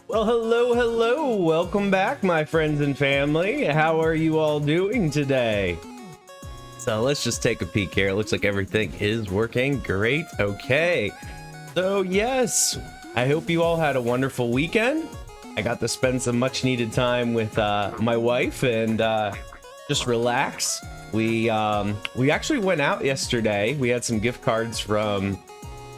Well, hello. Welcome back, my friends and family. How are you all doing today? So let's just take a peek here. It looks like everything is working great. Okay. So yes, I hope you all had a wonderful weekend. I got to spend some much needed time with my wife and just relax. We actually went out yesterday. We had some gift cards from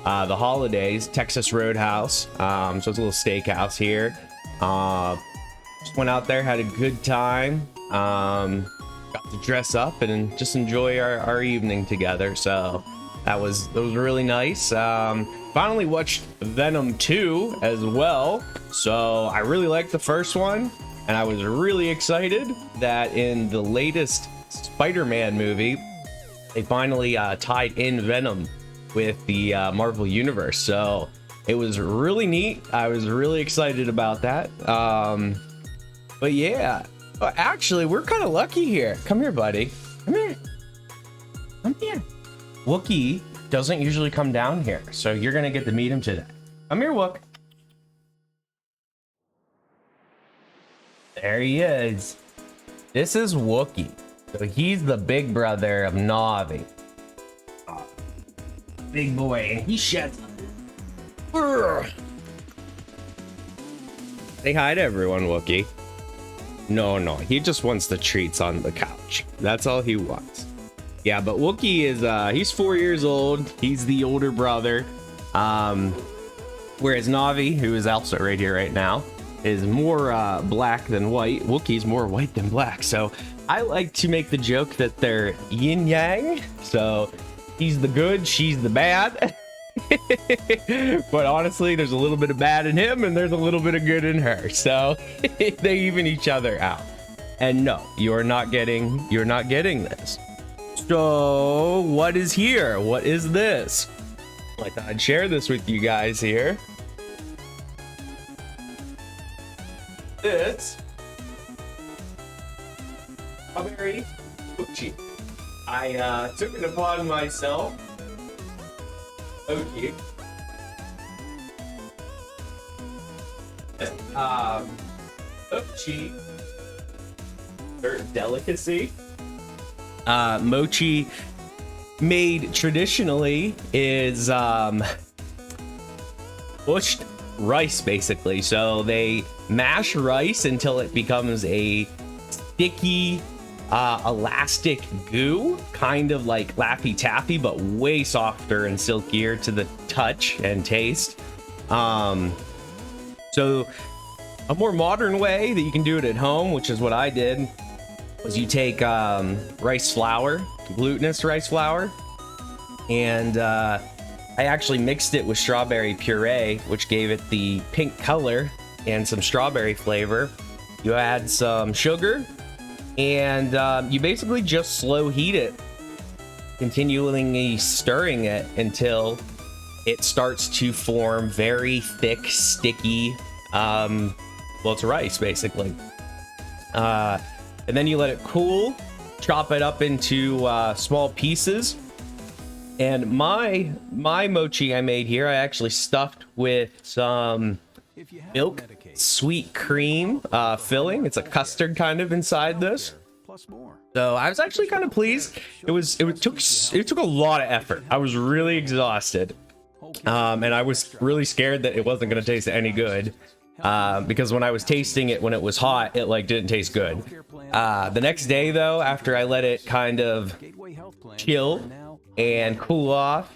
the holidays, Texas Roadhouse. So it's a little steakhouse here. Just went out there, had a good time. Got to dress up and just enjoy our evening together. So that was really nice. Finally watched Venom 2 as well. So I really liked the first one, and I was really excited that in the latest Spider-Man movie, they finally tied in Venom with the Marvel Universe. So it was really neat. I was really excited about that. But yeah, actually, we're kind of lucky here. Come here, buddy. Come here. Come here. Wookie doesn't usually come down here, so you're gonna get to meet him today. Come here, Wook. There he is. This is Wookie. So he's the big brother of Navi. Oh, big boy, and he sheds. Say hi to everyone, Wookie. No, he just wants the treats on the couch. That's all he wants. Yeah, but Wookie is he's 4 years old. He's the older brother. Whereas Navi, who is also right here right now, is more black than white. Wookie's more white than black. So I like to make the joke that they're yin yang. So he's the good, she's the bad. But honestly, there's a little bit of bad in him and there's a little bit of good in her. So they even each other out. And no, you're not getting this. So what is here? What is this? I thought I'd share this with you guys here. This strawberry cookie. I took it upon myself. So cute. Mochi, delicacy. Mochi made traditionally is pushed rice, basically. So they mash rice until it becomes a sticky elastic goo, kind of like Laffy Taffy, but way softer and silkier to the touch and taste. So a more modern way that you can do it at home, which is what I did, was you take rice flour, glutinous rice flour, and I actually mixed it with strawberry puree, which gave it the pink color and some strawberry flavor. You add some sugar, and you basically just slow heat it, continually stirring it until it starts to form very thick, sticky, well, it's rice, basically. And then you let it cool, chop it up into small pieces. And my mochi I made here, I actually stuffed with some milk, sweet cream filling. It's a custard kind of inside this. So I was actually kind of pleased. It took a lot of effort. I was really exhausted, and I was really scared that it wasn't going to taste any good. Because when I was tasting it when it was hot, it didn't taste good. The next day though, after I let it kind of chill and cool off,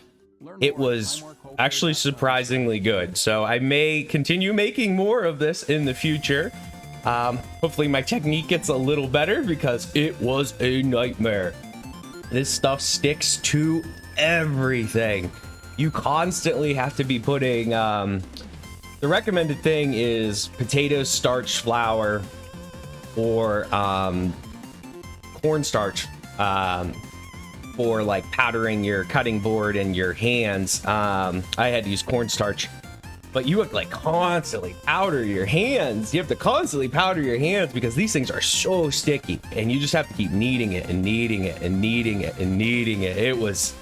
it was actually surprisingly good. So I may continue making more of this in the future. Hopefully my technique gets a little better because it was a nightmare. This stuff sticks to everything. You constantly have to be putting the recommended thing is potato starch flour or cornstarch for powdering your cutting board and your hands. I had to use cornstarch, but you have to constantly powder your hands. You have to constantly powder your hands because these things are so sticky, and you just have to keep kneading it and kneading it and kneading it and kneading it. It was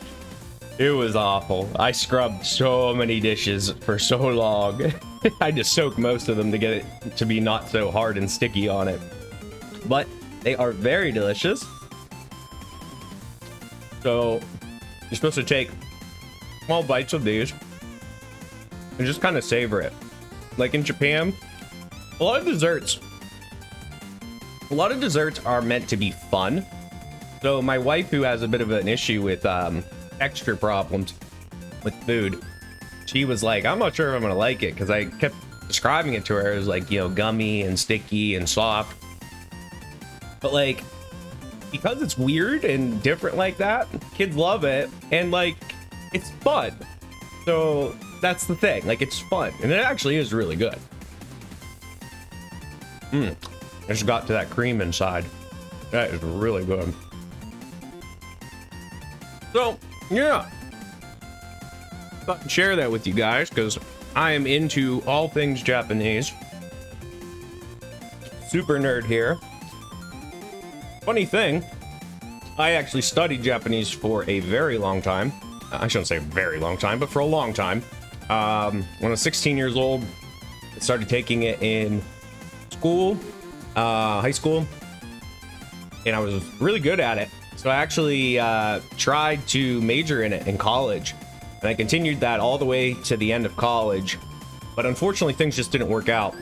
awful. I scrubbed so many dishes for so long. I just soak most of them to get it to be not so hard and sticky on it. But they are very delicious. So you're supposed to take small bites of these and just kind of savor it. Like in Japan, a lot of desserts are meant to be fun. So my wife, who has a bit of an issue with texture problems with food, she was like, I'm not sure if I'm gonna like it, because I kept describing it to her as like, you know, gummy and sticky and soft. But like, because it's weird and different like that, kids love it, and like, it's fun. So that's the thing, like, it's fun, and it actually is really good. I just got to that cream inside. That is really good. So yeah, thought I'd share that with you guys because I am into all things Japanese. Super nerd here. Funny thing, I actually studied Japanese for a very long time. I shouldn't say very long time, but for a long time. When I was 16 years old, I started taking it in school, high school, and I was really good at it. So I actually tried to major in it in college, and I continued that all the way to the end of college. But unfortunately, things just didn't work out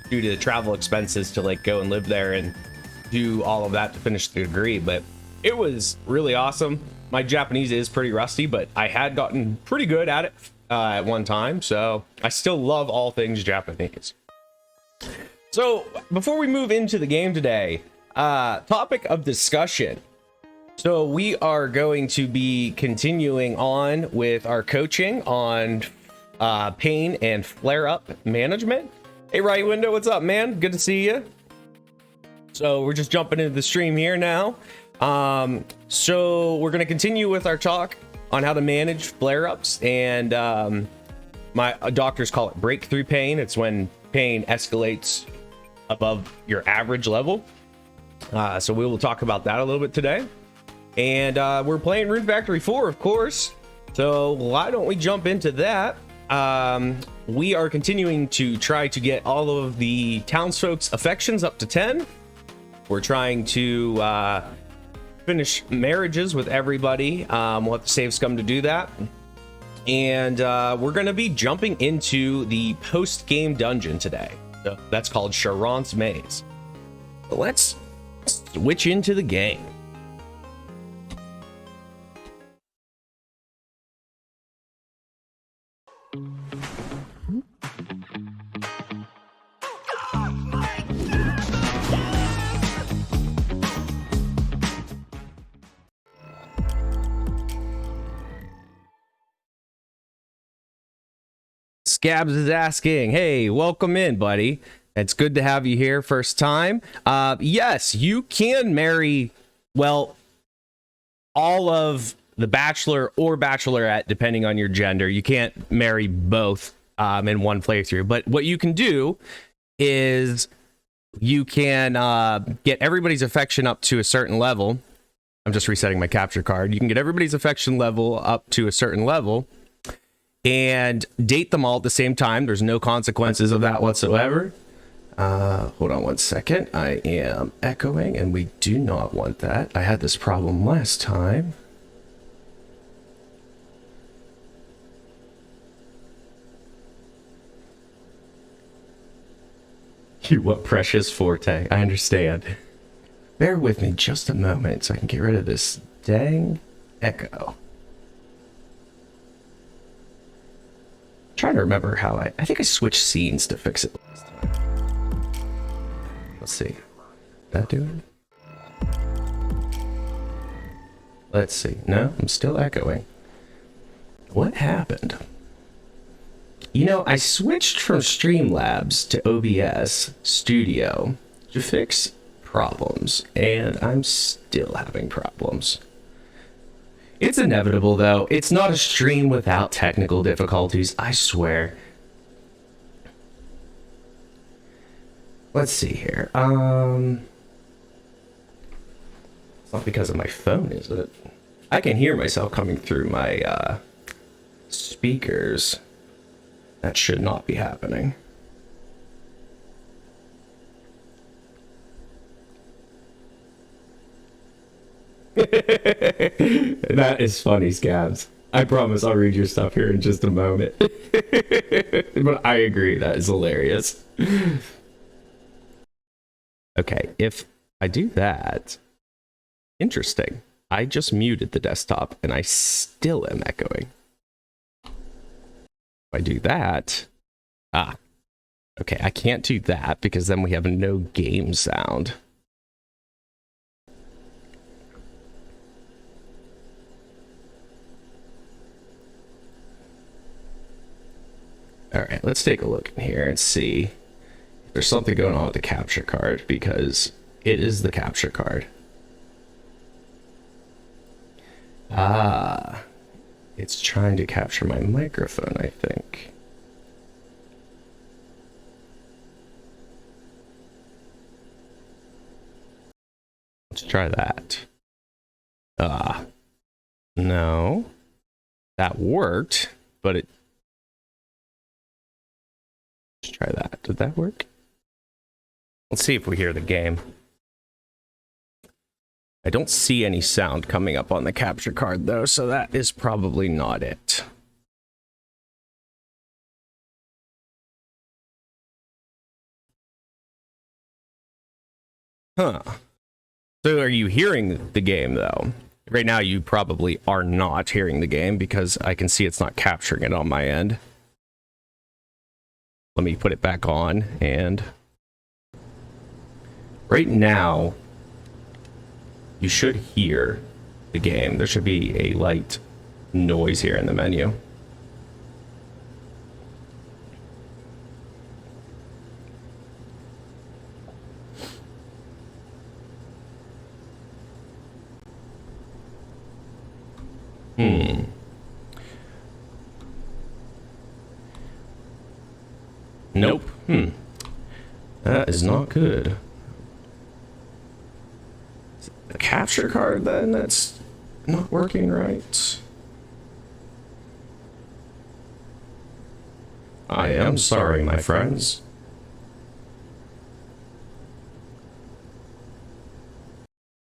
due to the travel expenses to like go and live there and do all of that to finish the degree. But it was really awesome. My Japanese is pretty rusty, but I had gotten pretty good at it at one time, so I still love all things Japanese. So before we move into the game today, topic of discussion. So we are going to be continuing on with our coaching on pain and flare-up management. Hey, Right Window, what's up, man? Good to see you. So we're just jumping into the stream here now. So we're going to continue with our talk on how to manage flare-ups, and my doctors call it breakthrough pain. It's when pain escalates above your average level. So we will talk about that a little bit today. And we're playing Rune Factory 4, of course. So why don't we jump into that? We are continuing to try to get all of the townsfolk's affections up to 10. We're trying to finish marriages with everybody. We'll have to save scum to do that. And we're going to be jumping into the post-game dungeon today. So that's called Sharance Maze. Let's switch into the game. Scabs is asking, hey, welcome in, buddy. It's good to have you here first time. Yes, you can marry, well, all of the bachelor or bachelorette, depending on your gender. You can't marry both in one playthrough. But what you can do is you can get everybody's affection up to a certain level. I'm just resetting my capture card. You can get everybody's affection level up to a certain level and date them all at the same time. There's no consequences of that whatsoever. Hold on one second. I am echoing, and we do not want that. I had this problem last time. You want precious forte. I understand. Bear with me just a moment so I can get rid of this dang echo. Trying to remember how I think I switched scenes to fix it last time. Let's see. That do it? Let's see. No, I'm still echoing. What happened? You know, I switched from Streamlabs to OBS Studio to fix problems, and I'm still having problems. It's inevitable, though. It's not a stream without technical difficulties, I swear. Let's see here. It's not because of my phone, is it? I can hear myself coming through my speakers. That should not be happening. That is funny, Scabs. I promise I'll read your stuff here in just a moment. But I agree, that is hilarious. Okay, if I do that, interesting. I just muted the desktop and I still am echoing. If I do that, okay, I can't do that because then we have no game sound. All right, let's take a look in here and see if there's something going on with the capture card, because it is the capture card. It's trying to capture my microphone, I think. Let's try that. No. That worked, but it... Let's try that. Did that work? Let's see if we hear the game. I don't see any sound coming up on the capture card, though, so that is probably not it. Huh. So are you hearing the game, though? Right now, you probably are not hearing the game because I can see it's not capturing it on my end. Let me put it back on, and... right now, you should hear the game. There should be a light noise here in the menu. Nope. That is not good. The capture card, then? That's not working right. I am sorry, my friends.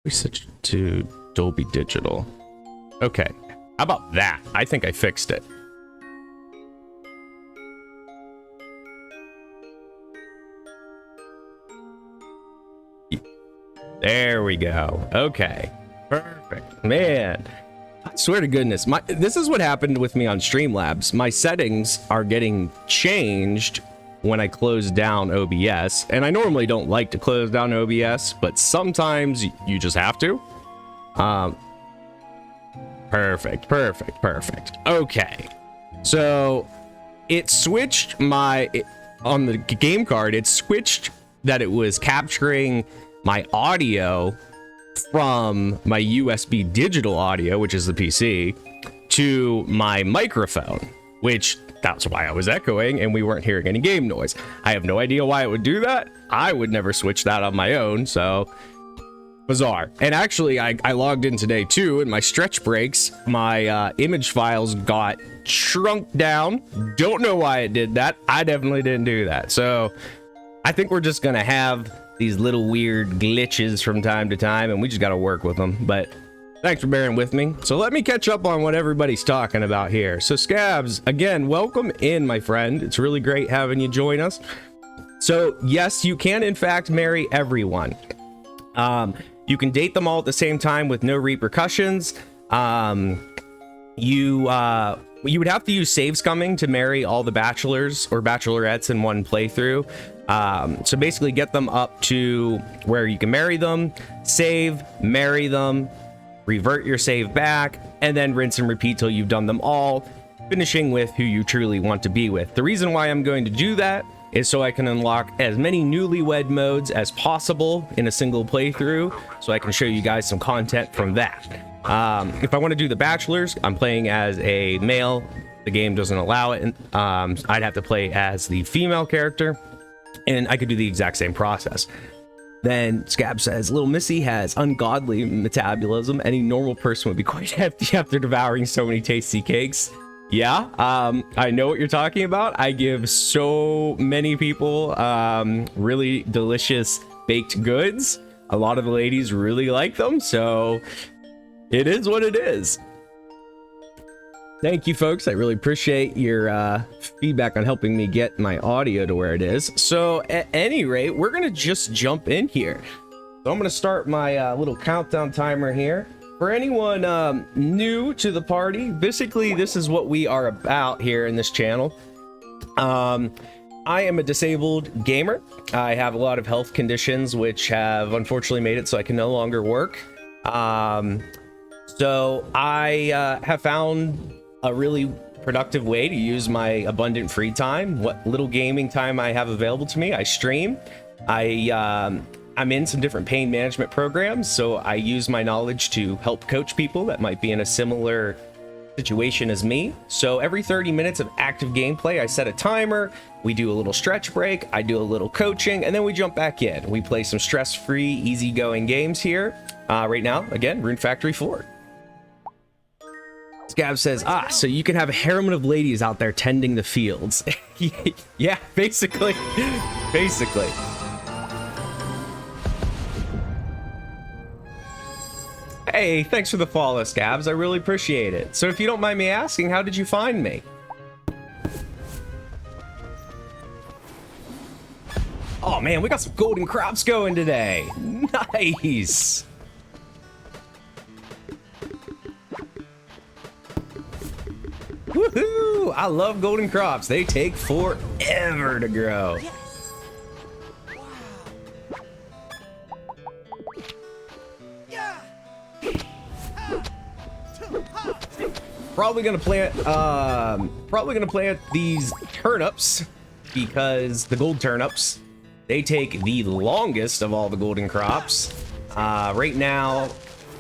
We switched to Dolby Digital. Okay. How about that? I think I fixed it. There we go. Okay. Perfect. Man, I swear to goodness, this is what happened with me on Streamlabs. My settings are getting changed when I close down OBS, and I normally don't like to close down OBS, but sometimes you just have to. Perfect. Okay. So it switched on the game card, it switched that it was capturing my audio from my USB digital audio, which is the PC, to my microphone, which that's why I was echoing and we weren't hearing any game noise. I have no idea why it would do that. I would never switch that on my own, so bizarre. And actually, I logged in today too, and my stretch breaks, my image files got shrunk down. Don't know why it did that. I definitely didn't do that. So I think we're just gonna have these little weird glitches from time to time, and we just got to work with them. But thanks for bearing with me. So let me catch up on what everybody's talking about here. So Scabs, again, welcome in, my friend. It's really great having you join us. So yes, you can in fact marry everyone. You can date them all at the same time with no repercussions. You would have to use save scumming to marry all the bachelors or bachelorettes in one playthrough. So basically get them up to where you can marry them, save, marry them, revert your save back, and then rinse and repeat till you've done them all, finishing with who you truly want to be with. The reason why I'm going to do that is so I can unlock as many newlywed modes as possible in a single playthrough, so I can show you guys some content from that. If I want to do the bachelors, I'm playing as a male. The game doesn't allow it. I'd have to play as the female character, and I could do the exact same process. Then Scab says, Little Missy has ungodly metabolism. Any normal person would be quite hefty after devouring so many tasty cakes. Yeah, I know what you're talking about. I give so many people really delicious baked goods. A lot of the ladies really like them, so it is what it is. Thank you, folks. I really appreciate your feedback on helping me get my audio to where it is. So at any rate, we're going to just jump in here. So I'm going to start my little countdown timer here. For anyone new to the party, basically this is what we are about here in this channel. I am a disabled gamer. I have a lot of health conditions which have unfortunately made it so I can no longer work. So I have found a really productive way to use my abundant free time. What little gaming time I have available to me, I stream. I'm in some different pain management programs, so I use my knowledge to help coach people that might be in a similar situation as me. So every 30 minutes of active gameplay, I set a timer, we do a little stretch break, I do a little coaching, and then we jump back in. We play some stress-free, easygoing games here. Right now, again, Rune Factory 4. Scab says, so you can have a harem of ladies out there tending the fields. Yeah, basically. Basically. Hey, thanks for the follow, Scabs. I really appreciate it. So if you don't mind me asking, how did you find me? Oh man, we got some golden crops going today. Nice. Woohoo! I love golden crops. They take forever to grow. Probably gonna plant these turnips because the gold turnips, they take the longest of all the golden crops. Right now,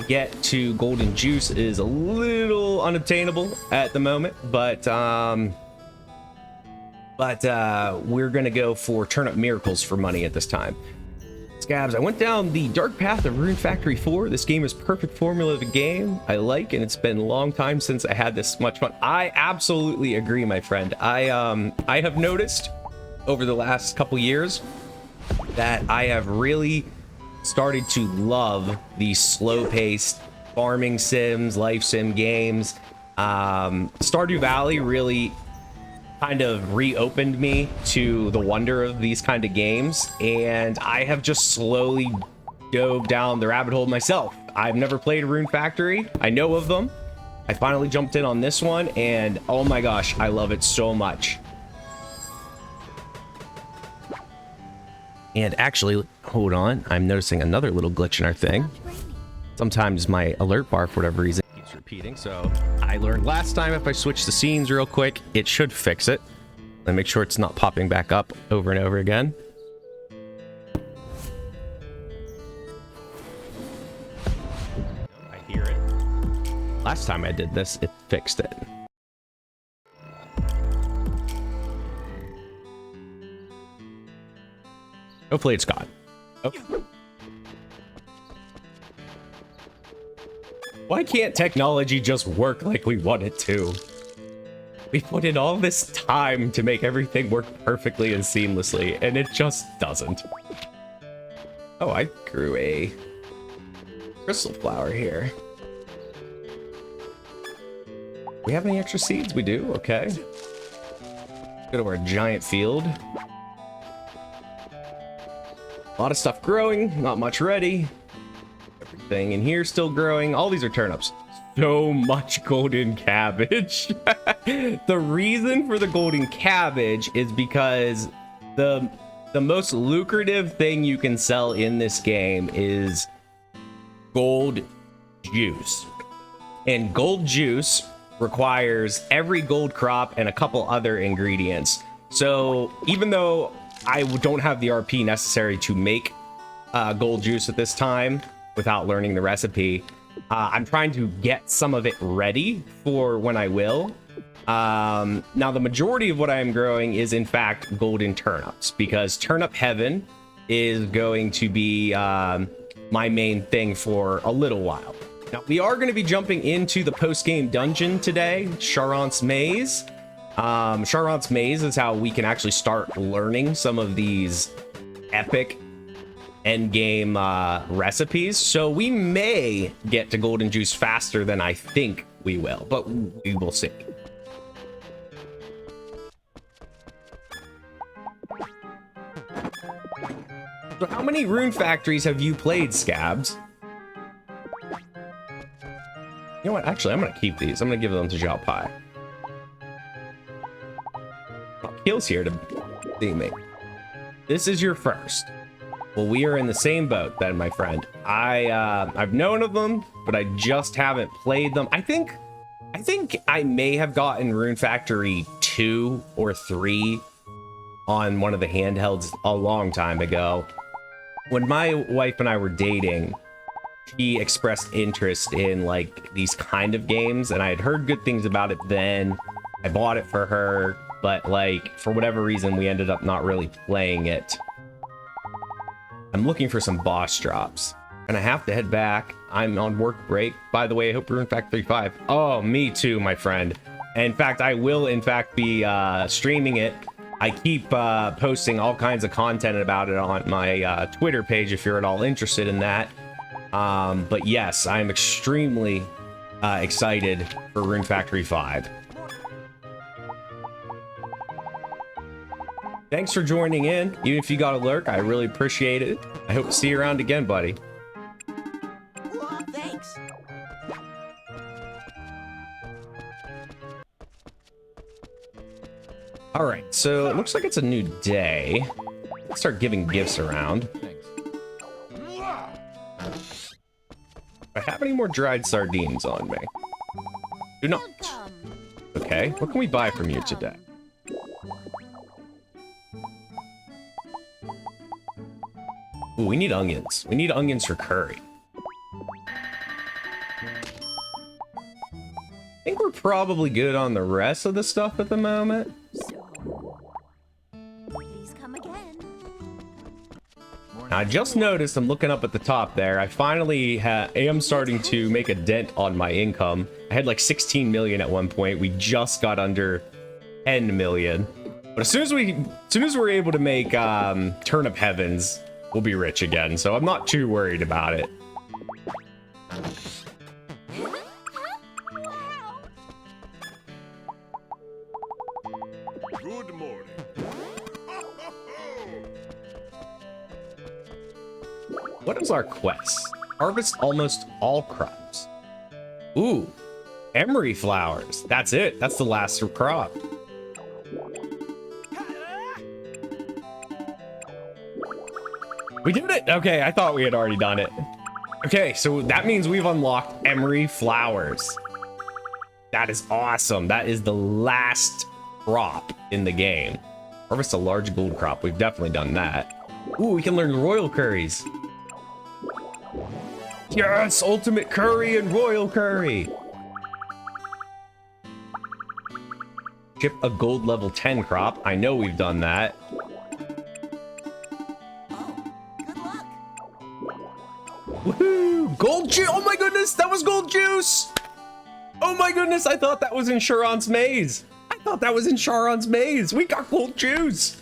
get to golden juice is a little unobtainable at the moment, but we're gonna go for turnip miracles for money at this time. Scabs, I went down the dark path of Rune Factory 4. This game is perfect formula of a game I like, and it's been a long time since I had this much fun. I absolutely agree, my friend. I have noticed over the last couple years that I have really started to love these slow-paced farming sims, life sim games. Stardew Valley really kind of reopened me to the wonder of these kind of games, and I have just slowly dove down the rabbit hole myself. I've never played Rune Factory. I know of them. I finally jumped in on this one, and oh my gosh, I love it so much. And actually, hold on, I'm noticing another little glitch in our thing. Sometimes my alert bar, for whatever reason, keeps repeating. So I learned last time, if I switch the scenes real quick, it should fix it. And make sure it's not popping back up over and over again. I hear it. Last time I did this, it fixed it. Hopefully it's gone. Oh. Why can't technology just work like we want it to? We put in all this time to make everything work perfectly and seamlessly, and it just doesn't. Oh, I grew a crystal flower here. We have any extra seeds? We do? Okay. Go to our giant field. A lot of stuff growing, not much ready. Everything in here still growing. All these are turnips. So much golden cabbage. The reason for the golden cabbage is because the most lucrative thing you can sell in this game is gold juice. And gold juice requires every gold crop and a couple other ingredients. So even though I don't have the RP necessary to make gold juice at this time without learning the recipe, I'm trying to get some of it ready for when I will. Now, the majority of what I am growing is, in fact, golden turnips, because turnip heaven is going to be my main thing for a little while. Now, we are going to be jumping into the post-game dungeon today, Sharance Maze. Sharance Maze is how we can actually start learning some of these epic endgame recipes. So we may get to golden juice faster than I think we will, but we will see. So how many Rune Factories have you played, Scabs? You know what? Actually, I'm going to keep these. I'm going to give them to Zhao Pai. Kill's here to see me. This is your first. Well, we are in the same boat then, my friend. I've known of them, but I just haven't played them. I think I may have gotten Rune Factory 2 or 3 on one of the handhelds a long time ago. When my wife and I were dating, she expressed interest in like these kind of games, and I had heard good things about it then. I bought it for her, but like for whatever reason, we ended up not really playing it. I'm looking for some boss drops, and I have to head back. I'm on work break. By the way, I hope Rune Factory 5. Oh, me too, my friend. In fact, I will in fact be streaming it. I keep posting all kinds of content about it on my Twitter page if you're at all interested in that. But yes, I'm extremely excited for Rune Factory 5. Thanks for joining in. Even if you got a lurk, I really appreciate it. I hope to see you around again, buddy. Thanks. All right, so it looks like it's a new day. Let's start giving gifts around. Do I have any more dried sardines on me? Do not. Okay, what can we buy from you today? Ooh, we need onions. We need onions for curry. I think we're probably good on the rest of the stuff at the moment. Please come again. Now, I just noticed, I'm looking up at the top there, I finally am starting to make a dent on my income. I had like 16 million at one point. We just got under 10 million. But as soon as we're able to make Turnip Heavens, we'll be rich again. So I'm not too worried about it. Good morning. What is our quest? Harvest almost all crops. Ooh, emery flowers. That's it. That's the last crop. We did it. Okay, I thought we had already done it. Okay, so that means we've unlocked emery flowers. That is awesome. That is the last crop in the game. Harvest a large gold crop. We've definitely done that. Ooh, we can learn royal curries. Yes, ultimate curry and royal curry. Ship a gold level 10 crop. I know we've done that. Good luck. Woohoo! Gold juice! Oh my goodness, that was gold juice! Oh my goodness, I thought that was in Sharance Maze. I thought that was in Sharance Maze. We got gold juice.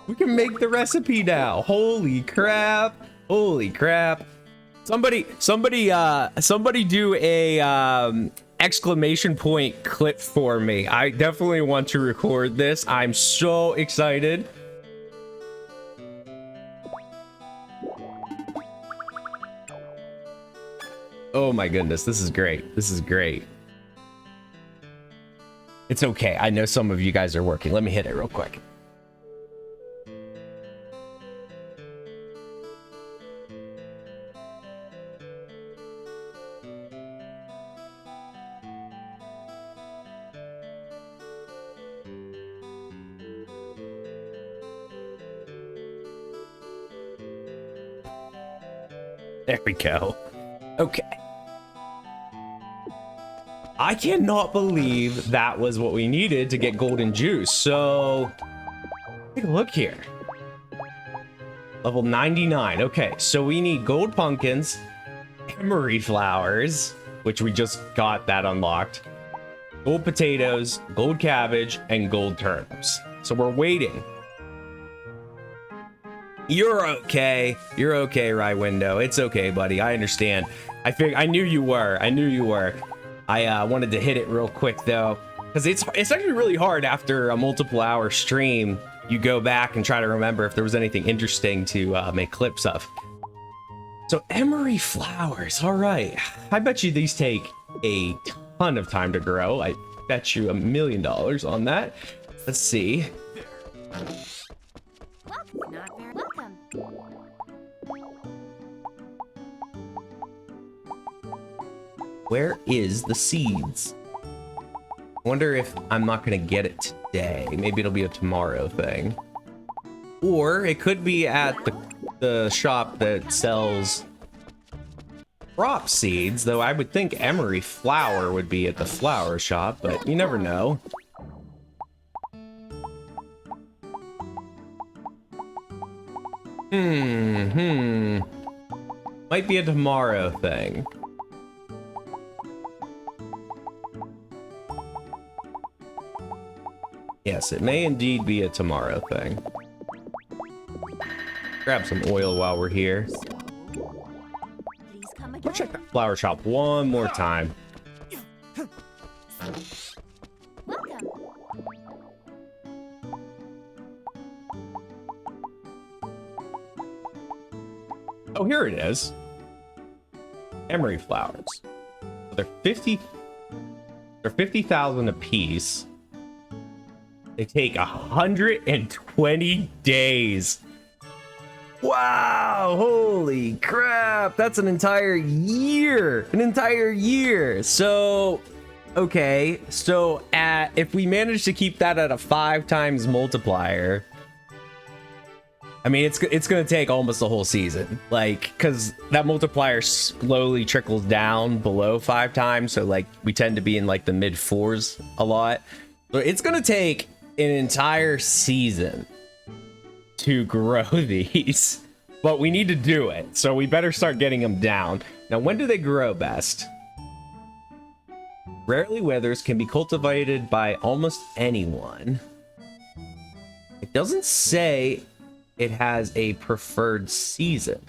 We can make the recipe now. Holy crap. Holy crap. Somebody do a exclamation point clip for me. I definitely want to record this. I'm so excited. Oh my goodness, this is great. This is great. It's okay. I know some of you guys are working. Let me hit it real quick. There we go. Okay. I cannot believe that was what we needed to get golden juice. So, take a look here. Level 99. Okay, so we need gold pumpkins, emery flowers. which we just got that unlocked. Gold potatoes, gold cabbage, and gold turnips. So we're waiting. You're okay. You're okay, Rye Window. It's okay, buddy. I understand. I knew you were. I knew you were. I wanted to hit it real quick though, because it's actually really hard after a multiple hour stream. You go back and try to remember if there was anything interesting to make clips of. So emery flowers. All right. I bet you these take a ton of time to grow. I bet you $1 million on that. Let's see. Not very welcome. Where is the seeds? I wonder if I'm not gonna get it today. Maybe it'll be a tomorrow thing. Or it could be at the shop that sells crop seeds, though I would think emery flower would be at the flower shop, but you never know. Might be a tomorrow thing. Yes, it may indeed be a tomorrow thing. Grab some oil while we're here. Please come again. I'll check that flower shop one more time. Welcome. Oh, here it is. Emery flowers. They're 50,000 a piece. They take 120 days. Wow, holy crap. That's an entire year. An entire year. So, okay. So if we manage to keep that at a 5 times multiplier, I mean, it's going to take almost the whole season. Like, because that multiplier slowly trickles down below 5 times. So, like, we tend to be in, like, the mid-4s a lot. So it's going to take an entire season to grow these, but we need to do it, so we better start getting them down. Now, when do they grow best? Rarely withers, can be cultivated by almost anyone. It doesn't say it has a preferred season.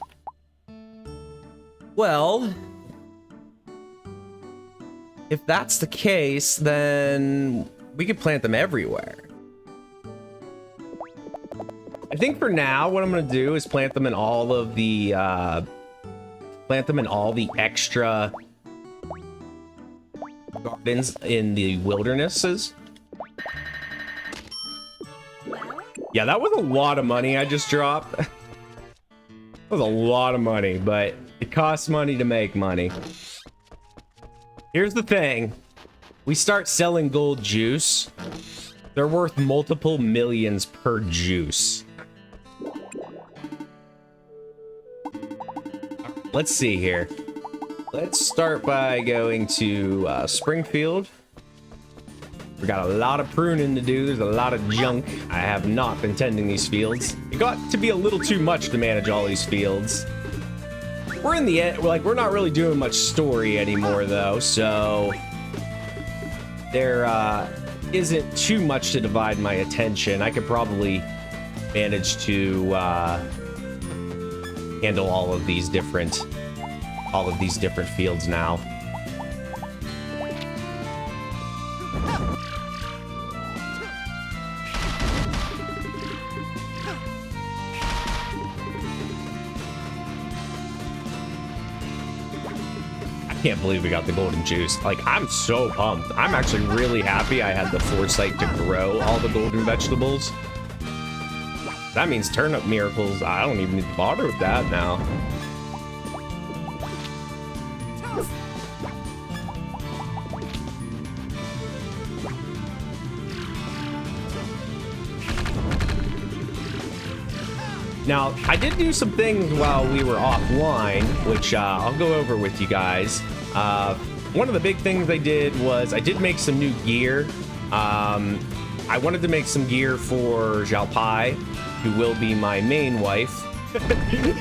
Well, if that's the case, then we could plant them everywhere. I think for now, what I'm gonna do is plant them in all of the extra gardens in the wildernesses. Yeah, that was a lot of money I just dropped. That was a lot of money, but it costs money to make money. Here's the thing. We start selling gold juice. They're worth multiple millions per juice. Let's see here. Let's start by going to Springfield. We got a lot of pruning to do. There's a lot of junk. I have not been tending these fields. It got to be a little too much to manage all these fields. We're in the end, we're not really doing much story anymore though, so there isn't too much to divide my attention. I could probably manage to handle all of these different fields now. I can't believe we got the golden juice. Like, I'm so pumped. I'm actually really happy I had the foresight to grow all the golden vegetables. That means turnip miracles. I don't even need to bother with that now. Now, I did do some things while we were offline, which I'll go over with you guys. One of the big things I did was I did make some new gear. I wanted to make some gear for Xiaopai, who will be my main wife.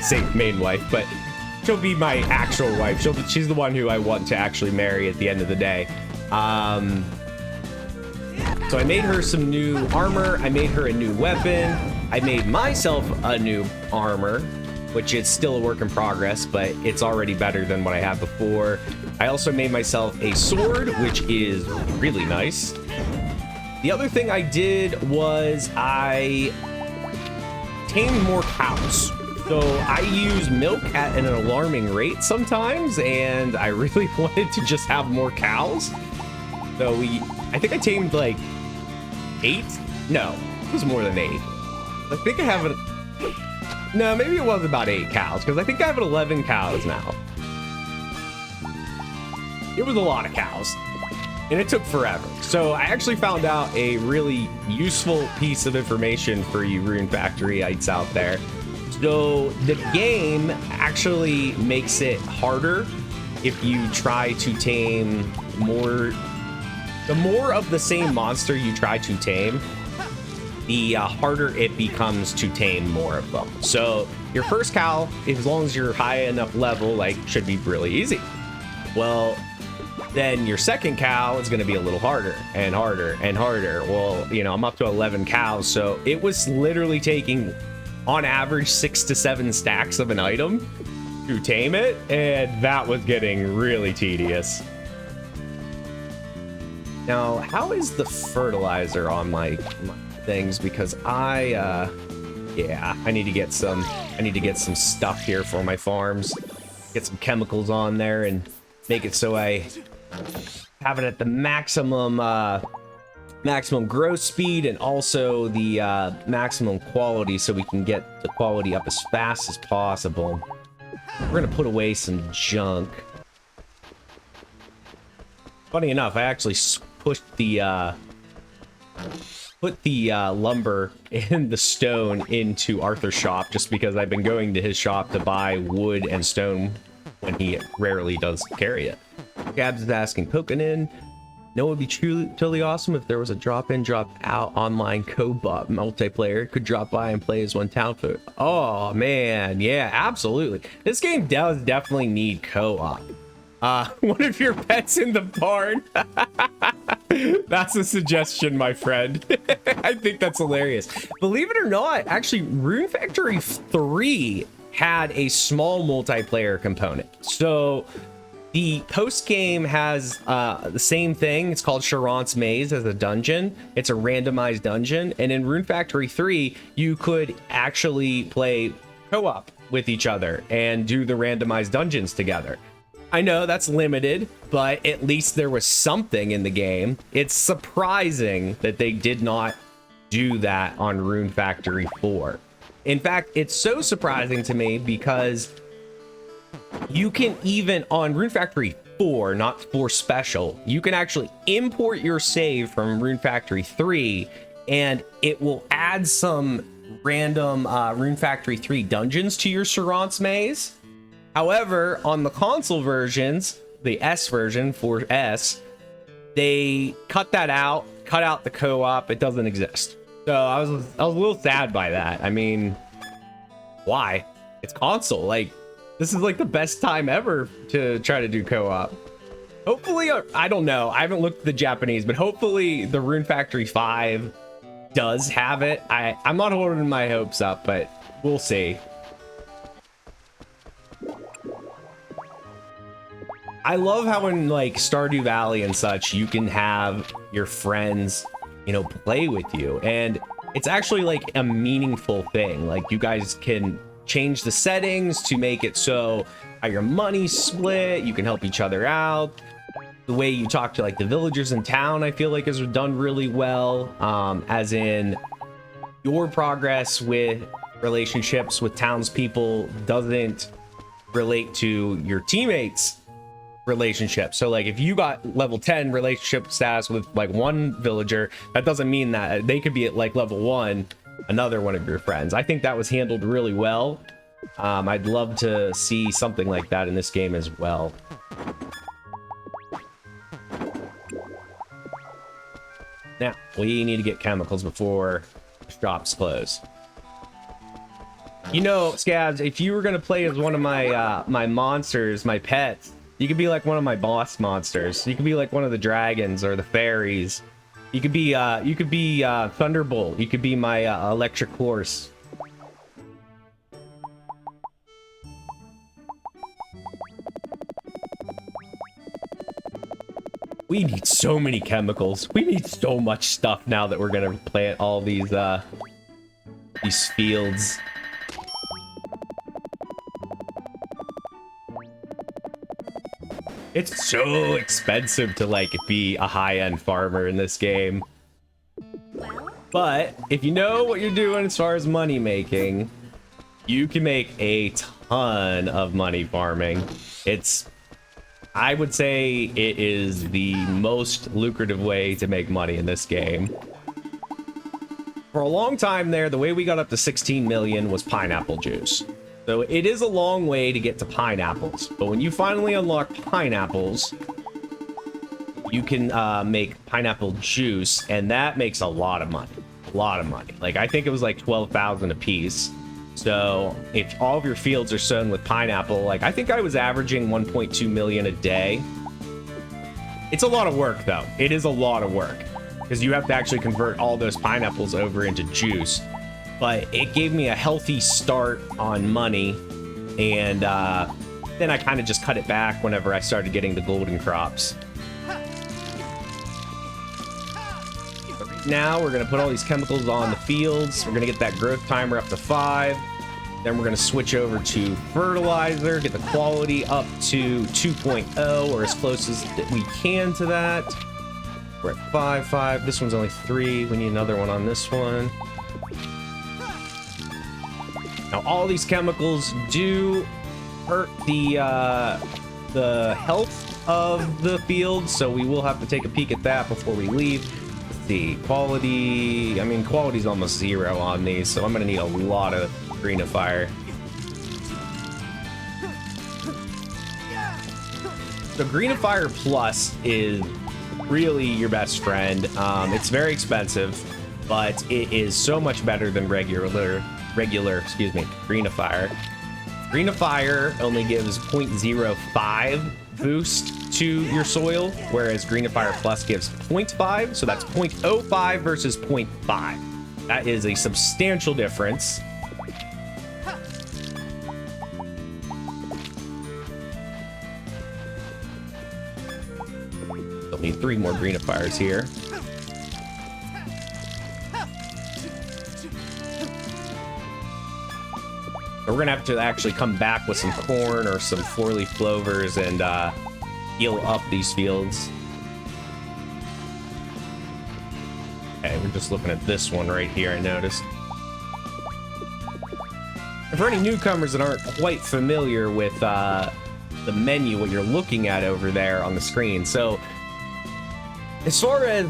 Say main wife, but she'll be my actual wife. She's the one who I want to actually marry at the end of the day. So I made her some new armor. I made her a new weapon. I made myself a new armor, which is still a work in progress, but it's already better than what I had before. I also made myself a sword, which is really nice. The other thing I did was I tamed more cows. So I use milk at an alarming rate sometimes, and I really wanted to just have more cows. So I think I tamed like 8? No, it was more than 8. I think I have no, maybe it was about 8 cows, because I think I have 11 cows now. It was a lot of cows, and it took forever. So I actually found out a really useful piece of information for you Rune Factoryites out there. So the game actually makes it harder if you try to tame more. The more of the same monster you try to tame, the harder it becomes to tame more of them. So your first cow, as long as you're high enough level, like, should be really easy. Well, then your second cow is going to be a little harder and harder and harder. Well, you know, I'm up to 11 cows, so it was literally taking, on average, 6 to 7 stacks of an item to tame it, and that was getting really tedious. Now, how is the fertilizer on my things? Because yeah, I need to get some stuff here for my farms. Get some chemicals on there and make it so I have it at the maximum growth speed, and also the maximum quality, so we can get the quality up as fast as possible. We're gonna put away some junk. Funny enough, I actually pushed the lumber and the stone into Arthur's shop, just because I've been going to his shop to buy wood and stone when he rarely does carry it. Gabs is asking, poking in. No, it would be totally awesome if there was a drop-in, drop-out online co-op multiplayer. Could drop by and play as one town folk. Oh, man. Yeah, absolutely. This game does definitely need co-op. One of your pets in the barn. That's a suggestion, my friend. I think that's hilarious. Believe it or not, actually, Rune Factory 3 had a small multiplayer component. So the post game has the same thing. It's called Sharance Maze as a dungeon. It's a randomized dungeon. And in Rune Factory 3, you could actually play co-op with each other and do the randomized dungeons together. I know that's limited, but at least there was something in the game. It's surprising that they did not do that on Rune Factory 4. In fact, it's so surprising to me because you can even, on Rune Factory 4, not 4 Special, you can actually import your save from Rune Factory 3, and it will add some random Rune Factory 3 dungeons to your Sharance Maze. However, on the console versions, the S version, 4S, they cut that out, cut out the co-op. It doesn't exist. So I was a little sad by that. I mean, why? It's console. Like, this is like the best time ever to try to do co-op. Hopefully, I don't know. I haven't looked at the Japanese, but hopefully the Rune Factory 5 does have it. I'm not holding my hopes up, but we'll see. I love how in like Stardew Valley and such, you can have your friends, you know, play with you. And it's actually like a meaningful thing. Like, you guys can change the settings to make it so how your money's split. You can help each other out. The way you talk to like the villagers in town, I feel like is done really well. As in, your progress with relationships with townspeople doesn't relate to your teammates' relationship. So like, if you got level 10 relationship status with like one villager, that doesn't mean that they could be at like level 1 another one of your friends. I think that was handled really well. I'd love to see something like that in this game as well. Now we need to get chemicals before shops close. You know, Scabs, if you were gonna play as one of my my monsters, my pets, you could be like one of my boss monsters. You could be like one of the dragons or the fairies. You could be Thunderbolt. You could be my electric horse. We need so many chemicals. We need so much stuff now that we're gonna plant all these fields. It's so expensive to like be a high-end farmer in this game. But if you know what you're doing as far as money making, you can make a ton of money farming. I would say it is the most lucrative way to make money in this game. For a long time there, the way we got up to 16 million was pineapple juice. So it is a long way to get to pineapples, but when you finally unlock pineapples, you can make pineapple juice, and that makes a lot of money. A lot of money. Like, I think it was like 12,000 a piece. So if all of your fields are sown with pineapple, like I think I was averaging 1.2 million a day. It's a lot of work though. It is a lot of work because you have to actually convert all those pineapples over into juice. But it gave me a healthy start on money, and then I kind of just cut it back whenever I started getting the golden crops. Now we're going to put all these chemicals on the fields. We're going to get that growth timer up to 5. Then we're going to switch over to fertilizer, get the quality up to 2.0 or as close as we can to that. We're at 5. This one's only 3. We need another one on this one. Now, all these chemicals do hurt the health of the field, so we will have to take a peek at that before we leave. Let's see, quality. I mean, quality's almost 0 on these, so I'm going to need a lot of greenifier. So greenifier plus is really your best friend. It's very expensive, but it is so much better than regular, greenifier. Greenifier only gives 0.05 boost to your soil, whereas greenifier plus gives 0.5, so that's 0.05 versus 0.5. That is a substantial difference. We'll need 3 more greenifiers here. We're gonna have to actually come back with some corn or some 4-leaf clovers and heal up these fields. Okay, we're just looking at this one right here, I noticed. And for any newcomers that aren't quite familiar with the menu, what you're looking at over there on the screen. So as far as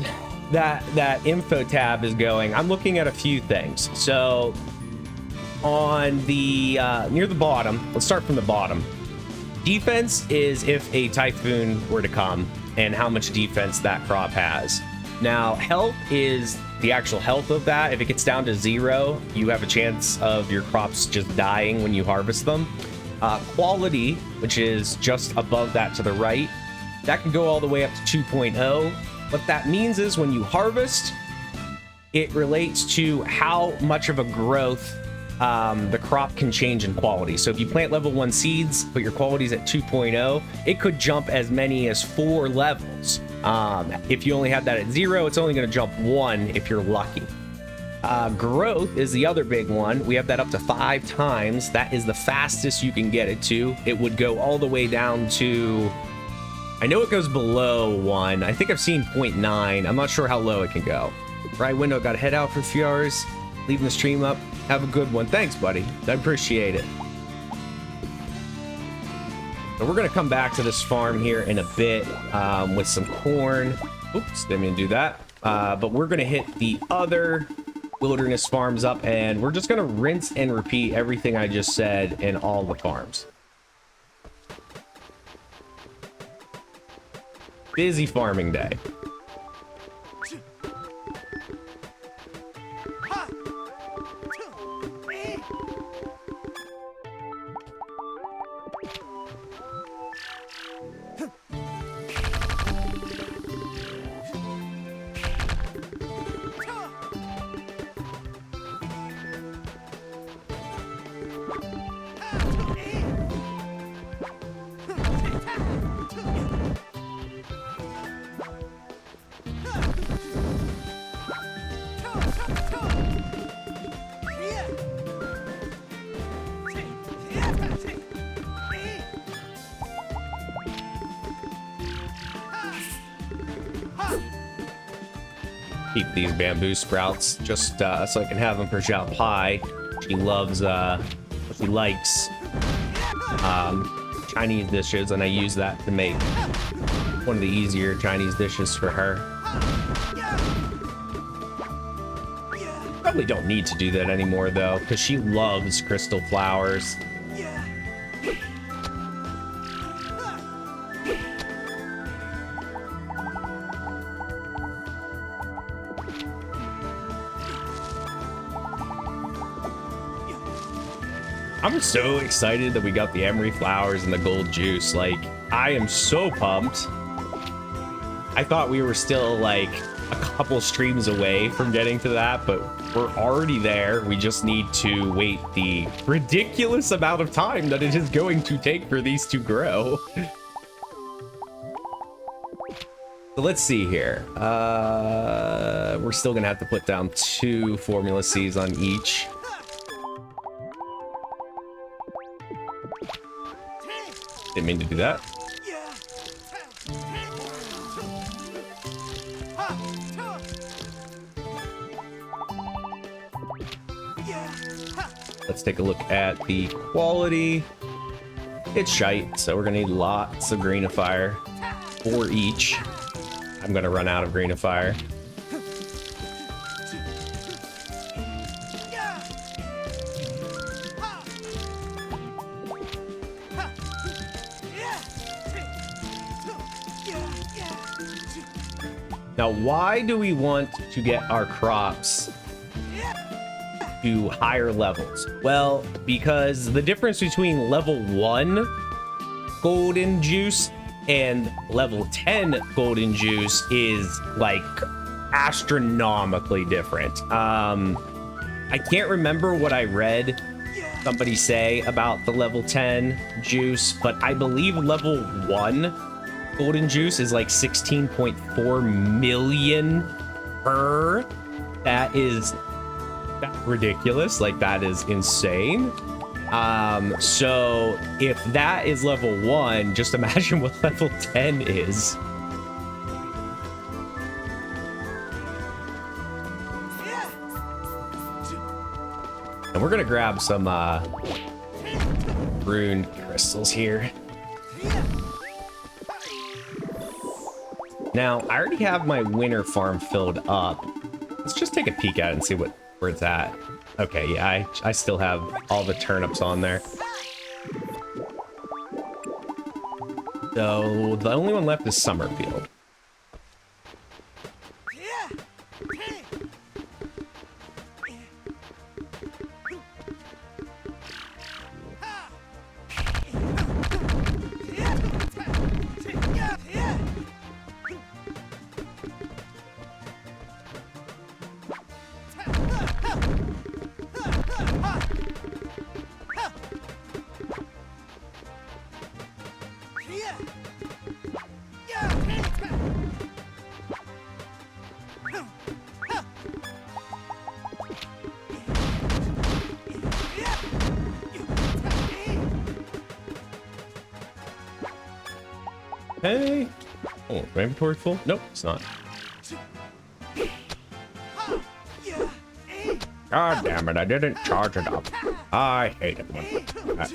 that info tab is going, I'm looking at a few things. So on the near the bottom, let's start from the bottom. Defense is if a typhoon were to come and how much defense that crop has. Now health is the actual health of that. If it gets down to 0, you have a chance of your crops just dying when you harvest them. Quality, which is just above that to the right, that can go all the way up to 2.0. What that means is when you harvest, it relates to how much of a growth the crop can change in quality. So if you plant level 1 seeds, but your quality's at 2.0, it could jump as many as 4 levels. If you only have that at 0, it's only going to jump 1 if you're lucky. Growth is the other big one. We have that up to 5 times. That is the fastest you can get it to. It would go all the way down to, I know it goes below 1. I think I've seen 0.9. I'm not sure how low it can go. Right window, got to head out for a few hours, leaving the stream up. Have a good one. Thanks, buddy. I appreciate it. So we're going to come back to this farm here in a bit with some corn. Oops, didn't mean to do that. But we're going to hit the other wilderness farms up, and we're just going to rinse and repeat everything I just said in all the farms. Busy farming day. Keep these bamboo sprouts just so I can have them for Xiao Pai. She loves, she likes Chinese dishes, and I use that to make one of the easier Chinese dishes for her. Probably don't need to do that anymore though, because she loves crystal flowers. I'm so excited that we got the emery flowers and the gold juice. Like, I am so pumped. I thought we were still like a couple streams away from getting to that, but we're already there. We just need to wait the ridiculous amount of time that it is going to take for these to grow. So let's see here. We're still gonna have to put down 2 formula seeds on each. Didn't mean to do that. Let's take a look at the quality. It's shite, so we're gonna need lots of greenifier for each. I'm gonna run out of greenifier. Now, why do we want to get our crops to higher levels? Well, because the difference between level 1 golden juice and level 10 golden juice is like astronomically different. I can't remember what I read somebody say about the level 10 juice, but I believe level 1 golden juice is like 16.4 million per. That is ridiculous. Like, that is insane. So if that is level 1, just imagine what level 10 is. And we're gonna grab some rune crystals here. Now, I already have my winter farm filled up. Let's just take a peek at it and see where it's at. Okay, yeah, I still have all the turnips on there. So the only one left is Summerfield. Hey. Oh, my inventory full? Nope, it's not. God damn it, I didn't charge it up. I hate it when that.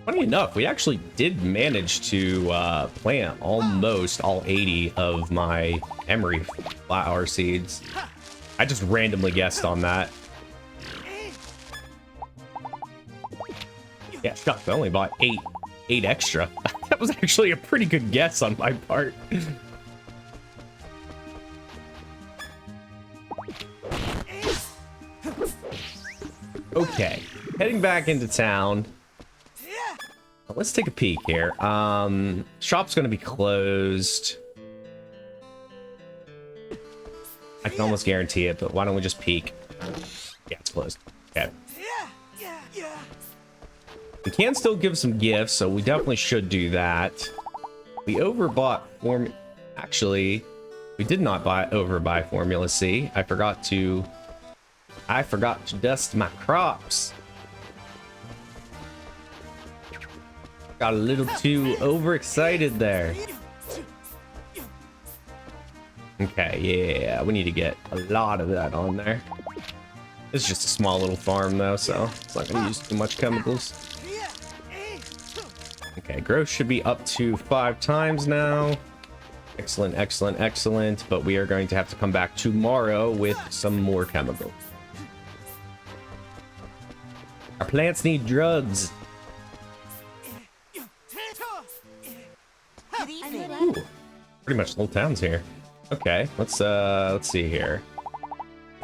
Funny enough, we actually did manage to plant almost all 80 of my emery flower seeds. I just randomly guessed on that. Yeah, shucks, I only bought eight extra. That was actually a pretty good guess on my part. Okay, heading back into town. Let's take a peek here. Shop's gonna be closed. I can almost guarantee it, but why don't we just peek? Yeah, it's closed. Okay. We can still give some gifts, so we definitely should do that. We overbought actually, we did not overbuy Formula C. I forgot to dust my crops. Got a little too overexcited there. Okay, yeah, we need to get a lot of that on there. It's just a small little farm though, so it's not gonna use too much chemicals. Okay, growth should be up to 5 times now. Excellent, excellent, excellent. But we are going to have to come back tomorrow with some more chemicals. Our plants need drugs. Ooh, pretty much the whole town's here. Okay, let's see here.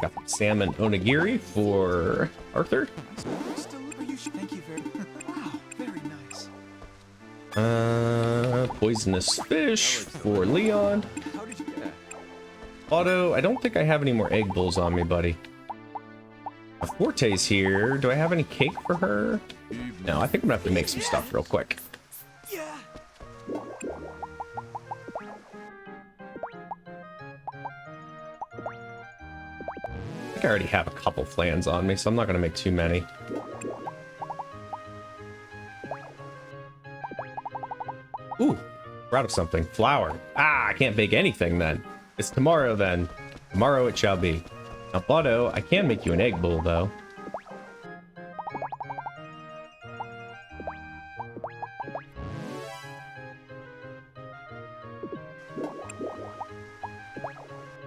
Got some salmon onigiri for Arthur. Thank you very much. Wow, very nice. Poisonous fish for Leon. How did you get? Otto, I don't think I have any more egg bowls on me, buddy. Forte's here. Do I have any cake for her? No, I think I'm gonna have to make some stuff real quick. I already have a couple flans on me, so I'm not gonna make too many. Ooh, we're out of something. Flour. Ah, I can't bake anything then. It's tomorrow then. Tomorrow it shall be. Now, Botto, I can make you an egg bowl though.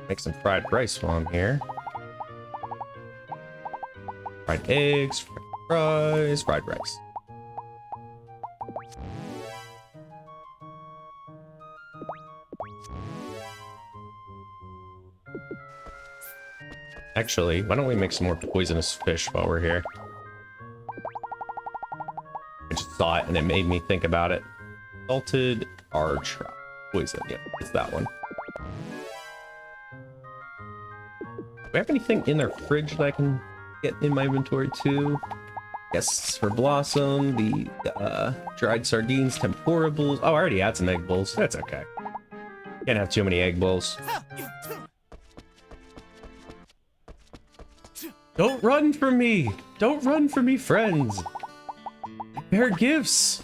Make some fried rice while I'm here. Fried eggs, fried fries, fried rice. Actually, why don't we make some more poisonous fish while we're here? I just saw it and it made me think about it. Salted arthritis. Poison, yeah, it's that one. Do we have anything in our fridge that I can get in my inventory too? Yes, for Blossom, the dried sardines, tempura bowls. Oh, I already had some egg bowls. That's okay. Can't have too many egg bowls. Don't run from me! Don't run from me, friends! Prepare gifts!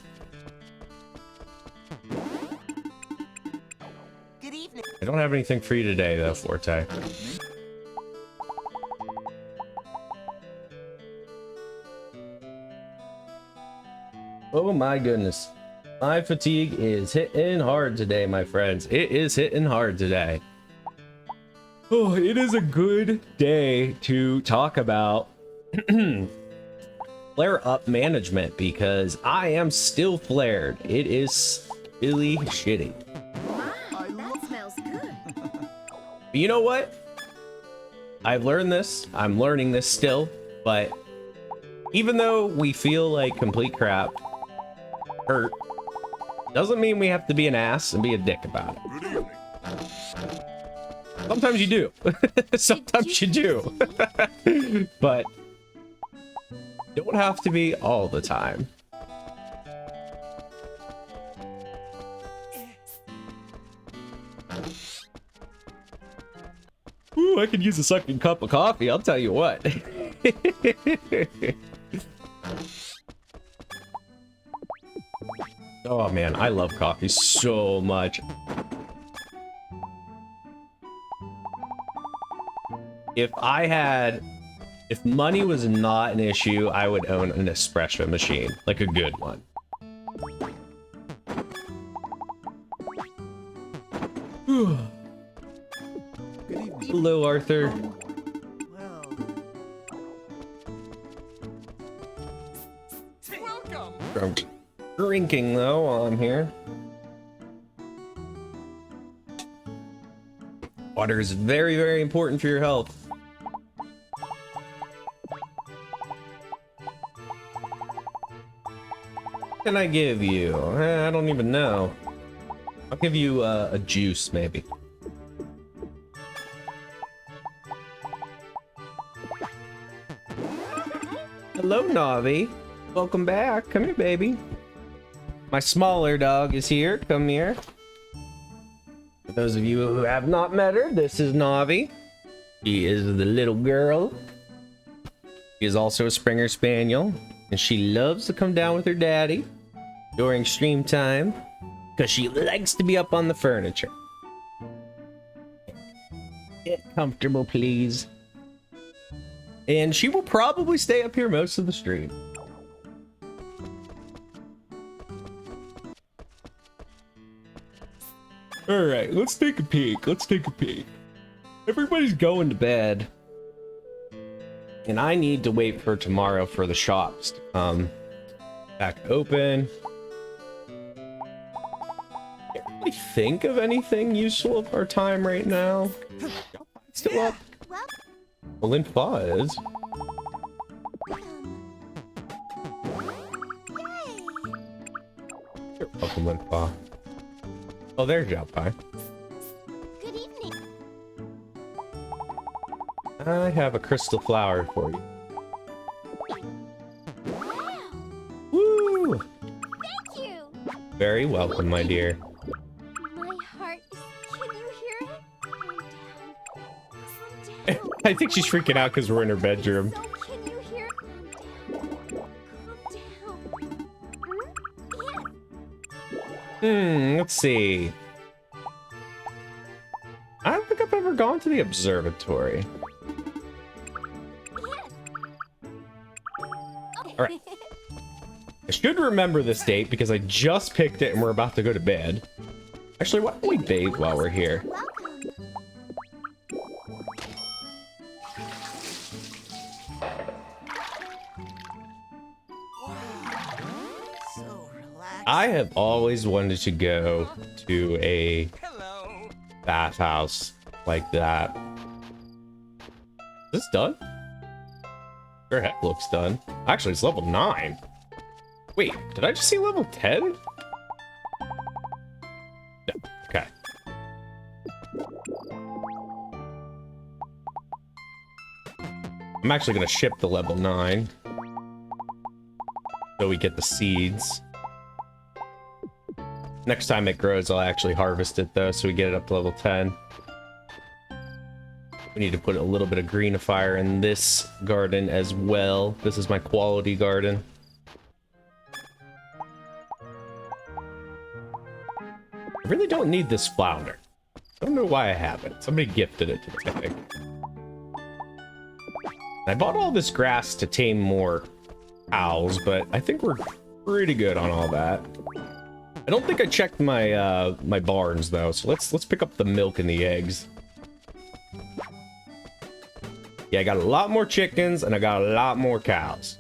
Good evening. I don't have anything for you today, though, Forte. Oh my goodness. My fatigue is hitting hard today, my friends. It is hitting hard today. Oh, it is a good day to talk about flare-up management because I am still flared. It is really shitty. Wow, that smells good. But you know what? I've learned this. I'm learning this still. But even though we feel like complete crap, hurt, doesn't mean we have to be an ass and be a dick about it. Good evening. Sometimes you do. Sometimes you do. But don't have to be all the time. Ooh, I could use a second cup of coffee, I'll tell you what. Oh man, I love coffee so much. If money was not an issue, I would own an espresso machine, like a good one. Good evening. Hello, Arthur. Welcome. I'm drinking though while I'm here. Water is very, very important for your health. can I give you? I don't even know. I'll give you a juice, maybe. Hello, Navi. Welcome back. Come here, baby. My smaller dog is here. Come here. For those of you who have not met her, this is Navi. She is the little girl. She is also a Springer Spaniel, and she loves to come down with her daddy during stream time because she likes to be up on the furniture. Get comfortable, please. And she will probably stay up here most of the stream. All right, let's take a peek. Let's take a peek. Everybody's going to bed. And I need to wait for tomorrow for the shops to come back open. Can't really think of anything useful of our time right now. Still up. Well, Linfa is. You're welcome, Linfa. Oh, there's Jalpai. Good evening. I have a crystal flower for you. Wow. Woo! Thank you. Very welcome, my dear. My heart is. Can you hear it? Calm down. Calm down. I think she's freaking out because we're in her bedroom. So can you hear? Calm down. Yes. Let's see. I don't think I've ever gone to the observatory. All right. I should remember this date because I just picked it and we're about to go to bed. Actually, why don't we bathe while we're here? Welcome. So relaxed. I have always wanted to go to a Hello. bathhouse like that. Is this done? Sure heck looks done. Actually, it's level 9. Wait, did I just see level 10? No, okay. I'm actually gonna ship the level 9. So we get the seeds. Next time it grows, I'll actually harvest it though, so we get it up to level 10. We need to put a little bit of greenifier in this garden as well. This is my quality garden. I really don't need this flounder. I don't know why I have it. Somebody gifted it to me, I think. I bought all this grass to tame more owls, but I think we're pretty good on all that. I don't think I checked my my barns though, so let's pick up the milk and the eggs. Yeah, I got a lot more chickens and I got a lot more cows.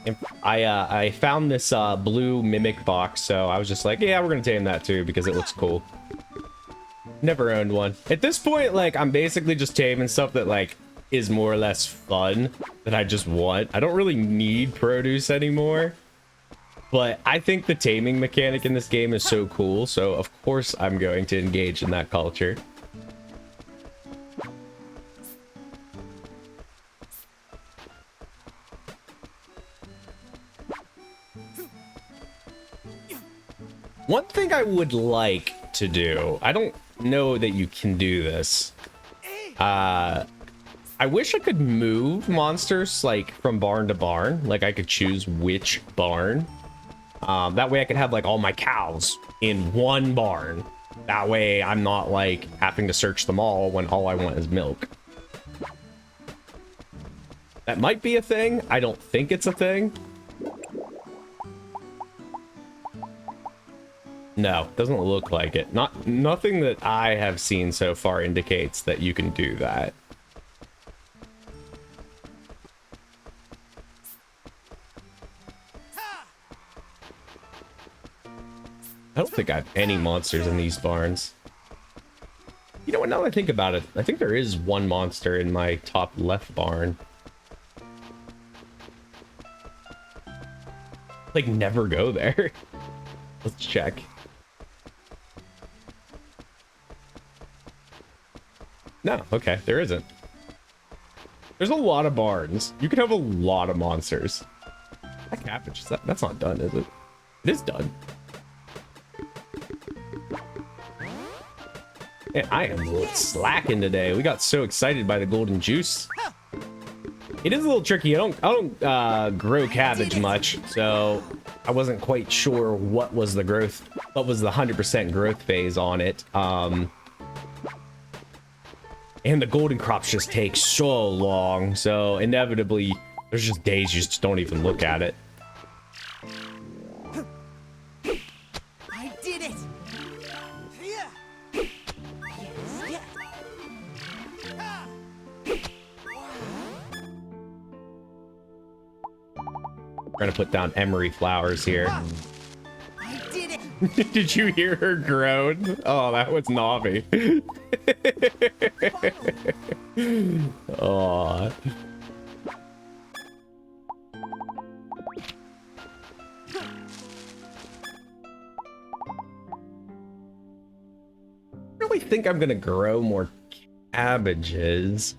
And I found this blue mimic box, so I was just like, yeah, we're gonna tame that too because it looks cool. Never owned one. At this point, like, I'm basically just taming stuff that like is more or less fun that I just want. I don't really need produce anymore. But I think the taming mechanic in this game is so cool, so of course I'm going to engage in that culture. One thing I would like to do, I don't know that you can do this. I wish I could move monsters like from barn to barn. Like I could choose which barn. That way I could have like all my cows in one barn. That way I'm not like having to search them all when all I want is milk. That might be a thing. I don't think it's a thing. No, doesn't look like it. Nothing that I have seen so far indicates that you can do that. I don't think I have any monsters in these barns. You know what, now that I think about it, I think there is one monster in my top left barn. Like, never go there. Let's check. No, okay, there isn't. There's a lot of barns. You could have a lot of monsters. That cabbage, that's not done, is it? It is done. Man, I am slacking today. We got so excited by the golden juice. It is a little tricky. I don't grow cabbage much, so I wasn't quite sure what was the 100% growth phase on it. And the golden crops just take so long, so inevitably there's just days you just don't even look at it. I did it. Yeah. Yes. Yeah. We're gonna put down emery flowers here. I did it. Did you hear her groan? Oh, that was Navi. Oh. I really think I'm gonna grow more cabbages.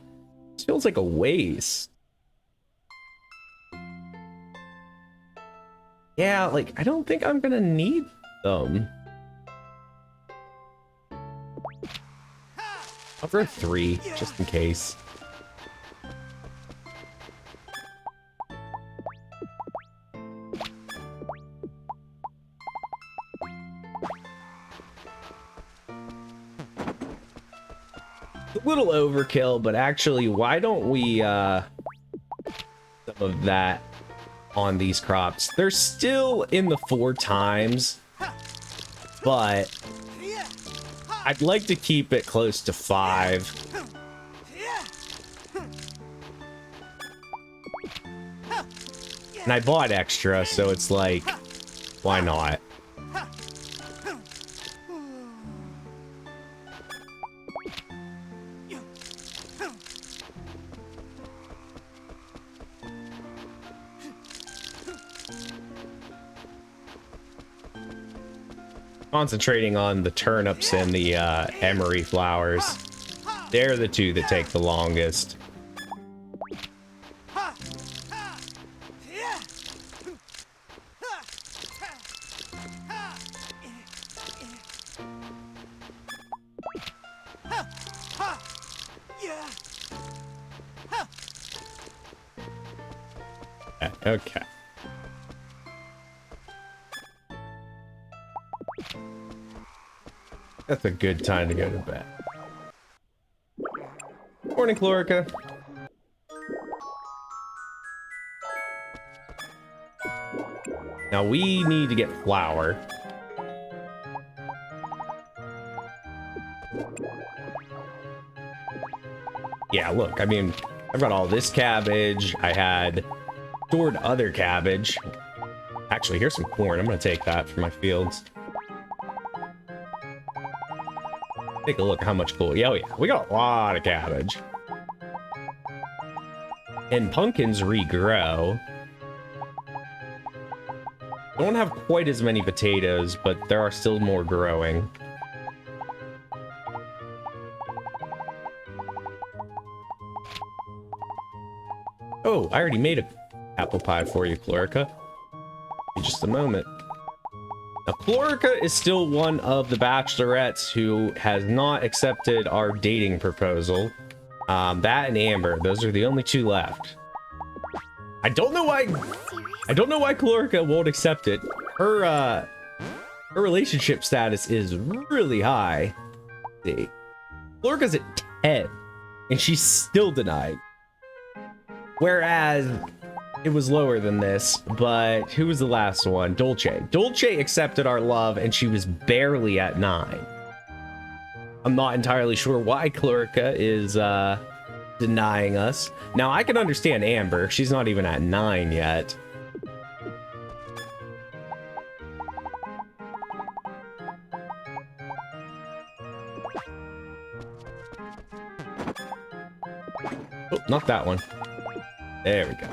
This feels like a waste. Yeah, like, I don't think I'm gonna need them. I'll grow 3, just in case. A little overkill, but actually, why don't we, some of that on these crops? They're still in the 4 times, but I'd like to keep it close to 5. And I bought extra, so it's like, why not? Concentrating on the turnips and the emery flowers. They're the 2 that take the longest. Okay. That's a good time to go to bed. Morning, Chlorica. Now we need to get flour. Yeah, look, I mean, I've got all this cabbage. I had stored other cabbage. Actually, here's some corn. I'm gonna take that for my fields. Take a look at how much cool. Yeah, oh yeah, we got a lot of cabbage. And pumpkins regrow. Don't have quite as many potatoes, but there are still more growing. Oh, I already made a apple pie for you, Chlorica. In just a moment. Now, Chlorica is still one of the bachelorettes who has not accepted our dating proposal. That and Amber, those are the only 2 left. I don't know why Chlorica won't accept it. Her relationship status is really high. Let's see. Chlorica's at 10, and she's still denied. Whereas it was lower than this, but who was the last one? Dolce. Dolce accepted our love, and she was barely at 9. I'm not entirely sure why Chlorica is denying us. Now, I can understand Amber. She's not even at 9 yet. Oh, not that one. There we go.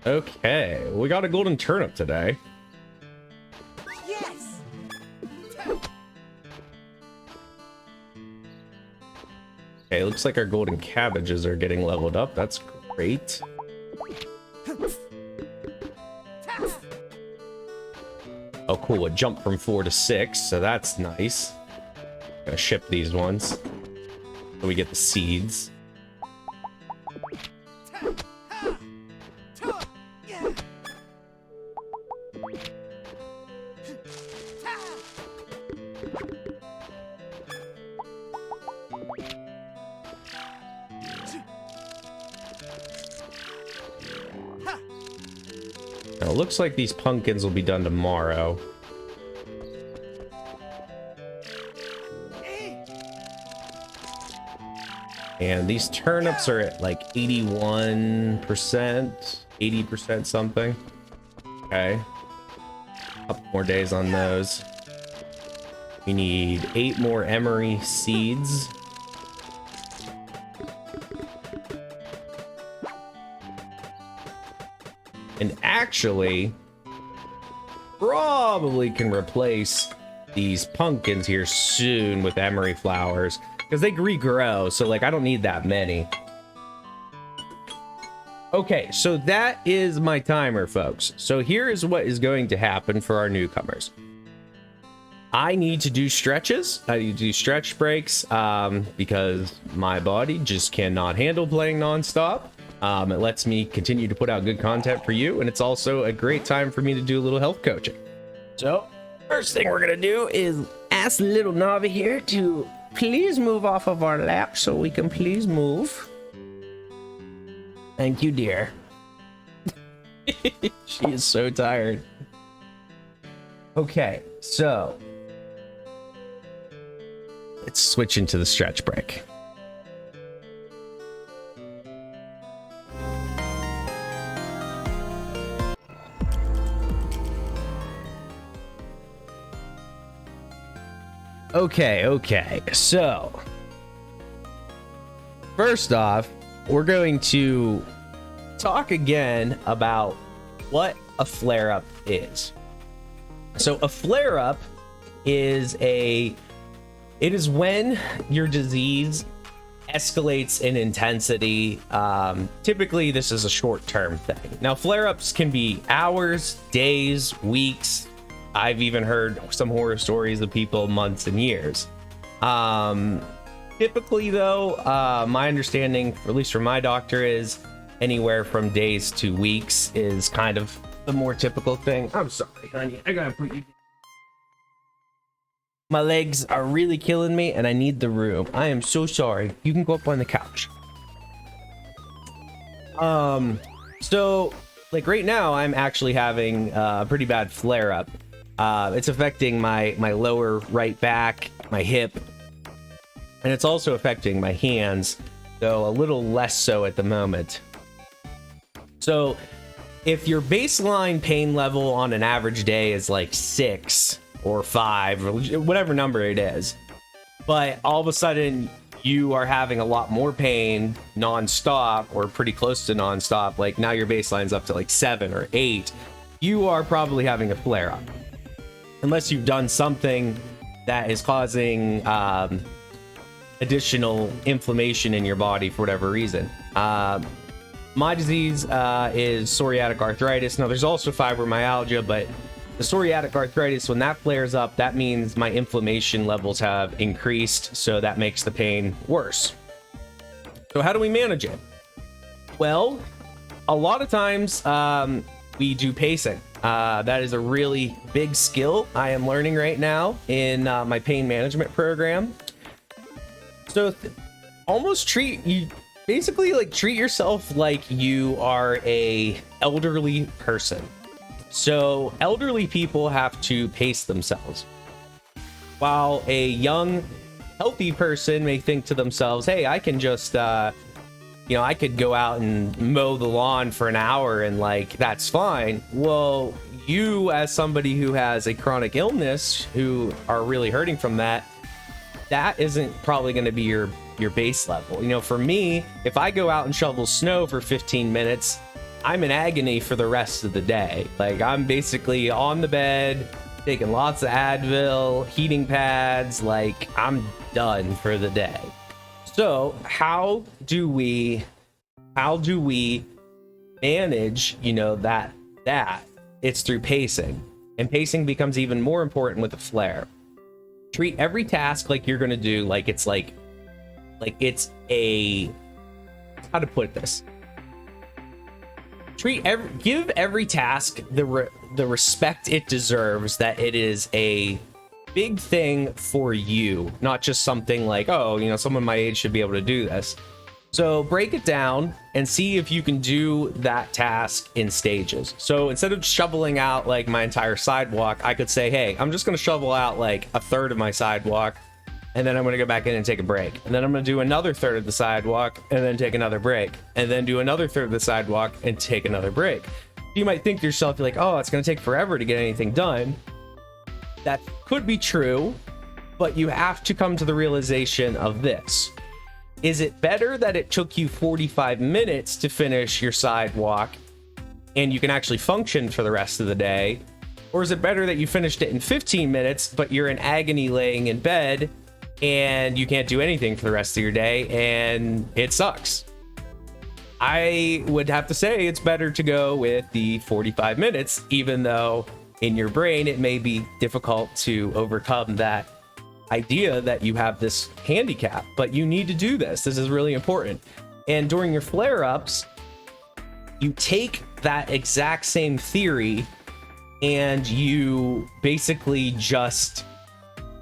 Okay, we got a golden turnip today. Yes. Okay, looks like our golden cabbages are getting leveled up. That's great. Oh, cool. It jumped from 4 to 6, so that's nice. Gonna ship these ones. So we get the seeds. Now, it looks like these pumpkins will be done tomorrow. And these turnips are at like 81%, 80% something. Okay. A couple more days on those. We need 8 more emery seeds. And actually, probably can replace these pumpkins here soon with emery flowers because they regrow. So like, I don't need that many. Okay, so that is my timer, folks. So here is what is going to happen for our newcomers. I need to do stretches. I need to do stretch breaks because my body just cannot handle playing nonstop. It lets me continue to put out good content for you, and it's also a great time for me to do a little health coaching. So, first thing we're gonna do is ask little Navi here to please move off of our lap so we can please move. Thank you, dear. She is so tired. Okay, so let's switch into the stretch break. Okay, so first off, we're going to talk again about what a flare-up is. So a flare-up is when your disease escalates in intensity. Typically this is a short-term thing. Now flare-ups can be hours, days, weeks. I've even heard some horror stories of people months and years. Typically though, my understanding, at least from my doctor, is anywhere from days to weeks is kind of the more typical thing. I'm sorry, honey. I gotta put you. My legs are really killing me and I need the room. I am so sorry. You can go up on the couch. So like right now I'm actually having a pretty bad flare up. It's affecting my lower right back, my hip, and it's also affecting my hands, though a little less so at the moment. So if your baseline pain level on an average day is like 6 or 5 or whatever number it is, but all of a sudden you are having a lot more pain nonstop or pretty close to nonstop, like now your baseline's up to like 7 or 8, you are probably having a flare up. Unless you've done something that is causing additional inflammation in your body for whatever reason. My disease is psoriatic arthritis. Now, there's also fibromyalgia, but the psoriatic arthritis, when that flares up, that means my inflammation levels have increased, so that makes the pain worse. So how do we manage it? Well, a lot of times we do pacing. That is a really big skill I am learning right now in my pain management program. So almost treat yourself like you are a elderly person. So elderly people have to pace themselves, while a young healthy person may think to themselves, hey, I can just I could go out and mow the lawn for an hour and like that's fine. Well, you as somebody who has a chronic illness who are really hurting from that isn't probably going to be your base level. For me, if I go out and shovel snow for 15 minutes, I'm in agony for the rest of the day. Like, I'm basically on the bed, taking lots of Advil, heating pads, like, I'm done for the day. So how do we manage, you know, that it's through pacing, and pacing becomes even more important with the flare. Treat every task like you're gonna do like it's it's a, how to put this, give every task the respect it deserves, that it is a big thing for you, not just something like, oh, you know, someone my age should be able to do this. So break it down and see if you can do that task in stages. So instead of shoveling out like my entire sidewalk, I could say, hey, I'm just going to shovel out like a third of my sidewalk, and then I'm going to go back in and take a break. And then I'm going to do another third of the sidewalk and then take another break, and then do another third of the sidewalk and take another break. You might think to yourself, you're like, oh, it's going to take forever to get anything done. That could be true, but you have to come to the realization of this. Is it better that it took you 45 minutes to finish your sidewalk and you can actually function for the rest of the day? Or is it better that you finished it in 15 minutes, but you're in agony laying in bed and you can't do anything for the rest of your day and it sucks? I would have to say it's better to go with the 45 minutes, even though in your brain it may be difficult to overcome that idea that you have this handicap, but you need to do this. This is really important. And during your flare-ups, you take that exact same theory and you basically just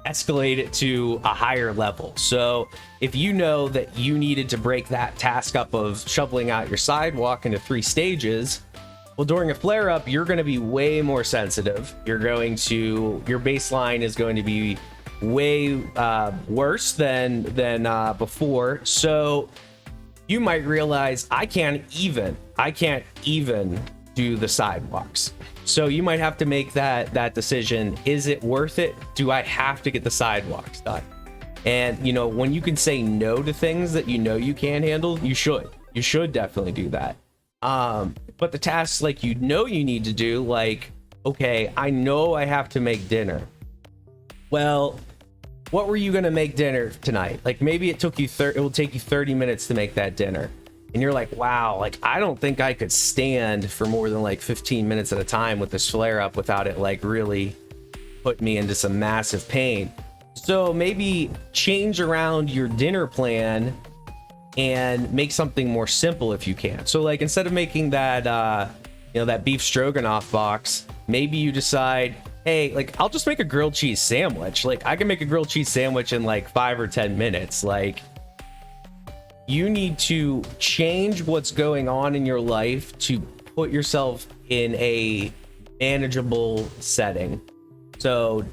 escalate it to a higher level. So if you know that you needed to break that task up of shoveling out your sidewalk into 3 stages, well, during a flare-up, you're going to be way more sensitive. Your baseline is going to be way worse than before. So you might realize I can't even do the sidewalks. So you might have to make that decision. Is it worth it? Do I have to get the sidewalks done? And you know, when you can say no to things that you know you can't handle, you should definitely do that. But the tasks like you need to do, like, okay, I know I have to make dinner. Well, what were you gonna make dinner tonight? Like, maybe it will take you 30 minutes to make that dinner, and you're like, wow, like, I don't think I could stand for more than like 15 minutes at a time with this flare up without it like really put me into some massive pain. So maybe change around your dinner plan and make something more simple if you can. So like, instead of making that that beef stroganoff box, maybe you decide, hey, like, I'll just make a grilled cheese sandwich. Like, I can make a grilled cheese sandwich in like 5 or 10 minutes. Like, you need to change what's going on in your life to put yourself in a manageable setting. So,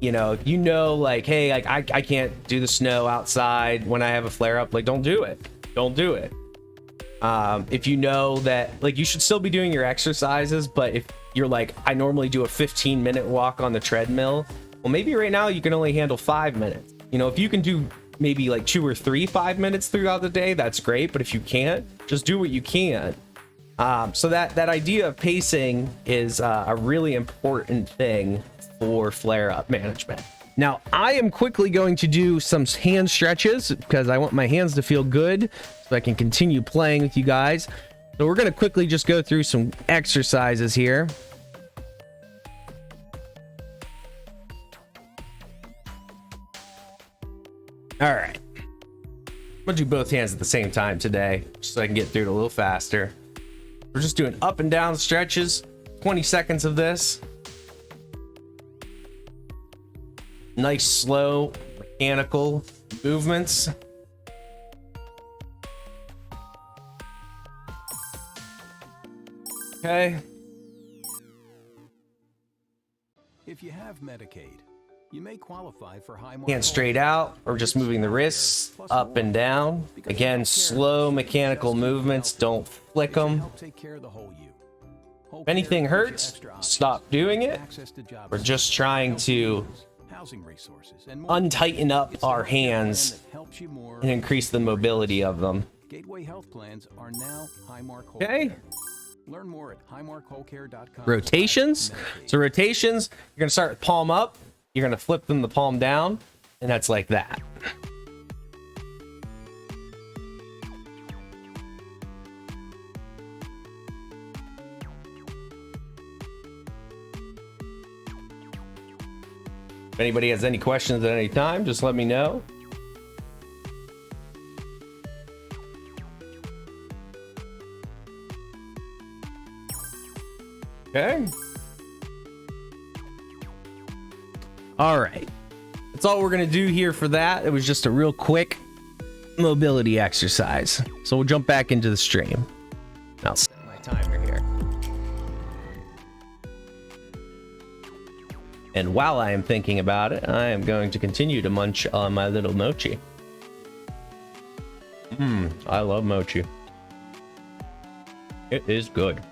like, hey, like, I can't do the snow outside when I have a flare up. Like, don't do it. If you know that, like, you should still be doing your exercises, but if you're like, I normally do a 15-minute walk on the treadmill, well, maybe right now you can only handle 5 minutes. You know, if you can do maybe like 2 or 3 5-minutes throughout the day, that's great. But if you can't, just do what you can. So that idea of pacing is a really important thing for flare-up management. Now, I am quickly going to do some hand stretches because I want my hands to feel good so I can continue playing with you guys. So we're going to quickly just go through some exercises here. All right. I'm going to do both hands at the same time today just so I can get through it a little faster. We're just doing up and down stretches, 20 seconds of this. Nice, slow, mechanical movements. Okay. If you have Medicaid, you may qualify for high Hands straight out, or just moving the wrists up and down. Again, slow mechanical movements. Don't flick them. If anything hurts, stop doing it. We're just trying to untighten up our hands and increase the mobility of them. Okay. Learn more at highmarkwholecare.com. Rotations. So rotations, you're gonna start with palm up, you're gonna flip them the palm down, and that's like that. If anybody has any questions at any time, just let me know. Okay. All right. That's all we're going to do here for that. It was just a real quick mobility exercise. So we'll jump back into the stream. I'll set my timer here. And while I am thinking about it, I am going to continue to munch on my little mochi. I love mochi. It is good.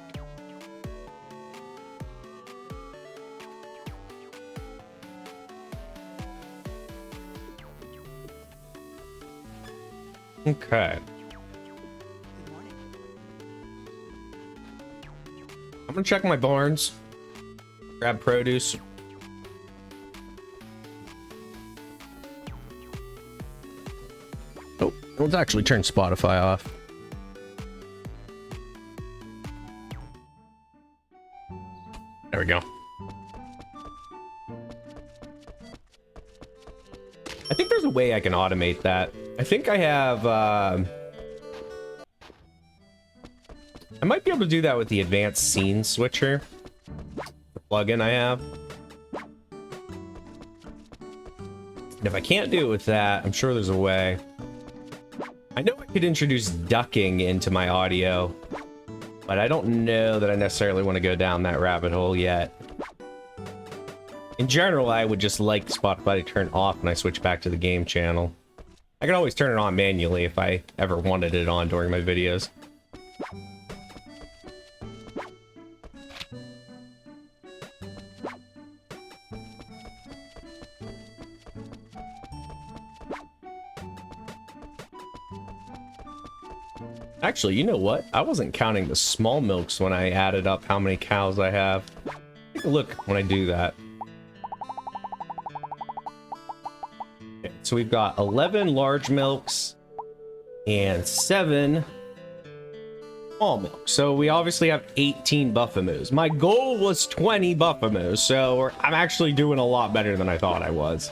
Okay. I'm gonna check my barns, grab produce. Oh, let's actually turn Spotify off. There we go. I think there's a way I can automate that. I think I have, I might be able to do that with the advanced scene switcher, the plugin I have. And if I can't do it with that, I'm sure there's a way. I know I could introduce ducking into my audio, but I don't know that I necessarily want to go down that rabbit hole yet. In general, I would just like Spotify to turn off when I switch back to the game channel. I can always turn it on manually if I ever wanted it on during my videos. Actually, you know what? I wasn't counting the small milks when I added up how many cows I have. Take a look when I do that. Okay, so we've got 11 large milks and 7 small milks. So we obviously have 18 buffamoos. My goal was 20 buffamoos, so I'm actually doing a lot better than I thought I was.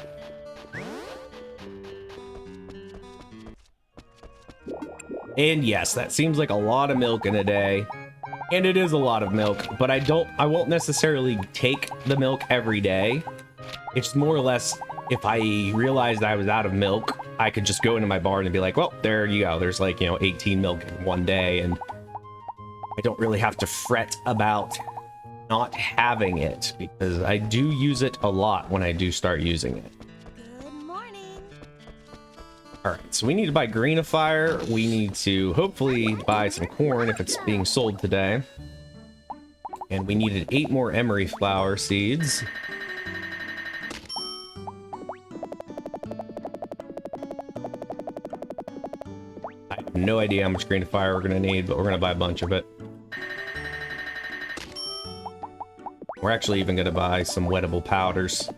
And yes, that seems like a lot of milk in a day. And it is a lot of milk, but I won't necessarily take the milk every day. It's more or less, if I realized I was out of milk, I could just go into my barn and be like, well, there you go. There's like, 18 milk in one day, and I don't really have to fret about not having it because I do use it a lot when I do start using it. Good morning. All right, so we need to buy greenifier. We need to hopefully buy some corn if it's being sold today. And we needed 8 more emery flower seeds. I have no idea how much greenifier we're gonna need, but we're gonna buy a bunch of it. We're actually even gonna buy some wettable powders.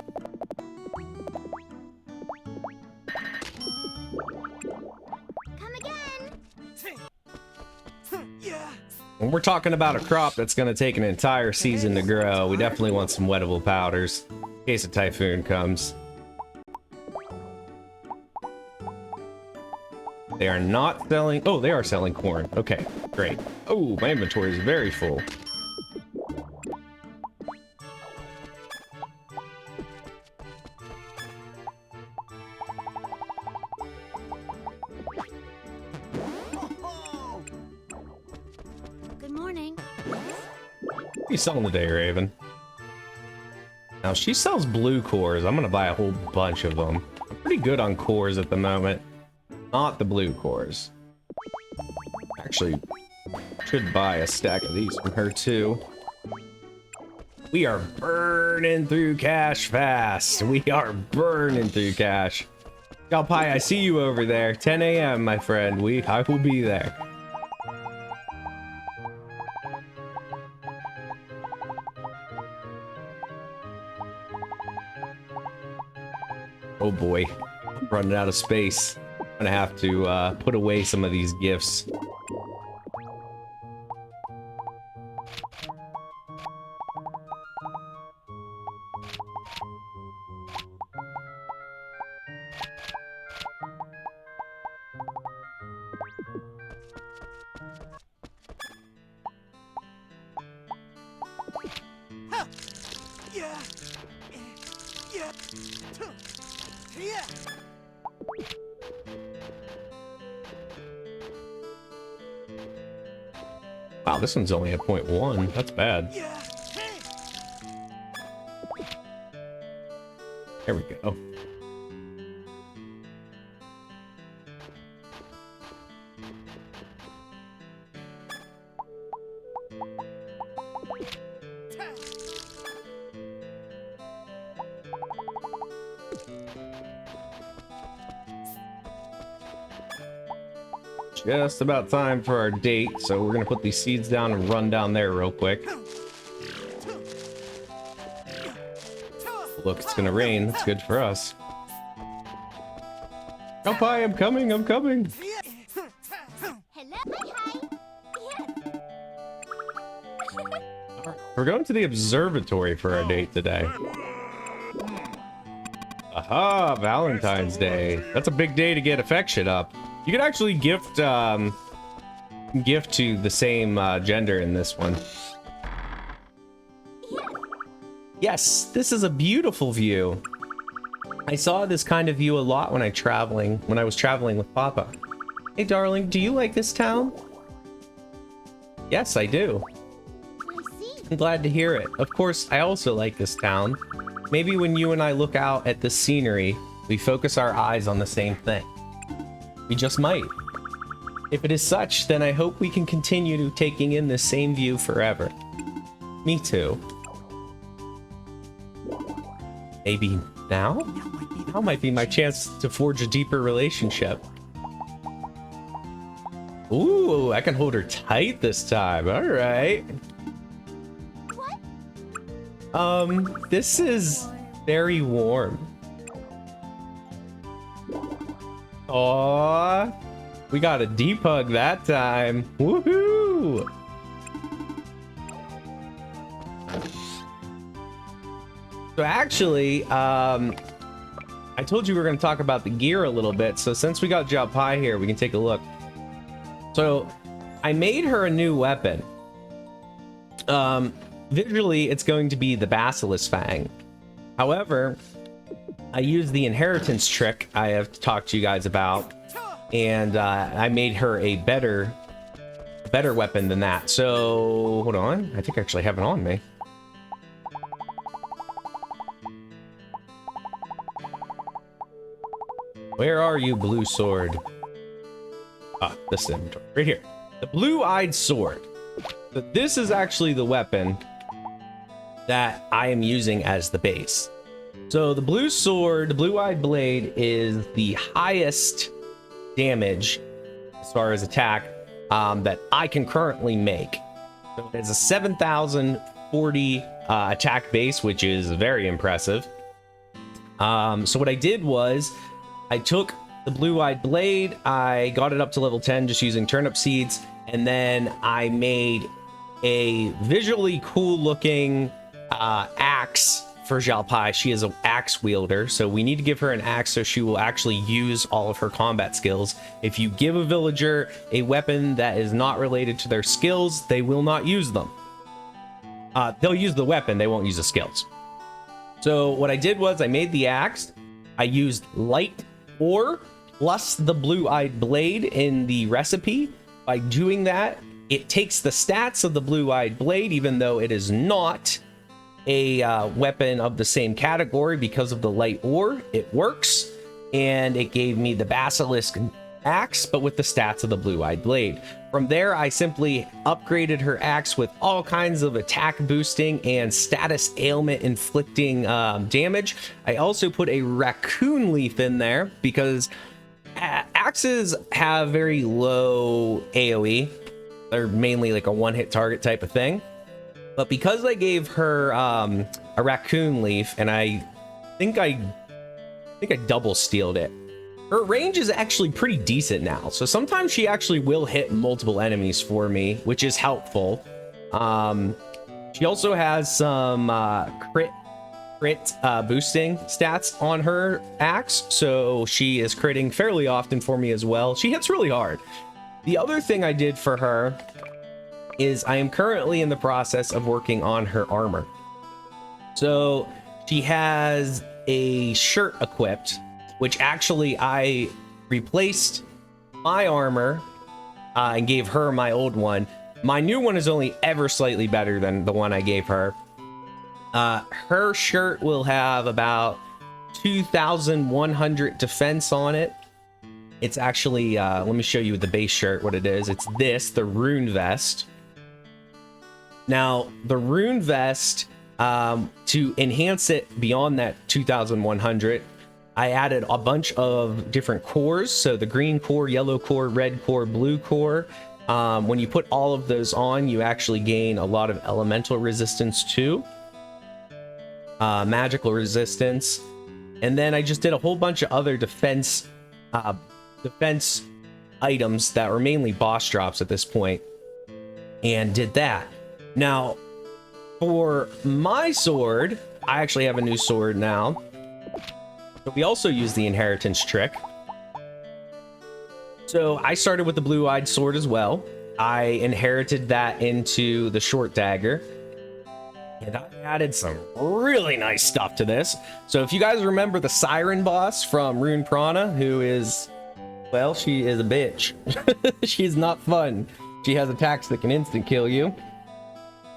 When we're talking about a crop that's going to take an entire season to grow, we definitely want some wettable powders in case a typhoon comes. They are not selling... Oh, they are selling corn. Okay, great. Oh, my inventory is very full. What are you selling today, Raven? Now, she sells blue cores. I'm gonna buy a whole bunch of them. I'm pretty good on cores at the moment. Not the blue cores. Actually, should buy a stack of these from her, too. We are burning through cash fast. We are burning through cash. Galpai, I see you over there. 10 a.m., my friend. I will be there. Oh boy, I'm running out of space. I'm gonna have to put away some of these gifts. Wow, this one's only at 0.1. That's bad. There we go. Just about time for our date, so we're gonna put these seeds down and run down there real quick. Look, it's gonna rain. That's good for us. Oh, hi, I'm coming, I'm coming. We're going to the observatory for our date today. Aha, Valentine's Day. That's a big day to get affection up. You can actually gift to the same gender in this one. Yes, this is a beautiful view. I saw this kind of view a lot when I was traveling with Papa. Hey darling, do you like this town? Yes, I do. I'm glad to hear it. Of course, I also like this town. Maybe when you and I look out at the scenery, we focus our eyes on the same thing. We just might. If it is such, then I hope we can continue taking in the same view forever. Me too. Maybe now? Now might be my chance to forge a deeper relationship. Ooh, I can hold her tight this time. All right. This is very warm. Aww, we got a deep hug that time. Woohoo! So actually, I told you we were going to talk about the gear a little bit. So since we got Job Pie here, we can take a look. So I made her a new weapon. Visually, it's going to be the Basilisk Fang. However, I used the inheritance trick I have talked to you guys about, and I made her a better weapon than that. So hold on, I think I actually have it on me. Where are you, blue sword? Ah, this is inventory right here. The blue-eyed sword. So this is actually the weapon that I am using as the base. So the blue sword, the blue-eyed blade, is the highest damage as far as attack that I can currently make. So it's a 7,040 attack base, which is very impressive. So what I did was I took the blue-eyed blade, I got it up to level 10 just using turnip seeds, and then I made a visually cool looking axe for Jalpai. She is an axe wielder, so we need to give her an axe so she will actually use all of her combat skills. If you give a villager a weapon that is not related to their skills, they will not use them. They'll use the weapon, they won't use the skills. So what I did was I made the axe, I used light ore plus the blue-eyed blade in the recipe. By doing that, it takes the stats of the blue-eyed blade, even though it is not a weapon of the same category. Because of the light ore, it works, and it gave me the basilisk axe, but with the stats of the blue-eyed blade. From there, I simply upgraded her axe with all kinds of attack boosting and status ailment inflicting damage. I also put a raccoon leaf in there because axes have very low AoE. They're mainly like a one-hit target type of thing. But because I gave her a raccoon leaf, and I think I think I double steeled it. Her range is actually pretty decent now. So sometimes she actually will hit multiple enemies for me, which is helpful. She also has some crit boosting stats on her axe. So she is critting fairly often for me as well. She hits really hard. The other thing I did for her is I am currently in the process of working on her armor. So she has a shirt equipped, which actually I replaced my armor and gave her my old one. My new one is only ever slightly better than the one I gave her. Her shirt will have about 2,100 defense on it. It's actually, let me show you the base shirt, what it is. It's this, the Rune Vest. Now, the Rune Vest, to enhance it beyond that 2,100, I added a bunch of different cores. So the green core, yellow core, red core, blue core. When you put all of those on, you actually gain a lot of elemental resistance too. Magical resistance. And then I just did a whole bunch of other defense items that were mainly boss drops at this point, and did that. Now, for my sword, I actually have a new sword now. But we also use the inheritance trick. So I started with the blue-eyed sword as well. I inherited that into the short dagger. And I added some really nice stuff to this. So if you guys remember the Siren boss from Rune Prana, who is, well, she is a bitch. She's not fun. She has attacks that can instant kill you.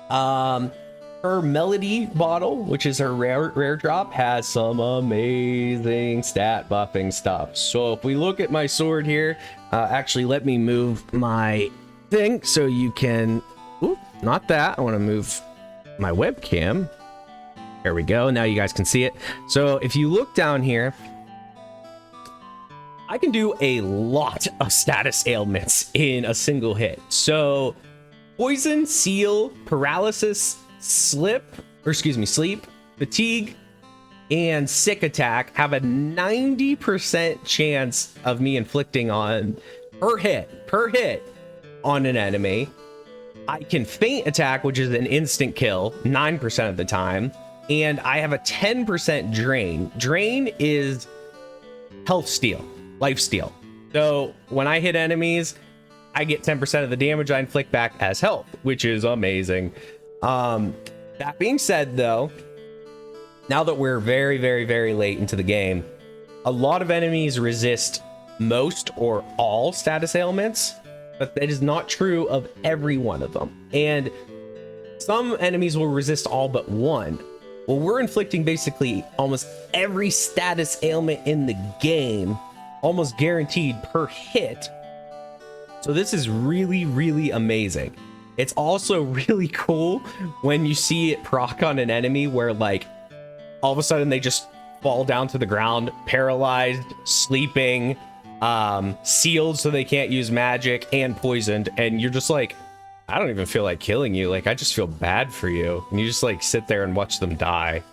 Her Melody bottle, which is her rare drop, has some amazing stat buffing stuff. So if we look at my sword here, actually let me move my thing so you can, ooh, not that. I want to move my webcam. There we go. Now you guys can see it. So if you look down here, I can do a lot of status ailments in a single hit. So poison, seal, paralysis, sleep, fatigue, and sick attack have a 90% chance of me inflicting on per hit on an enemy. I can feint attack, which is an instant kill 9% of the time, and I have a 10% drain. Drain is health steal, life steal. So when I hit enemies, I get 10% of the damage I inflict back as health, which is amazing. That being said, though, now that we're very, very, very late into the game, a lot of enemies resist most or all status ailments, but that is not true of every one of them. And some enemies will resist all but one. Well, we're inflicting basically almost every status ailment in the game, almost guaranteed per hit. So this is really, really amazing. It's also really cool when you see it proc on an enemy where, like, all of a sudden they just fall down to the ground, paralyzed, sleeping, sealed so they can't use magic, and poisoned. And you're just like, I don't even feel like killing you. Like, I just feel bad for you. And you just like sit there and watch them die.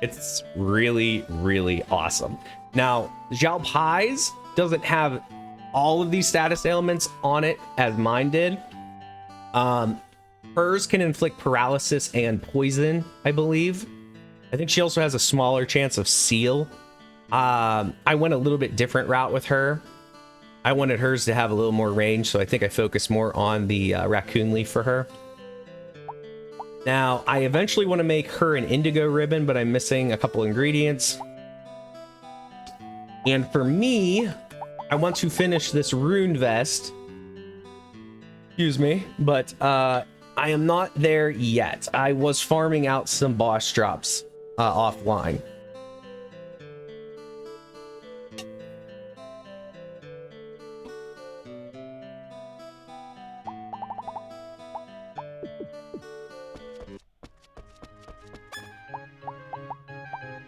It's really, really awesome. Now, Xiao Pai's doesn't have all of these status ailments on it as mine did. Hers can inflict paralysis and poison, I believe. I think she also has a smaller chance of seal. I went a little bit different route with her. I wanted hers to have a little more range, so I think I focused more on the raccoon leaf for her. Now, I eventually want to make her an indigo ribbon, but I'm missing a couple ingredients. And for me, I want to finish this Rune Vest. Excuse me, but I am not there yet. I was farming out some boss drops offline.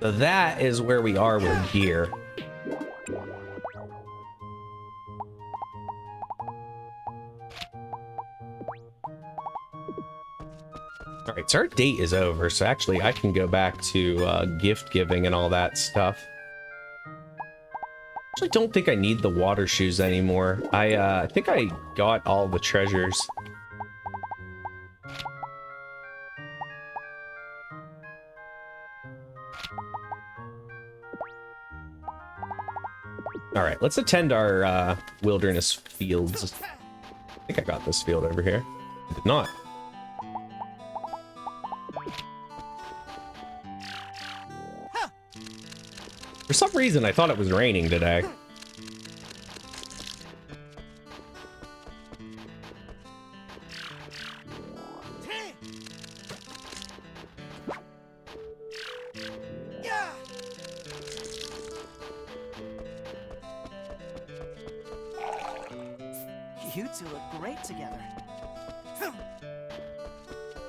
So that is where we are with gear. All right, so our date is over, so actually I can go back to gift giving and all that stuff. actually don't think I need the water shoes anymore. I think I got all the treasures. All right, let's attend our wilderness fields. I think I got this field over here. I did not. For some reason, I thought it was raining today. You two look great together.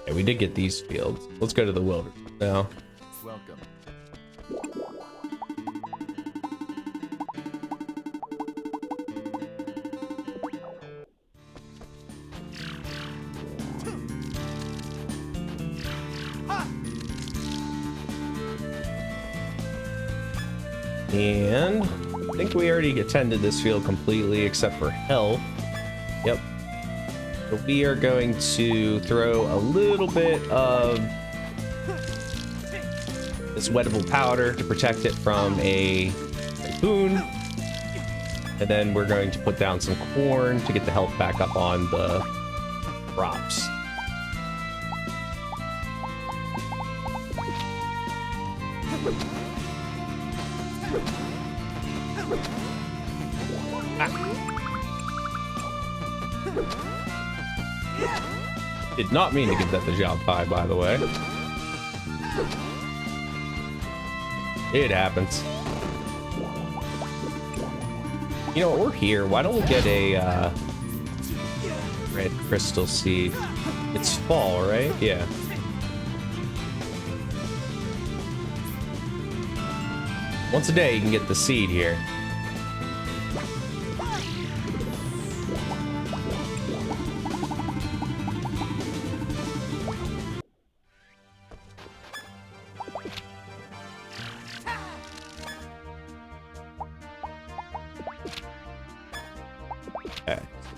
Yeah, we did get these fields. Let's go to the wilderness now. Welcome. And I think we already attended this field completely except for health. Yep. So we are going to throw a little bit of this wettable powder to protect it from a typhoon. And then we're going to put down some corn to get the health back up on the crops. Did not mean to give that the job pie, by the way. It happens. You know what? We're here. Why don't we get a red crystal seed? It's fall, right? Yeah. Once a day, you can get the seed here.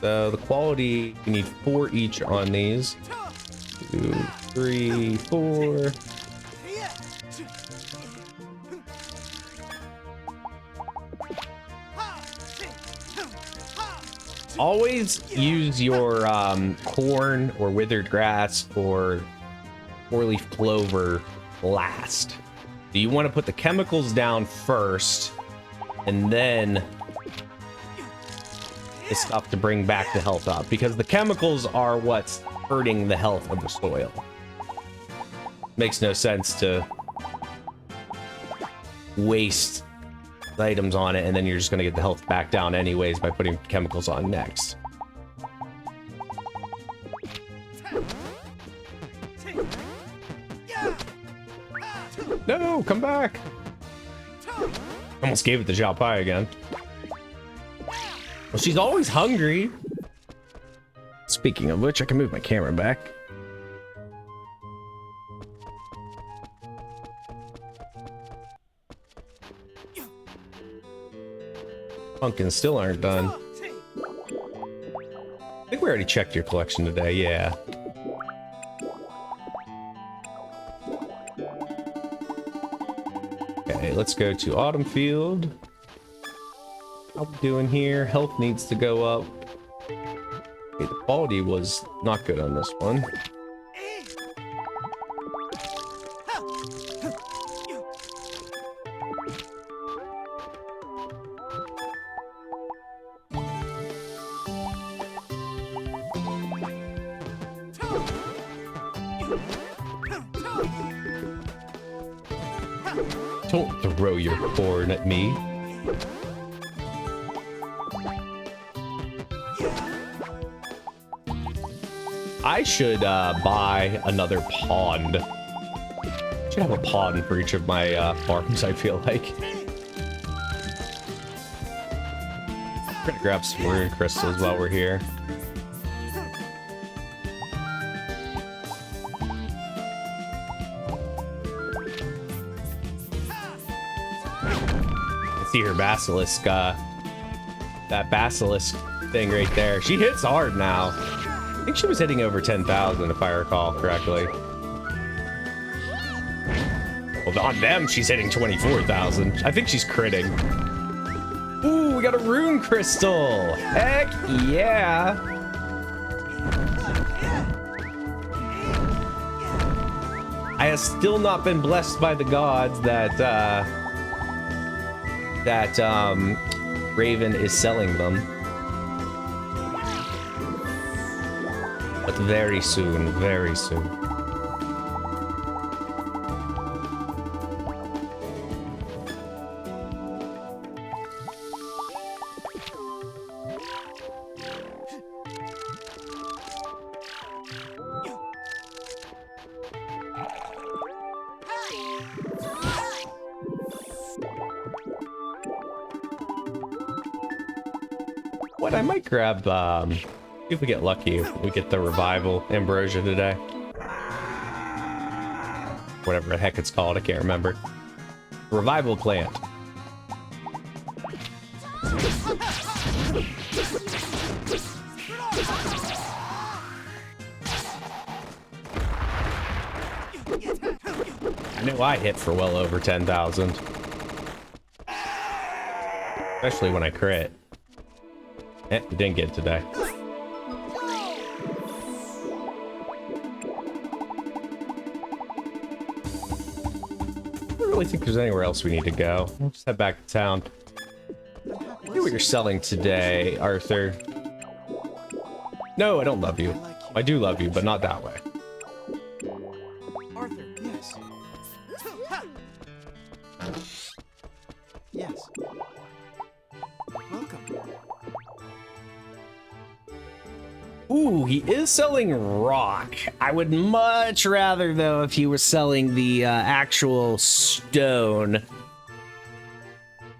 So the quality, you need 4 each on these. 2, 3, 4. Always use your corn or withered grass or 4-leaf clover last. So you want to put the chemicals down first and then the stuff to bring back the health up, because the chemicals are what's hurting the health of the soil. Makes no sense to waste items on it and then you're just going to get the health back down anyways by putting chemicals on next. No, come back. Almost gave it the job pie again. Well, she's always hungry. Speaking of which, I can move my camera back. Pumpkins still aren't done. I think we already checked your collection today, yeah. Okay, let's go to Autumn Field. How we doing here? Health needs to go up. Okay, the quality was not good on this one. Don't throw your corn at me. I should buy another pond. I should have a pond for each of my farms, I feel like. I'm gonna grab some rune crystals while we're here. see her basilisk, that basilisk thing right there. She hits hard now. I think she was hitting over 10,000 if I recall correctly. Well, on them, she's hitting 24,000. I think she's critting. Ooh, we got a rune crystal. Heck yeah. I have still not been blessed by the gods that Raven is selling them. But very soon, very soon. What I might grab, see if we get lucky, we get the revival ambrosia today. Whatever the heck it's called, I can't remember. Revival plant. I know I hit for well over 10,000. Especially when I crit. Eh, we didn't get it today. I don't really think there's anywhere else we need to go. We'll just head back to town. I know what you're selling today, Arthur. No, I don't love you. I do love you, but not that way. Arthur, yes. Yes. Welcome. Ooh, he is selling rock. I would much rather, though, if he was selling the actual stone.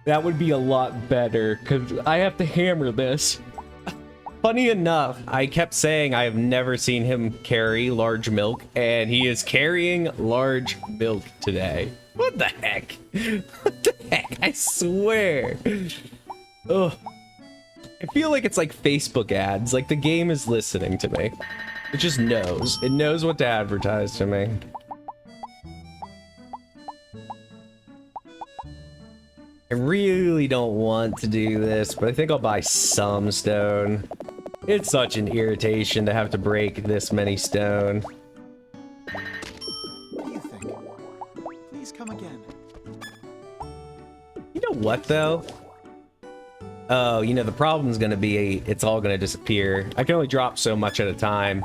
That would be a lot better, because I have to hammer this. Funny enough, I kept saying I have never seen him carry large milk, and he is carrying large milk today. What the heck? What the heck? I swear. Ugh. I feel like it's like Facebook ads. Like the game is listening to me. It just knows. It knows what to advertise to me. I really don't want to do this, but I think I'll buy some stone. It's such an irritation to have to break this many stone. What do you think? Please come again. You know what, though? Oh, you know, the problem's gonna be it's all gonna disappear. I can only drop so much at a time.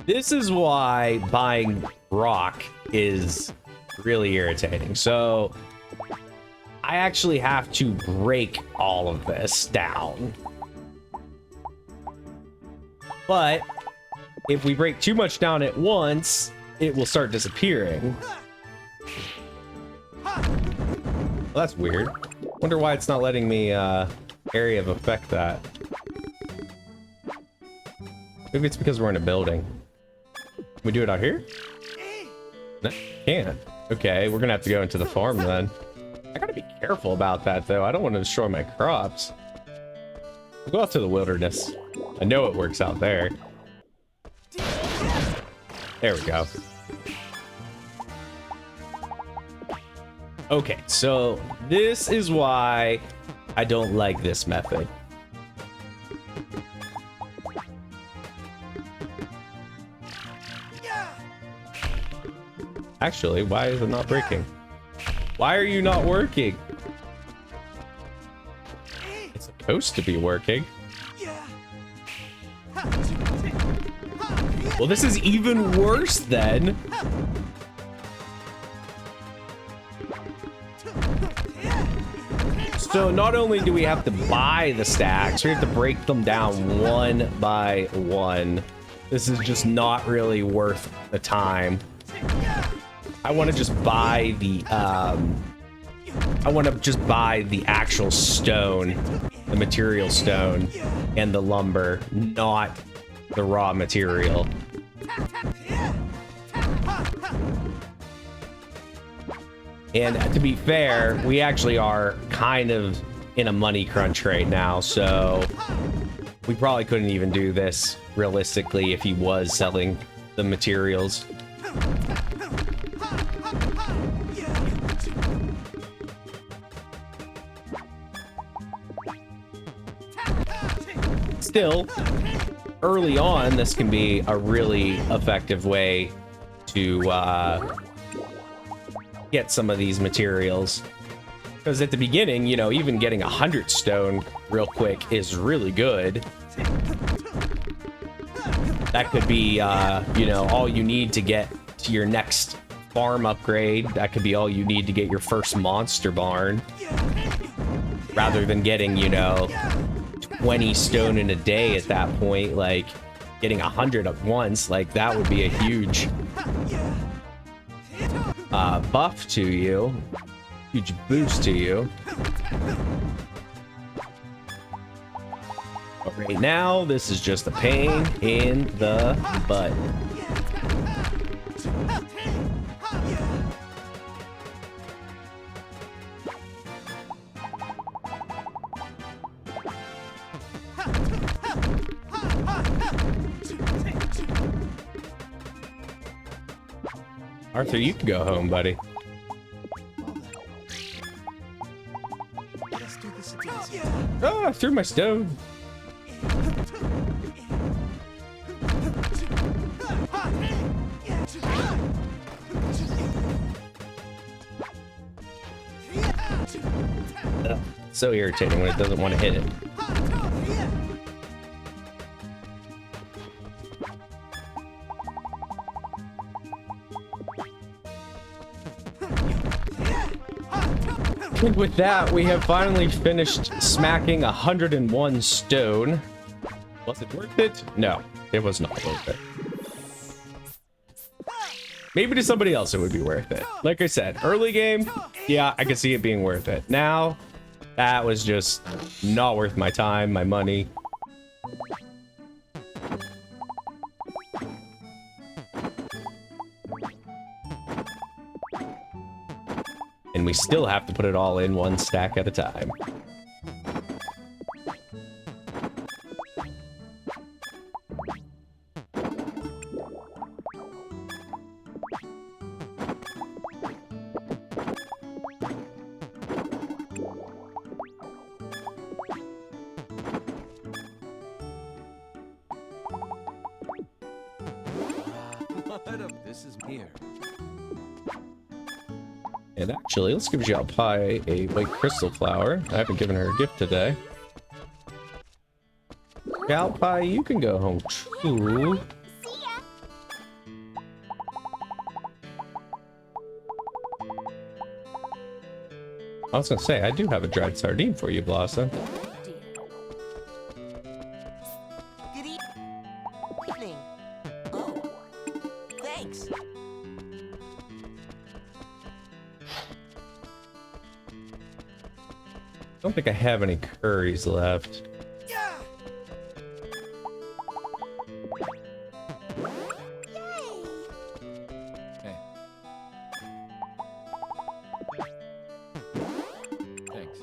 This is why buying rock is really irritating. So I actually have to break all of this down. But if we break too much down at once, it will start disappearing. Well, that's weird. Wonder why it's not letting me area of effect that. Maybe it's because we're in a building. Can we do it out here? No, can't. Okay, we're gonna have to go into the farm then. I gotta be careful about that though. I don't want to destroy my crops. We'll go out to the wilderness. I know it works out there. There we go. Okay, so this is why I don't like this method. Actually, why is it not breaking? Why are you not working? It's supposed to be working. Well, this is even worse then. So not only do we have to buy the stacks, we have to break them down one by one. This is just not really worth the time. I want to just buy the actual stone, the material stone, and the lumber, not the raw material. And to be fair, we actually are kind of in a money crunch right now, so we probably couldn't even do this realistically if he was selling the materials. Still, early on, this can be a really effective way to get some of these materials. Because at the beginning, you know, even getting 100 stone real quick is really good. That could be, you know, all you need to get to your next farm upgrade. That could be all you need to get your first monster barn. Rather than getting, you know, 20 stone in a day at that point, like getting 100 at once, like that would be a huge buff to you, huge boost to you. But right now, this is just a pain in the butt. Arthur, you can go home, buddy. Let's do this again. Oh, I threw my stone. Ugh, so irritating when it doesn't want to hit it. And with that, we have finally finished smacking 101 stone. Was it worth it? No, it was not worth it. Maybe to somebody else it would be worth it. Like I said, early game, yeah, I could see it being worth it. Now, that was just not worth my time, my money. And we still have to put it all in one stack at a time. This is here. And actually, let's give Xiaopai a white crystal flower. I haven't given her a gift today. Xiaopai, you can go home too. See ya. I was gonna say, I do have a dried sardine for you, Blossom. Good evening. Oh, thanks. I don't think I have any curries left. Hey. Thanks.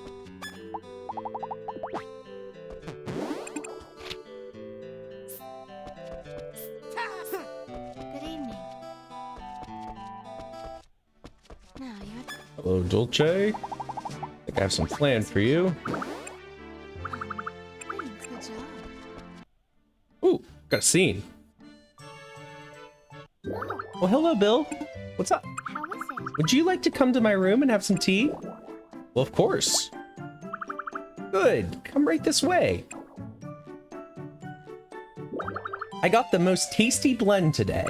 Good evening. Now you're. Hello, Dulce. I think I have some planned for you. Thanks. Good job. Ooh, got a scene. Well, hello, Bill. What's up? How was it? Would you like to come to my room and have some tea? Well, of course. Good. Come right this way. I got the most tasty blend today,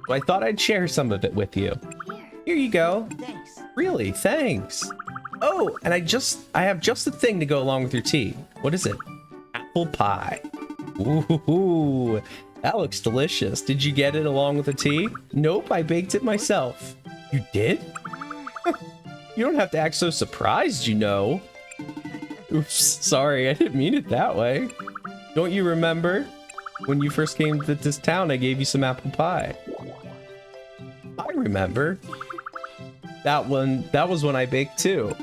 so I thought I'd share some of it with you. Here. Here you go. Thanks. Really, thanks. Oh, and I have just the thing to go along with your tea. What is it? Apple pie. Ooh, that looks delicious. Did you get it along with the tea? Nope, I baked it myself. You did? You don't have to act so surprised, you know. Oops, sorry, I didn't mean it that way. Don't you remember? When you first came to this town, I gave you some apple pie. I remember. That was one I baked too.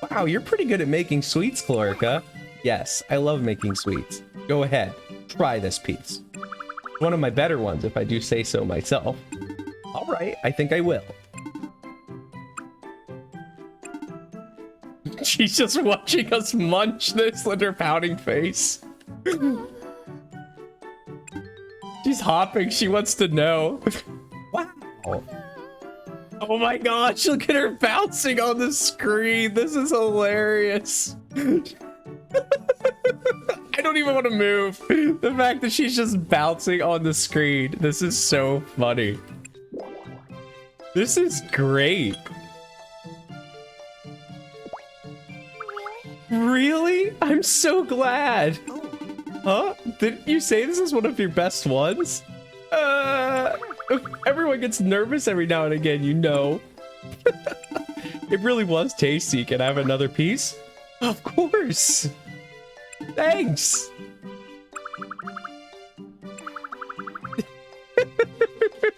Wow, you're pretty good at making sweets, Chlorica. Yes, I love making sweets. Go ahead, try this piece. One of my better ones, if I do say so myself. All right, I think I will. She's just watching us munch this with her pouting face. She's hopping. She wants to know. Wow. Oh my gosh, look at her bouncing on the screen. This is hilarious. I don't even want to move. The fact that she's just bouncing on the screen. This is so funny. This is great. Really? I'm so glad. Huh? Didn't you say this is one of your best ones? Everyone gets nervous every now and again, you know. It really was tasty. Can I have another piece? Of course. Thanks.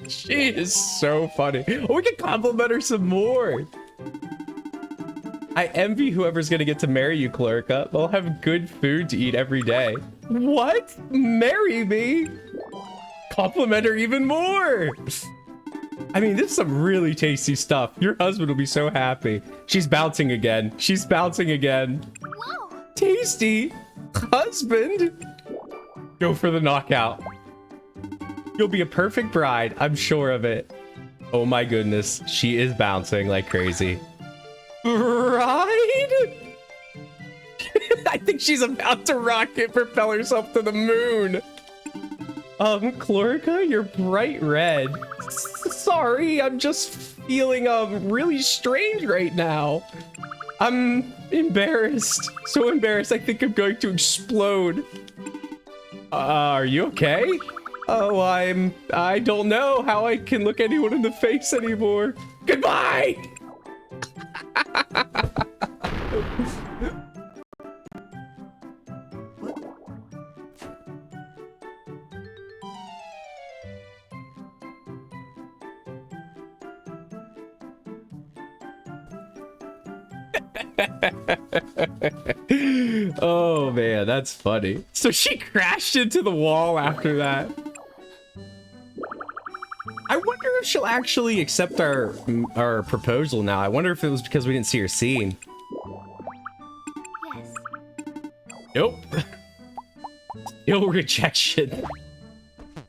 She is so funny. Oh, we can compliment her some more. I envy whoever's gonna get to marry you, Chlorica. They'll have good food to eat every day. What? Marry me? Compliment her even more. I mean, this is some really tasty stuff. Your husband will be so happy. She's bouncing again. She's bouncing again. Whoa. Tasty husband. Go for the knockout. You'll be a perfect bride. I'm sure of it. Oh my goodness. She is bouncing like crazy. Right? I think she's about to rocket propel herself to the moon. Chlorica, you're bright red. Sorry, I'm just feeling really strange right now. I'm embarrassed. So embarrassed, I think I'm going to explode. Are you okay? Oh, I don't know how I can look anyone in the face anymore. Goodbye! Oh man, that's funny. So she crashed into the wall after that. I wonder if she'll actually accept our proposal now. I wonder if it was because we didn't see her scene. Yes. Nope. Still rejection.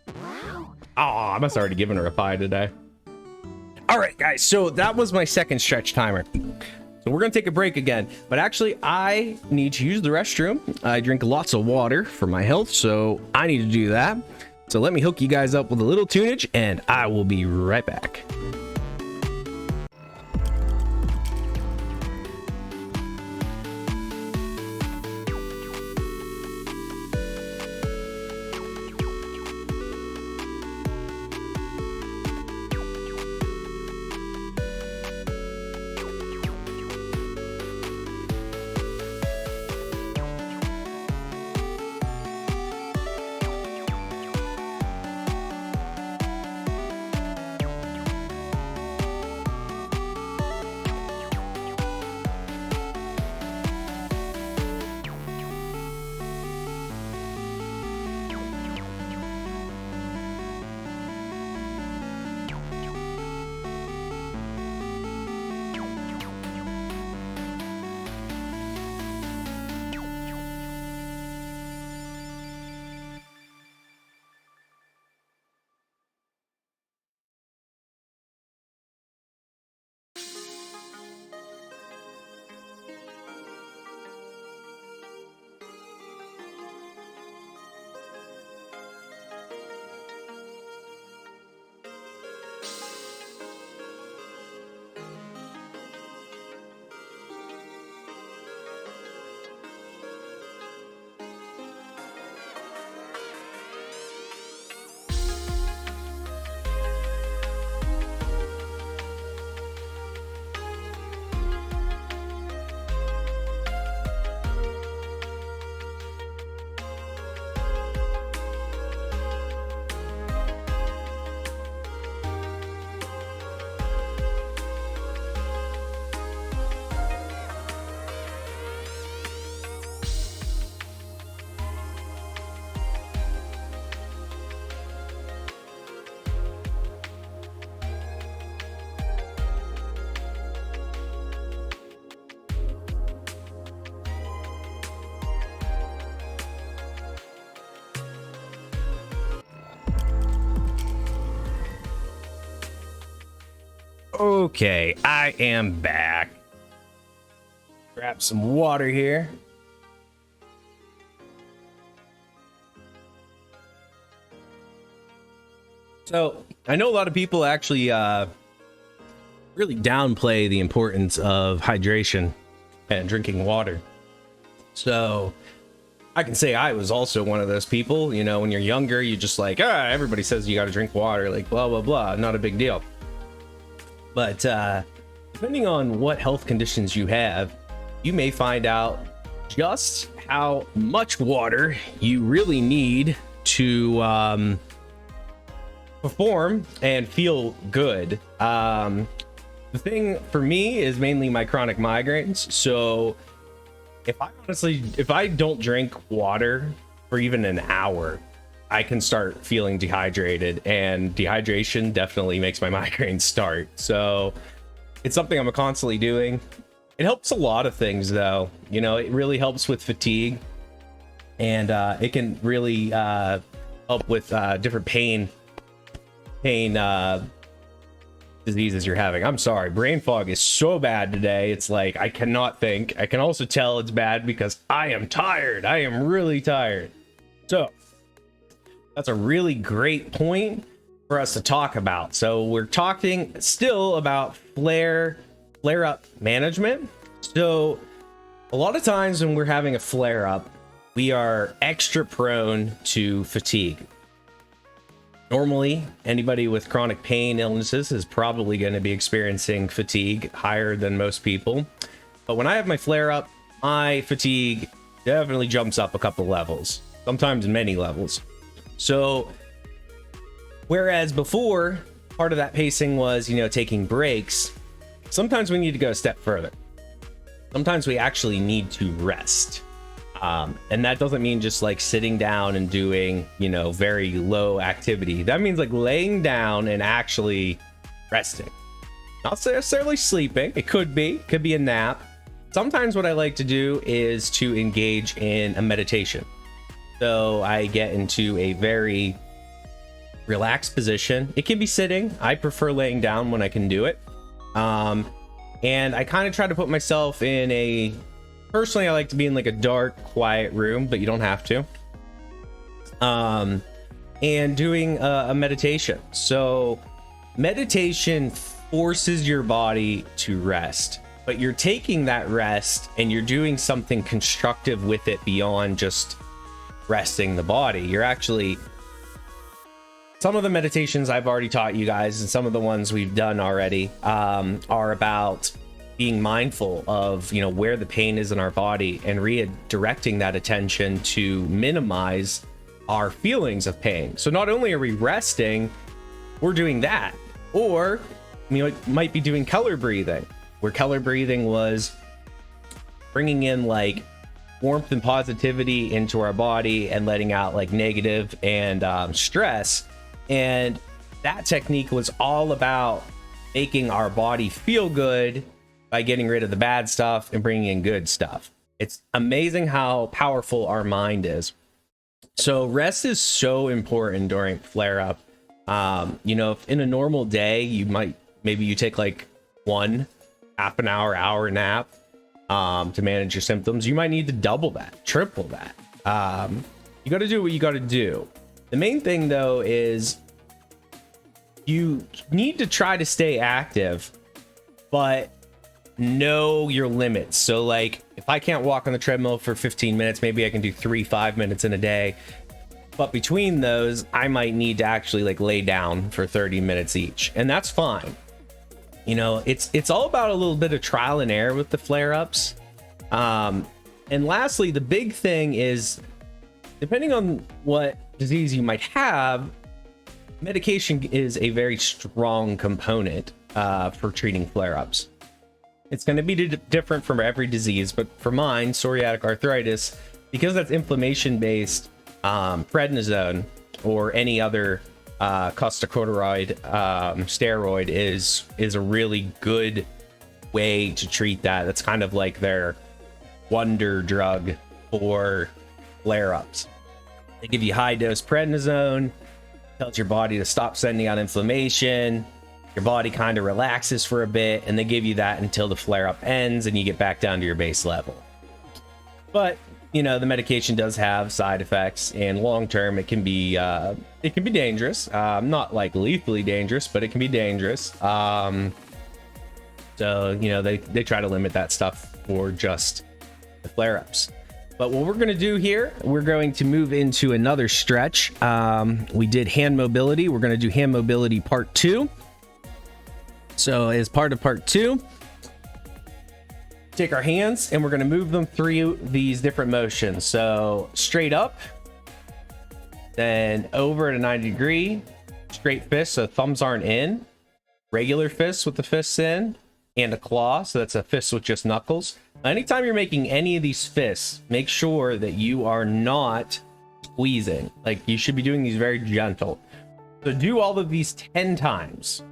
Wow. Oh, I must have already given her a pie today. All right, guys. So that was my second stretch timer. So we're gonna take a break again, but actually I need to use the restroom. I drink lots of water for my health, so I need to do that. So let me hook you guys up with a little tunage and I will be right back. Okay, I am back. Grab some water here. So, I know a lot of people actually really downplay the importance of hydration and drinking water. So, I can say I was also one of those people. You know, when you're younger, you just like, everybody says you got to drink water, like blah, blah, blah, not a big deal. But depending on what health conditions you have, you may find out just how much water you really need to perform and feel good. The thing for me is mainly my chronic migraines. So if I don't drink water for even an hour, I can start feeling dehydrated, and dehydration definitely makes my migraines start. So it's something I'm constantly doing. It helps a lot of things though. You know, it really helps with fatigue, and it can really help with different pain diseases you're having. I'm sorry, brain fog is so bad today. It's like I cannot think. I can also tell it's bad because I am tired. I am really tired. So that's a really great point for us to talk about. So we're talking still about flare-up management. So a lot of times when we're having a flare-up, we are extra prone to fatigue. Normally, anybody with chronic pain illnesses is probably going to be experiencing fatigue higher than most people. But when I have my flare-up, my fatigue definitely jumps up a couple levels, sometimes many levels. So, whereas before, part of that pacing was, you know, taking breaks, sometimes we need to go a step further. Sometimes we actually need to rest. And that doesn't mean just like sitting down and doing, you know, very low activity. That means like laying down and actually resting. Not necessarily sleeping. It could be a nap. Sometimes what I like to do is to engage in a meditation. So I get into a very relaxed position. It can be sitting. I prefer laying down when I can do it. And I kind of try to put myself in a... Personally, I like to be in like a dark, quiet room, but you don't have to. And doing a meditation. So meditation forces your body to rest, but you're taking that rest and you're doing something constructive with it beyond just resting the body. You're actually... Some of the meditations I've already taught you guys, and some of the ones we've done already, are about being mindful of, you know, where the pain is in our body and redirecting that attention to minimize our feelings of pain. So not only are we resting, we're doing that. Or we might be doing color breathing, where color breathing was bringing in like warmth and positivity into our body and letting out like negative and stress. And that technique was all about making our body feel good by getting rid of the bad stuff and bringing in good stuff. It's amazing how powerful our mind is. So rest is so important during flare up. You know, if in a normal day, maybe you take like one half an hour nap to manage your symptoms. You might need to double that, triple that. You got to do what you got to do. The main thing though is you need to try to stay active, but know your limits. So like if I can't walk on the treadmill for 15 minutes, maybe I can do 3-5 minutes in a day. But between those, I might need to actually like lay down for 30 minutes each. And that's fine. You know, it's all about a little bit of trial and error with the flare-ups. And lastly, the big thing is, depending on what disease you might have, medication is a very strong component for treating flare-ups. It's going to be different from every disease, but for mine, psoriatic arthritis, because that's inflammation-based, prednisone or any other corticosteroid steroid is a really good way to treat that. That's kind of like their wonder drug for flare-ups. They give you high-dose prednisone, tells your body to stop sending out inflammation, Your body kind of relaxes for a bit, and they give you that until the flare-up ends and you get back down to your base level. But you know, the medication does have side effects, and long term it can be dangerous. Not like lethally dangerous, but it can be dangerous. So you know, they try to limit that stuff for just the flare-ups. But what we're going to do here, we're going to move into another stretch. We did hand mobility. We're going to do hand mobility part 2. So as part of part 2, take our hands and we're going to move them through these different motions. So straight up, then over at a 90 degree, straight fist, so thumbs aren't in, regular fists with the fists in, and a claw, so that's a fist with just knuckles. Anytime you're making any of these fists, make sure that you are not squeezing. Like, you should be doing these very gentle. So do all of these 10 times.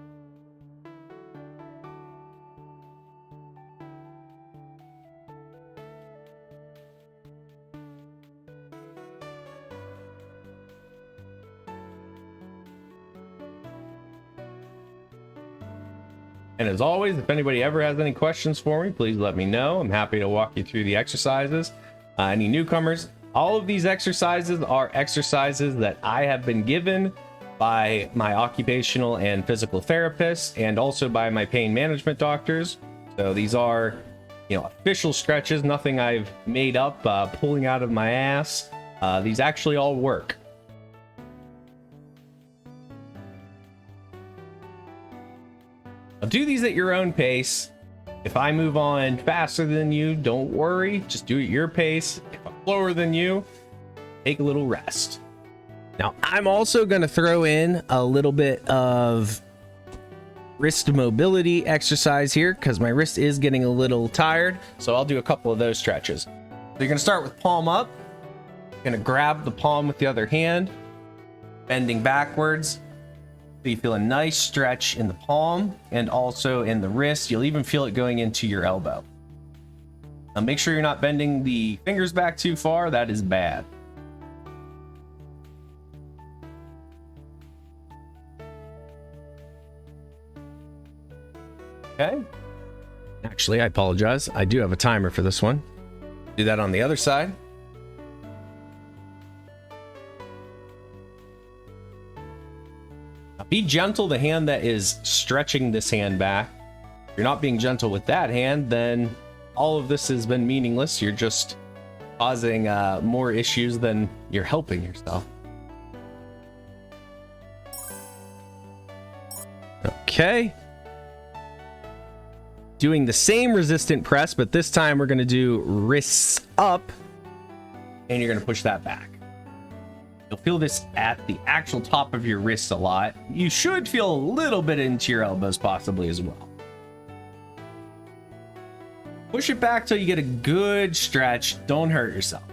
And as always, if anybody ever has any questions for me, please let me know. I'm happy to walk you through the exercises. Any newcomers, all of these exercises are exercises that I have been given by my occupational and physical therapists, and also by my pain management doctors. So these are, you know, official stretches, nothing I've made up, pulling out of my ass. These actually all work. Now, do these at your own pace. If I move on faster than you, don't worry. Just do it at your pace. If I'm slower than you, take a little rest. Now, I'm also going to throw in a little bit of wrist mobility exercise here because my wrist is getting a little tired. So I'll do a couple of those stretches. So you're going to start with palm up. You're going to grab the palm with the other hand, bending backwards. So you feel a nice stretch in the palm and also in the wrist. You'll even feel it going into your elbow. Now make sure you're not bending the fingers back too far. That is bad. Okay. Actually, I apologize. I do have a timer for this one. Do that on the other side. Be gentle, the hand that is stretching this hand back. If you're not being gentle with that hand, then all of this has been meaningless. You're just causing more issues than you're helping yourself. Okay. Doing the same resistant press, but this time we're going to do wrists up, and you're going to push that back. You'll feel this at the actual top of your wrists a lot. You should feel a little bit into your elbows possibly as well. Push it back till you get a good stretch. Don't hurt yourself.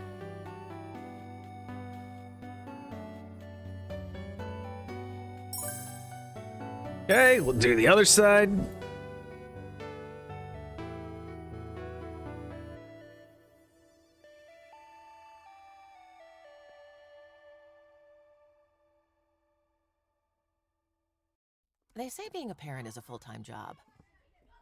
Okay, we'll do the other side. They say being a parent is a full-time job,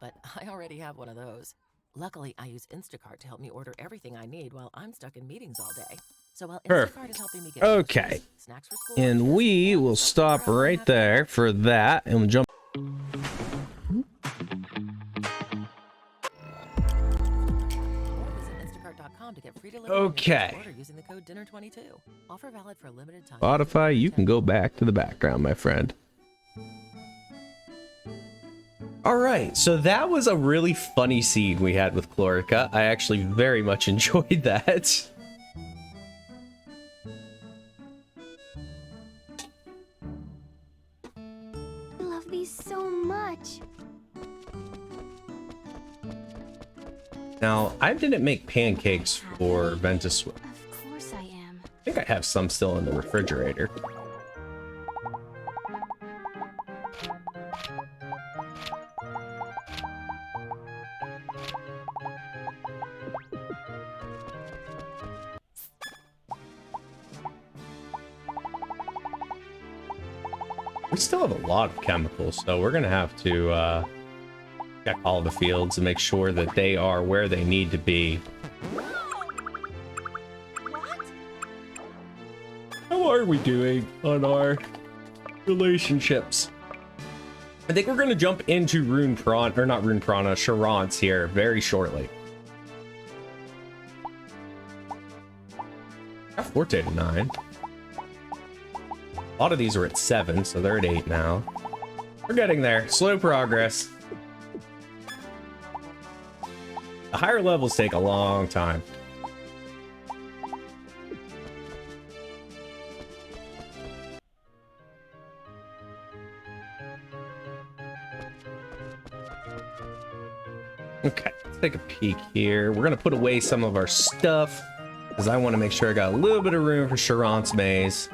but I already have one of those. Luckily, I use Instacart to help me order everything I need while I'm stuck in meetings all day. So while Instacart is helping me get okay, snacks for school, and we will stop right there for that, and we'll jump. To get free delivery Okay. order using the code dinner22. Offer valid for a limited time. Spotify, you can go back to the background, my friend. All right, so that was a really funny scene we had with Chlorica. I actually very much enjoyed that. I love these so much. Now, I didn't make pancakes for Ventus. Of course I am. I think I have some still in the refrigerator. We still have a lot of chemicals, so we're gonna have to check all the fields and make sure that they are where they need to be. What? How are we doing on our relationships? I think we're gonna jump into Sharance here very shortly. Got Forte to 9. A lot of these are at 7, so they're at 8 now. We're getting there. Slow progress. The higher levels take a long time. Okay, let's take a peek here. We're gonna put away some of our stuff because I want to make sure I got a little bit of room for Sharance Maze.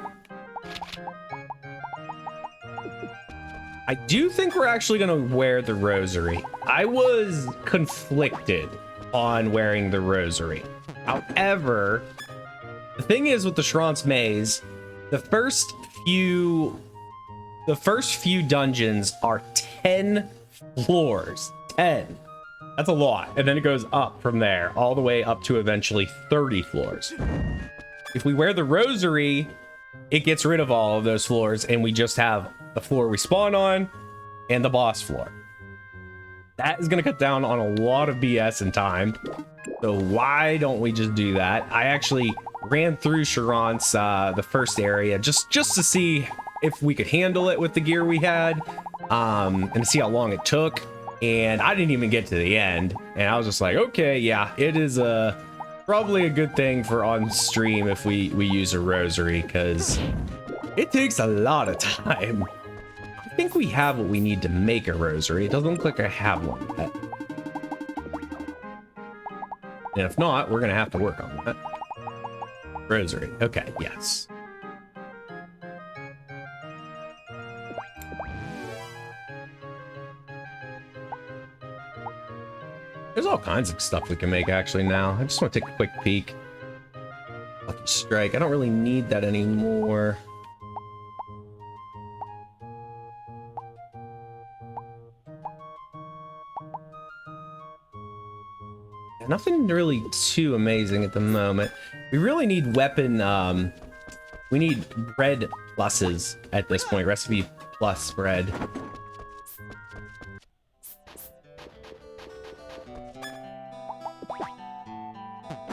I do think we're actually gonna wear the rosary. I was conflicted on wearing the rosary. However, the thing is with the Sharance Maze, the first few dungeons are 10 floors. 10. That's a lot. And then it goes up from there, all the way up to eventually 30 floors. If we wear the rosary, it gets rid of all of those floors, and we just have the floor we spawn on and the boss floor. That is going to cut down on a lot of BS and time. So why don't we just do that? I actually ran through Sharance, the first area, just to see if we could handle it with the gear we had, and to see how long it took. And I didn't even get to the end, and I was just like, okay, yeah, it is probably a good thing for on stream if we use a rosary, because it takes a lot of time. I think we have what we need to make a rosary. It doesn't look like I have one yet. And if not, we're gonna have to work on that. Rosary. Okay, yes. There's all kinds of stuff we can make actually now. I just want to take a quick peek. Lucky Strike. I don't really need that anymore. Nothing really too amazing at the moment. We really need weapon, we need bread pluses at this point. Recipe plus bread.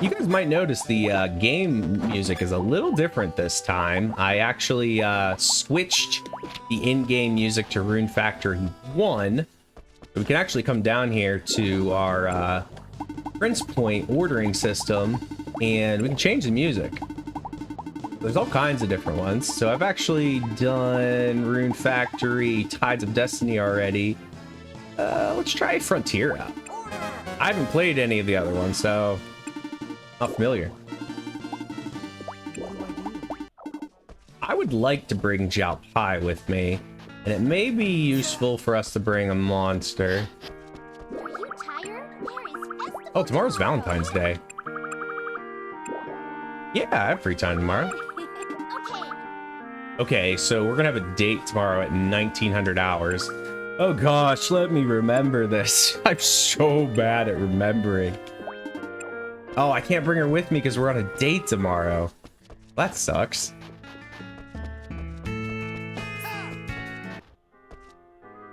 You guys might notice the game music is a little different this time. I actually switched the in-game music to Rune Factory 1. So we can actually come down here to our Prince Point ordering system, and we can change the music. There's all kinds of different ones. So I've actually done Rune Factory, Tides of Destiny already. Let's try Frontier out. I haven't played any of the other ones, so not familiar. I would like to bring Jiao Pai with me, and it may be useful for us to bring a monster. Are you tired? There is festival. Oh, tomorrow's Valentine's Day. Yeah, I have free time tomorrow. Okay. Okay, so we're gonna have a date tomorrow at 1900 hours. Oh gosh, let me remember this. I'm so bad at remembering. Oh, I can't bring her with me because we're on a date tomorrow. That sucks.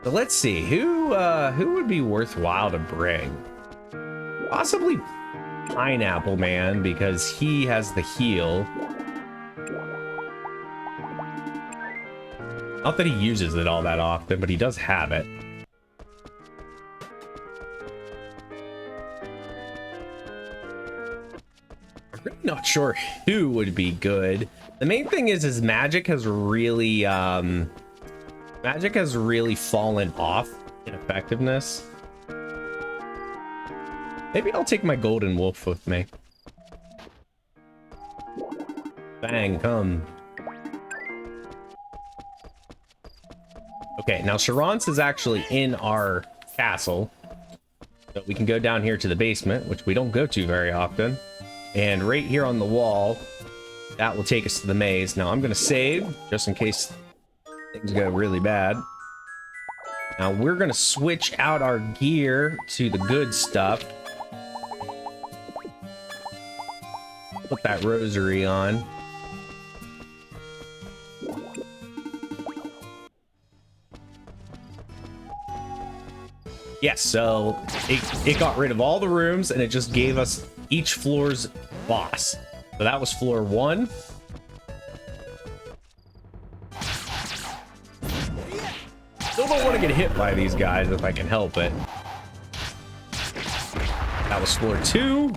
So let's see, who would be worthwhile to bring? Possibly Pineapple Man, because he has the heal. Not that he uses it all that often, but he does have it. I'm really not sure who would be good. The main thing is his magic has really fallen off in effectiveness. Maybe I'll take my golden wolf with me. Bang, come. Okay, now Sharance is actually in our castle. So we can go down here to the basement, which we don't go to very often. And right here on the wall, that will take us to the maze. Now I'm going to save, just in case things go really bad. Now we're gonna switch out our gear to the good stuff. Put that rosary on. Yes, so it got rid of all the rooms and it just gave us each floor's boss. So that was floor 1. Still don't want to get hit by these guys if I can help it. That was floor 2.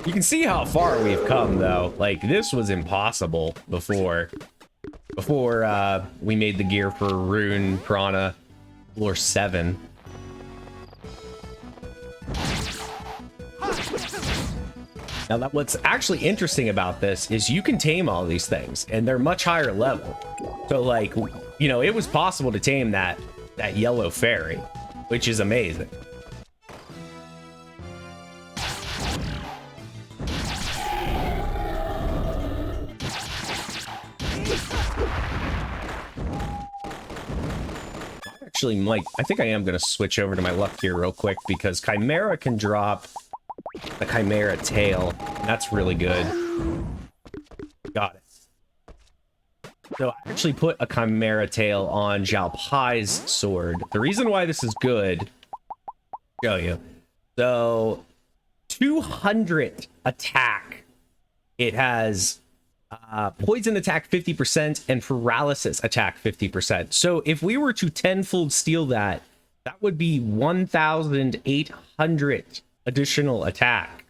You can see how far we've come though. Like, this was impossible before we made the gear for Rune Prana floor 7. Now, what's actually interesting about this is you can tame all these things, and they're much higher level. So, like, you know, it was possible to tame that yellow fairy, which is amazing. Actually, I think I am going to switch over to my luck here real quick because Chimera can drop the Chimera tail. That's really good. Got it. So I actually put a Chimera tail on Zhao Pai's sword. The reason why this is good, show you. So 200 attack. It has poison attack 50% and paralysis attack 50%. So if we were to tenfold steal that, that would be 1,800 additional attack.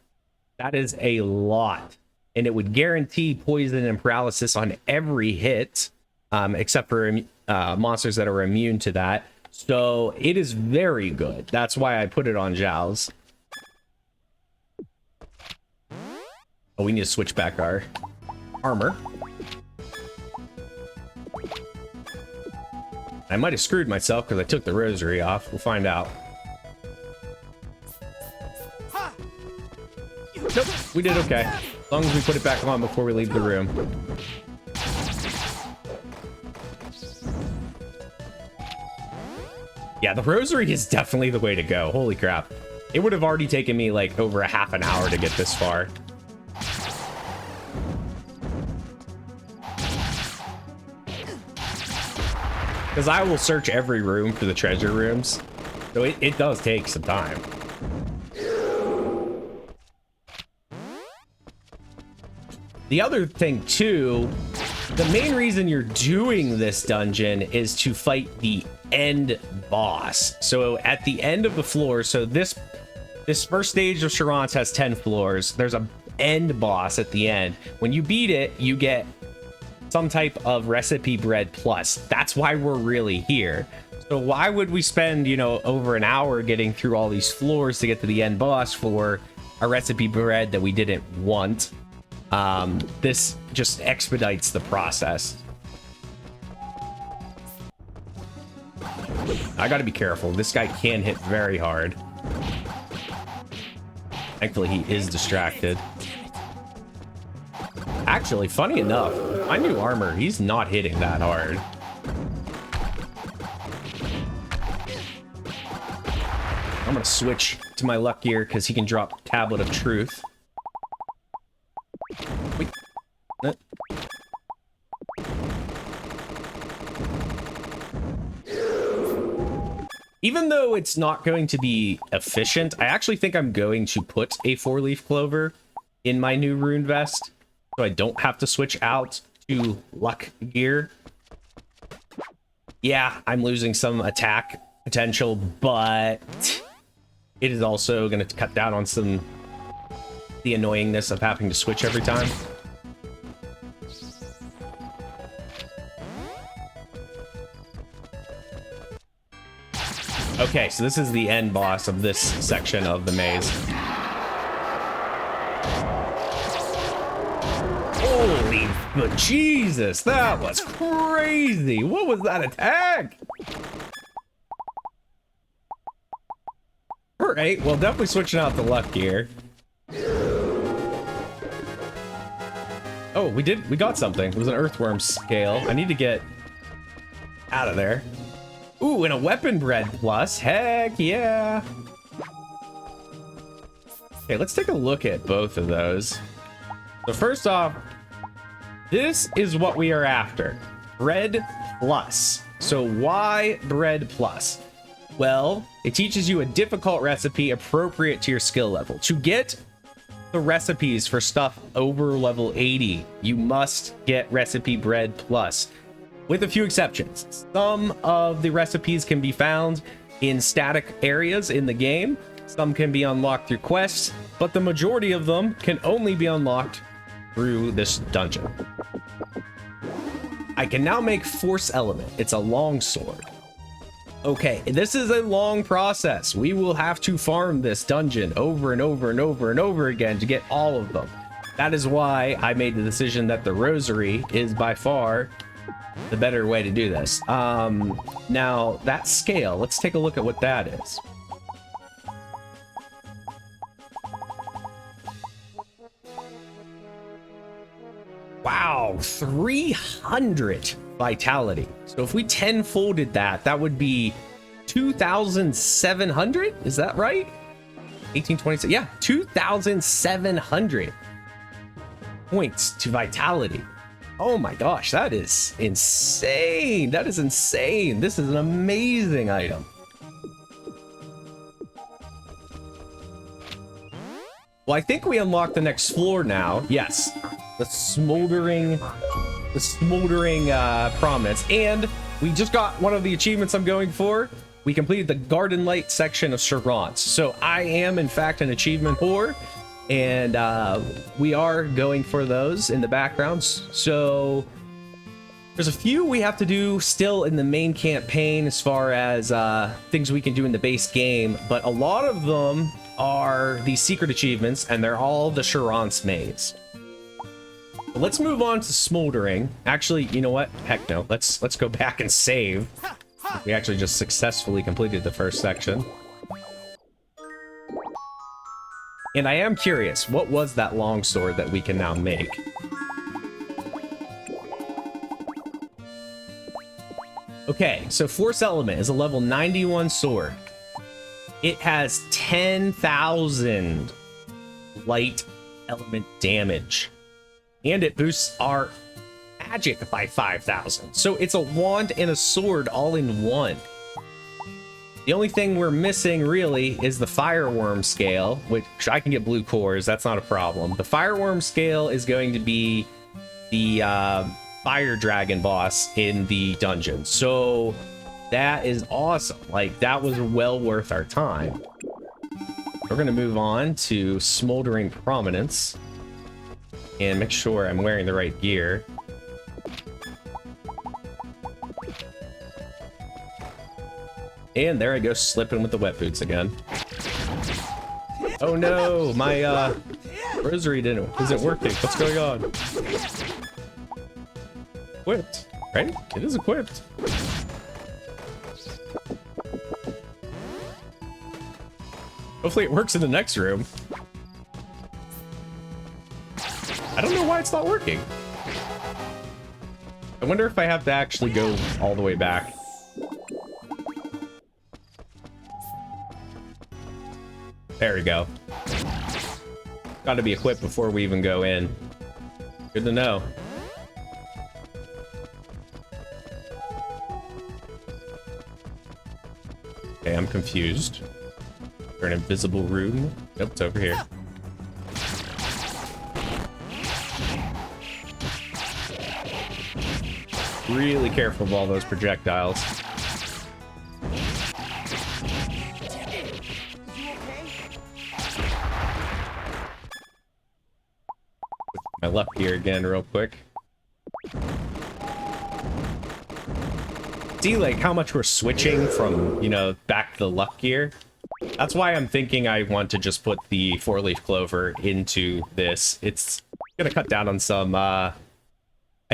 That is a lot, and it would guarantee poison and paralysis on every hit, except for monsters that are immune to that. So it is very good. That's why I put it on Zhao's. Oh, we need to switch back our armor. I might have screwed myself because I took the rosary off. We'll find out. Nope, we did okay. As long as we put it back on before we leave the room. Yeah, the rosary is definitely the way to go. Holy crap. It would have already taken me like over a half an hour to get this far. Because I will search every room for the treasure rooms. So it does take some time. The other thing too, the main reason you're doing this dungeon is to fight the end boss. So at the end of the floor, so this first stage of Sharance has 10 floors. There's a end boss at the end. When you beat it, you get some type of recipe bread plus. That's why we're really here. So why would we spend, you know, over an hour getting through all these floors to get to the end boss for a recipe bread that we didn't want? This just expedites the process. I gotta be careful. This guy can hit very hard. Thankfully, he is distracted. Actually, funny enough, my new armor, he's not hitting that hard. I'm gonna switch to my luck gear because he can drop Tablet of Truth. Wait. Even though it's not going to be efficient, I actually think I'm going to put a 4-leaf clover in my new Rune Vest, so I don't have to switch out to luck gear. Yeah, I'm losing some attack potential, but it is also going to cut down on the annoyingness of having to switch every time. Okay, so this is the end boss of this section of the maze. Holy Jesus, that was crazy. What was that attack? All right, well, definitely switching out the luck gear. Oh, we got something. It was an earthworm scale. I need to get out of there. Ooh, and a weapon bread plus. Heck yeah. Okay, let's take a look at both of those. So first off, this is what we are after. Bread plus. So why bread plus? Well, it teaches you a difficult recipe appropriate to your skill level. To get the recipes for stuff over level 80, you must get recipe bread plus, with a few exceptions. Some of the recipes can be found in static areas in the game. Some can be unlocked through quests, but the majority of them can only be unlocked through this dungeon. I can now make Force Element. It's a long sword. Okay, this is a long process. We will have to farm this dungeon over and over and over and over again to get all of them. That is why I made the decision that the rosary is by far the better way to do this. Now, that scale, let's take a look at what that is. Wow, 300 vitality. So if we 10-folded that, that would be 2,700? Is that right? 1826. Yeah, 2,700 points to vitality. Oh my gosh, that is insane. That is insane. This is an amazing item. Well, I think we unlocked the next floor now. Yes. The smoldering promise, and we just got one of the achievements I'm going for. We completed the garden light section of Sharance, so I am in fact an achievement whore, and we are going for those in the backgrounds. So there's a few we have to do still in the main campaign as far as things we can do in the base game, but a lot of them are the secret achievements, and they're all the Sharance maze. Let's move on to smoldering. Actually, you know what? Heck no. Let's go back and save. We actually just successfully completed the first section. And I am curious, what was that longsword that we can now make? Okay, so Force Element is a level 91 sword. It has 10,000 light element damage. And it boosts our magic by 5,000. So it's a wand and a sword all in one. The only thing we're missing really is the fireworm scale, which I can get blue cores. That's not a problem. The fireworm scale is going to be the fire dragon boss in the dungeon. So that is awesome. Like, that was well worth our time. We're going to move on to Smoldering Prominence. And make sure I'm wearing the right gear. And there I go, slipping with the wet boots again. Oh no, my rosary isn't working. What's going on? Equipped, right? It is equipped. Hopefully it works in the next room. I don't know why it's not working. I wonder if I have to actually go all the way back. There we go. Got to be equipped before we even go in. Good to know. Okay, I'm confused. Is there an invisible rune? Nope, it's over here. Really careful of all those projectiles. My left gear again real quick. See, like, how much we're switching from, you know, back to the luck gear? That's why I'm thinking I want to just put the 4-leaf clover into this. It's gonna cut down on some, I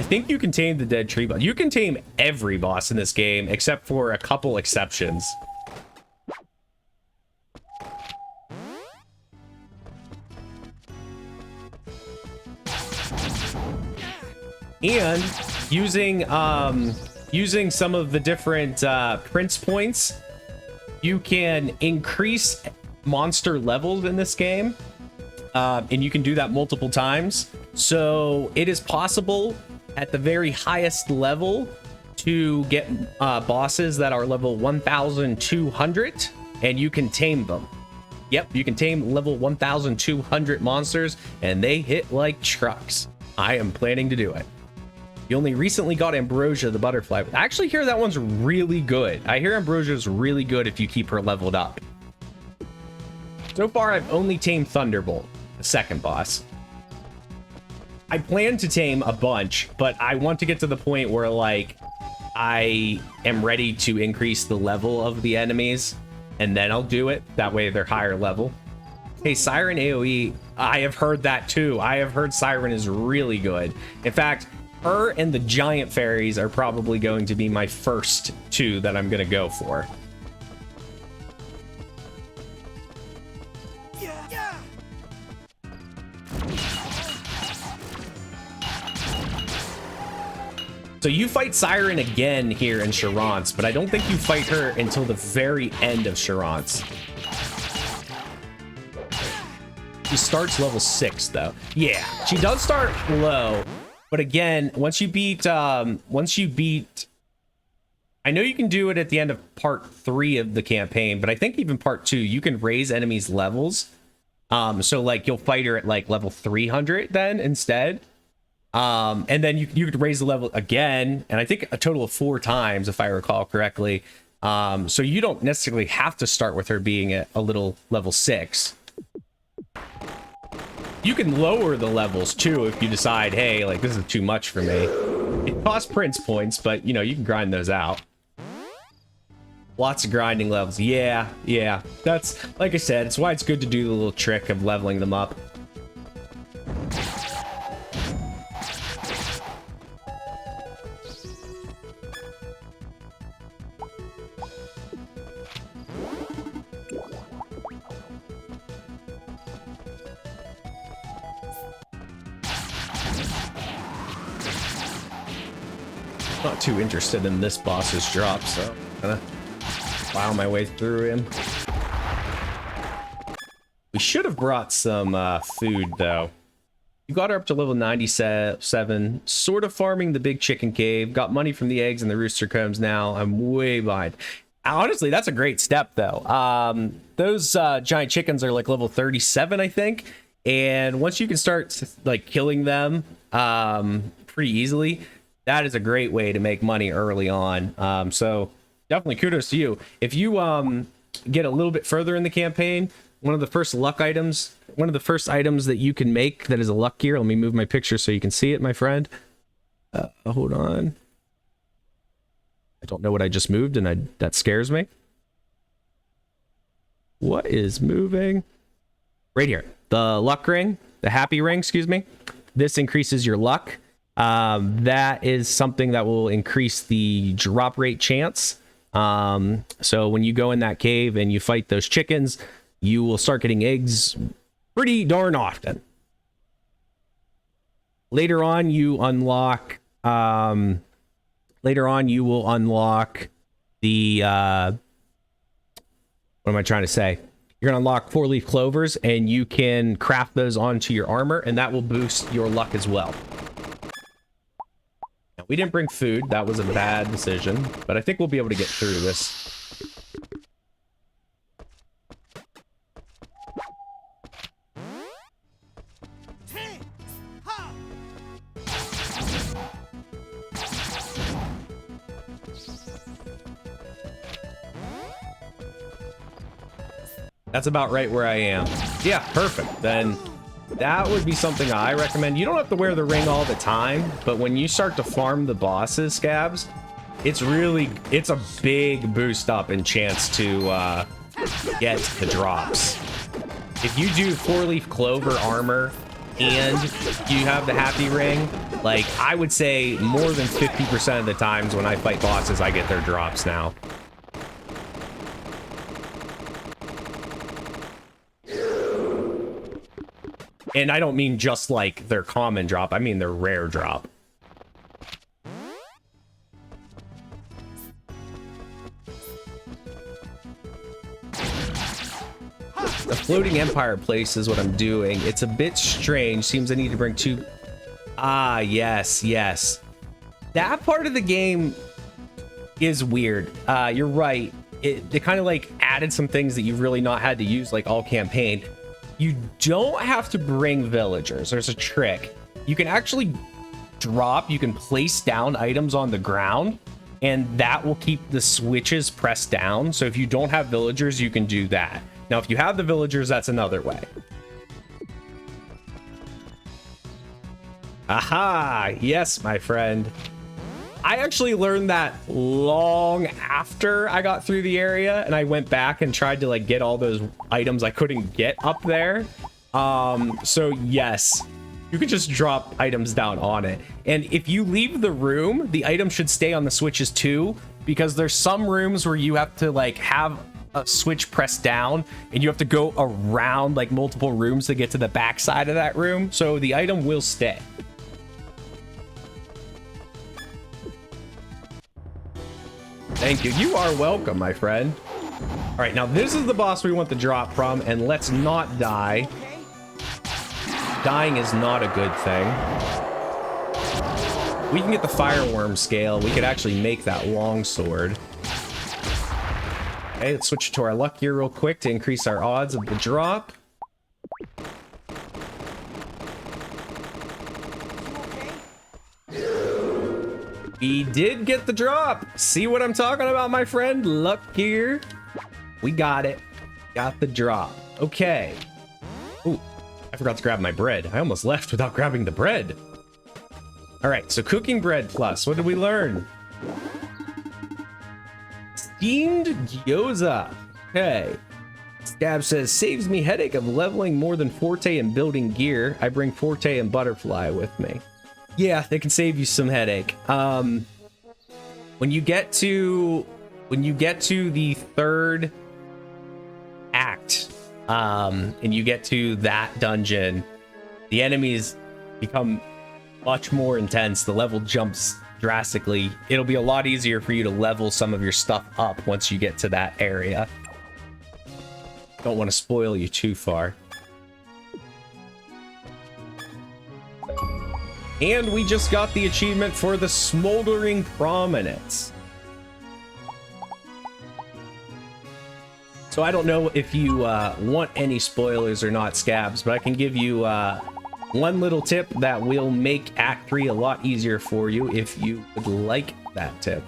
think you can tame the dead tree boss. You can tame every boss in this game, except for a couple exceptions. And using using some of the different prince points, you can increase monster levels in this game, and you can do that multiple times. So it is possible at the very highest level to get bosses that are level 1200, and you can tame them. Yep, you can tame level 1200 monsters, and they hit like trucks. I am planning to do it. You only recently got Ambrosia, the butterfly. I actually hear that one's really good. I hear Ambrosia is really good if you keep her leveled up. So far, I've only tamed Thunderbolt, the second boss. I plan to tame a bunch, but I want to get to the point where, like, I am ready to increase the level of the enemies, and then I'll do it. That way they're higher level. Hey, Siren AoE, I have heard that too. I have heard Siren is really good. In fact, her and the giant fairies are probably going to be my first two that I'm going to go for. So you fight Siren again here in Sharance, but I don't think you fight her until the very end of Sharance. She starts level 6 though. Yeah, she does start low, but again, once you beat, I know you can do it at the end of part 3 of the campaign, but I think even part 2, you can raise enemies' levels. So like you'll fight her at like level 300 then instead. And then you could raise the level again, and I think a total of 4 times, if I recall correctly. So you don't necessarily have to start with her being at a little level 6. You can lower the levels too if you decide, hey, like this is too much for me. It costs prince points, but you know, you can grind those out. Lots of grinding levels. Yeah. That's, like I said, it's why it's good to do the little trick of leveling them up. Not too interested in this boss's drop, so I'm gonna plow my way through him. We should have brought some food though. You got her up to level 97, sort of farming the big chicken cave, got money from the eggs and the rooster combs. Now I'm way behind. Honestly, that's a great step though. Those giant chickens are like level 37, I think, and once you can start like killing them pretty easily, that is a great way to make money early on. So definitely kudos to you. If you get a little bit further in the campaign, one of the first items that you can make that is a luck gear. Let me move my picture so you can see it, my friend. Hold on. I don't know what I just moved, and that scares me. What is moving? Right here. The luck ring, the happy ring, excuse me. This increases your luck. That is something that will increase the drop rate chance. So when you go in that cave and you fight those chickens, you will start getting eggs pretty darn often. Later on, you will unlock the what am I trying to say? You're gonna unlock 4-leaf clovers, and you can craft those onto your armor, and that will boost your luck as well. We didn't bring food. That was a bad decision, but I think we'll be able to get through this. That's about right where I am. Yeah, perfect. Then that would be something I recommend. You don't have to wear the ring all the time, but when you start to farm the bosses, Scabs, it's a big boost up in chance to get the drops. If you do 4-leaf clover armor and you have the happy ring, like I would say more than 50% of the times when I fight bosses, I get their drops now. And I don't mean just like their common drop, I mean their rare drop. The floating empire place is what I'm doing. It's a bit strange. Seems I need to bring 2. Ah, yes, yes. That part of the game is weird. You're right. They kind of like added some things that you've really not had to use like all campaign. You don't have to bring villagers. There's a trick. You can actually you can place down items on the ground, and that will keep the switches pressed down. So if you don't have villagers, you can do that. Now, if you have the villagers, that's another way. Aha! Yes, my friend. I actually learned that long after I got through the area, and I went back and tried to like get all those items I couldn't get up there. So yes, you could just drop items down on it. And if you leave the room, the item should stay on the switches too, because there's some rooms where you have to like have a switch pressed down and you have to go around like multiple rooms to get to the back side of that room. So the item will stay. Thank you. You are welcome, my friend. All right, now this is the boss we want the drop from, and let's not die. Dying is not a good thing. We can get the fireworm scale. We could actually make that long sword. Okay, let's switch to our luck here real quick to increase our odds of the drop. We did get the drop. See what I'm talking about, my friend? Luck here. We got it. Got the drop. Okay. Ooh, I forgot to grab my bread. I almost left without grabbing the bread. All right, so cooking bread plus. What did we learn? Steamed gyoza. Okay. Scab says, saves me headache of leveling more than Forte and building gear. I bring Forte and Butterfly with me. Yeah, they can save you some headache. When you get to the third act, and you get to that dungeon, the enemies become much more intense. The level jumps drastically. It'll be a lot easier for you to level some of your stuff up once you get to that area. Don't want to spoil you too far. And we just got the achievement for the Smoldering Prominence. So I don't know if you want any spoilers or not, Scabs, but I can give you one little tip that will make Act 3 a lot easier for you if you would like that tip.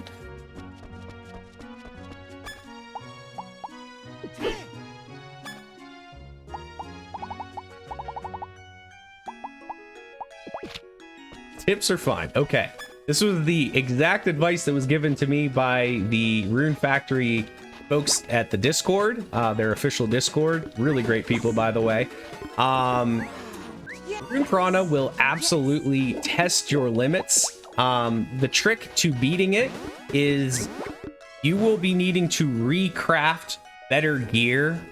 Tips are fine. Okay. This was the exact advice that was given to me by the Rune Factory folks at the Discord, their official Discord. Really great people, by the way. Rune Piranha will absolutely test your limits. The trick to beating it is you will be needing to recraft better gear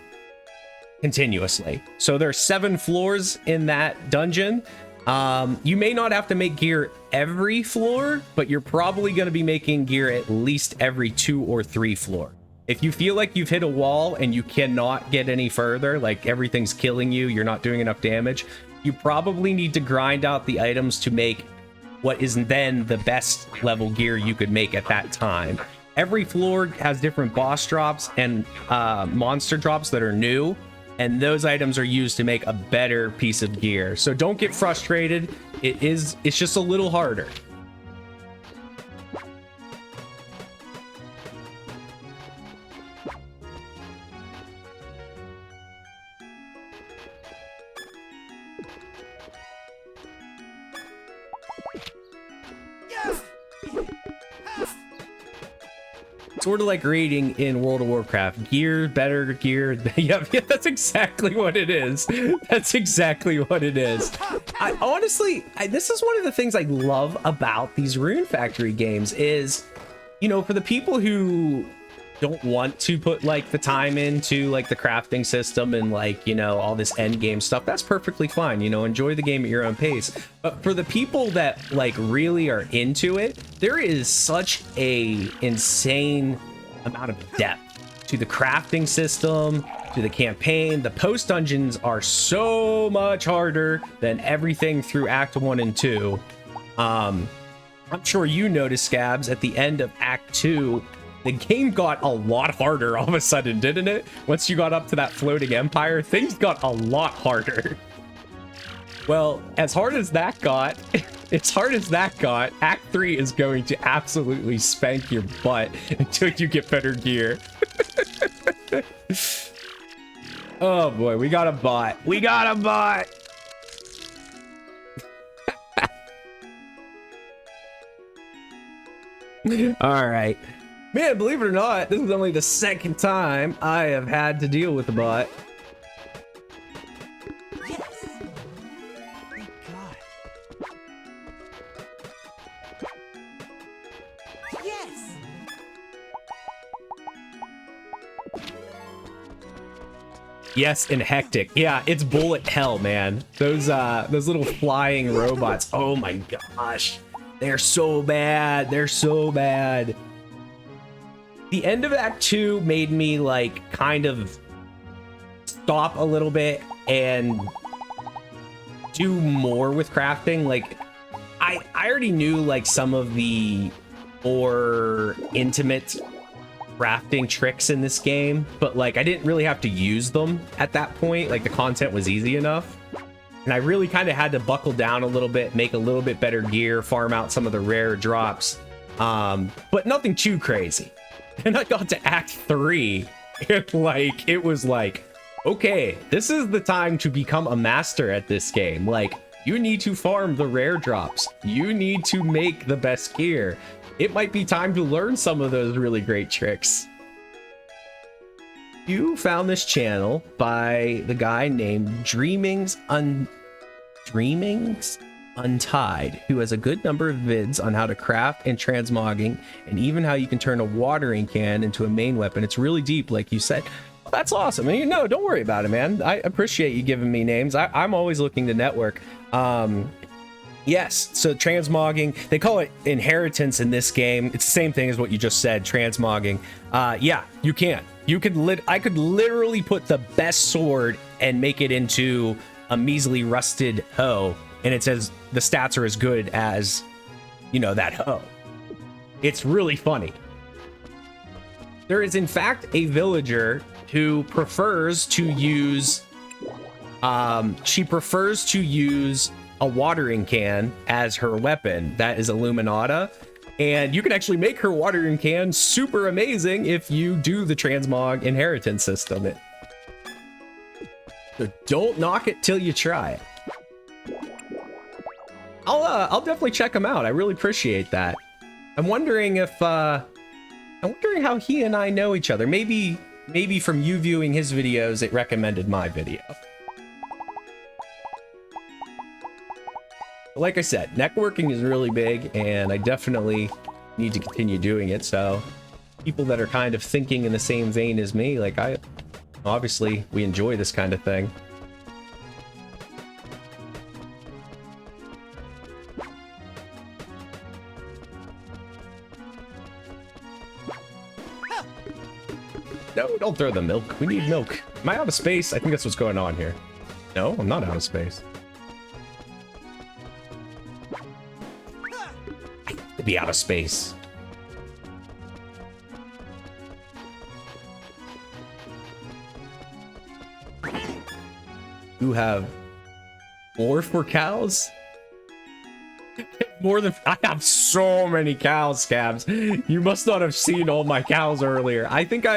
continuously. So there are 7 floors in that dungeon. You may not have to make gear every floor, but you're probably going to be making gear at least every 2 or 3 floor. If you feel like you've hit a wall and you cannot get any further, like everything's killing you, you're not doing enough damage, you probably need to grind out the items to make what is then the best level gear you could make at that time. Every floor has different boss drops and monster drops that are new, and those items are used to make a better piece of gear. So don't get frustrated. It's just a little harder. Sort of like raiding in World of Warcraft. Gear, better gear. Yeah, that's exactly what it is. That's exactly what it is. I honestly, this is one of the things I love about these Rune Factory games is, you know, for the people who don't want to put like the time into like the crafting system and like, you know, all this end game stuff, that's perfectly fine. You know, enjoy the game at your own pace. But for the people that like really are into it, there is such a insane amount of depth to the crafting system, to the campaign. The post dungeons are so much harder than everything through Act 1 and 2. I'm sure you noticed, Scabs, at the end of Act 2, the game got a lot harder all of a sudden, didn't it? Once you got up to that floating empire, things got a lot harder. Well, as hard as that got, Act 3 is going to absolutely spank your butt until you get better gear. Oh boy, we got a bot. We got a bot! All right. Man, believe it or not, this is only the second time I have had to deal with a bot. Yes. Thank God. Yes. Yes, and hectic. Yeah, it's bullet hell, man. Those little flying robots. Oh my gosh. They're so bad. They're so bad. The end of Act 2 made me like kind of stop a little bit and do more with crafting. Like I already knew like some of the more intimate crafting tricks in this game, but like I didn't really have to use them at that point. Like the content was easy enough. And I really kind of had to buckle down a little bit, make a little bit better gear, farm out some of the rare drops, but nothing too crazy. And I got to Act 3, and like it was like, okay, this is the time to become a master at this game. Like, you need to farm the rare drops. You need to make the best gear. It might be time to learn some of those really great tricks. You found this channel by the guy named Dreamings Untied, who has a good number of vids on how to craft and transmogging, and even how you can turn a watering can into a main weapon. It's really deep, like you said. Well, that's awesome. I mean, no, don't worry about it, man. I appreciate you giving me names. I'm always looking to network. Yes, so transmogging, they call it inheritance in this game. It's the same thing as what you just said, transmogging. Yeah, you can. I could literally put the best sword and make it into a measly rusted hoe, and it says the stats are as good as, you know, that hoe. It's really funny. There is in fact a villager who prefers to use a watering can as her weapon. That is Illuminata. And you can actually make her watering can super amazing if you do the transmog inheritance system. So don't knock it till you try it. I'll definitely check him out. I really appreciate that. I'm wondering how he and I know each other. Maybe from you viewing his videos, it recommended my video. Like I said, networking is really big, and I definitely need to continue doing it. So people that are kind of thinking in the same vein as me, like obviously we enjoy this kind of thing. No, don't throw the milk. We need milk. Am I out of space? I think that's what's going on here. No, I'm not out of space. To be out of space. You have more for cows? More than I have so many cows, Scabs. You must not have seen all my cows earlier. I think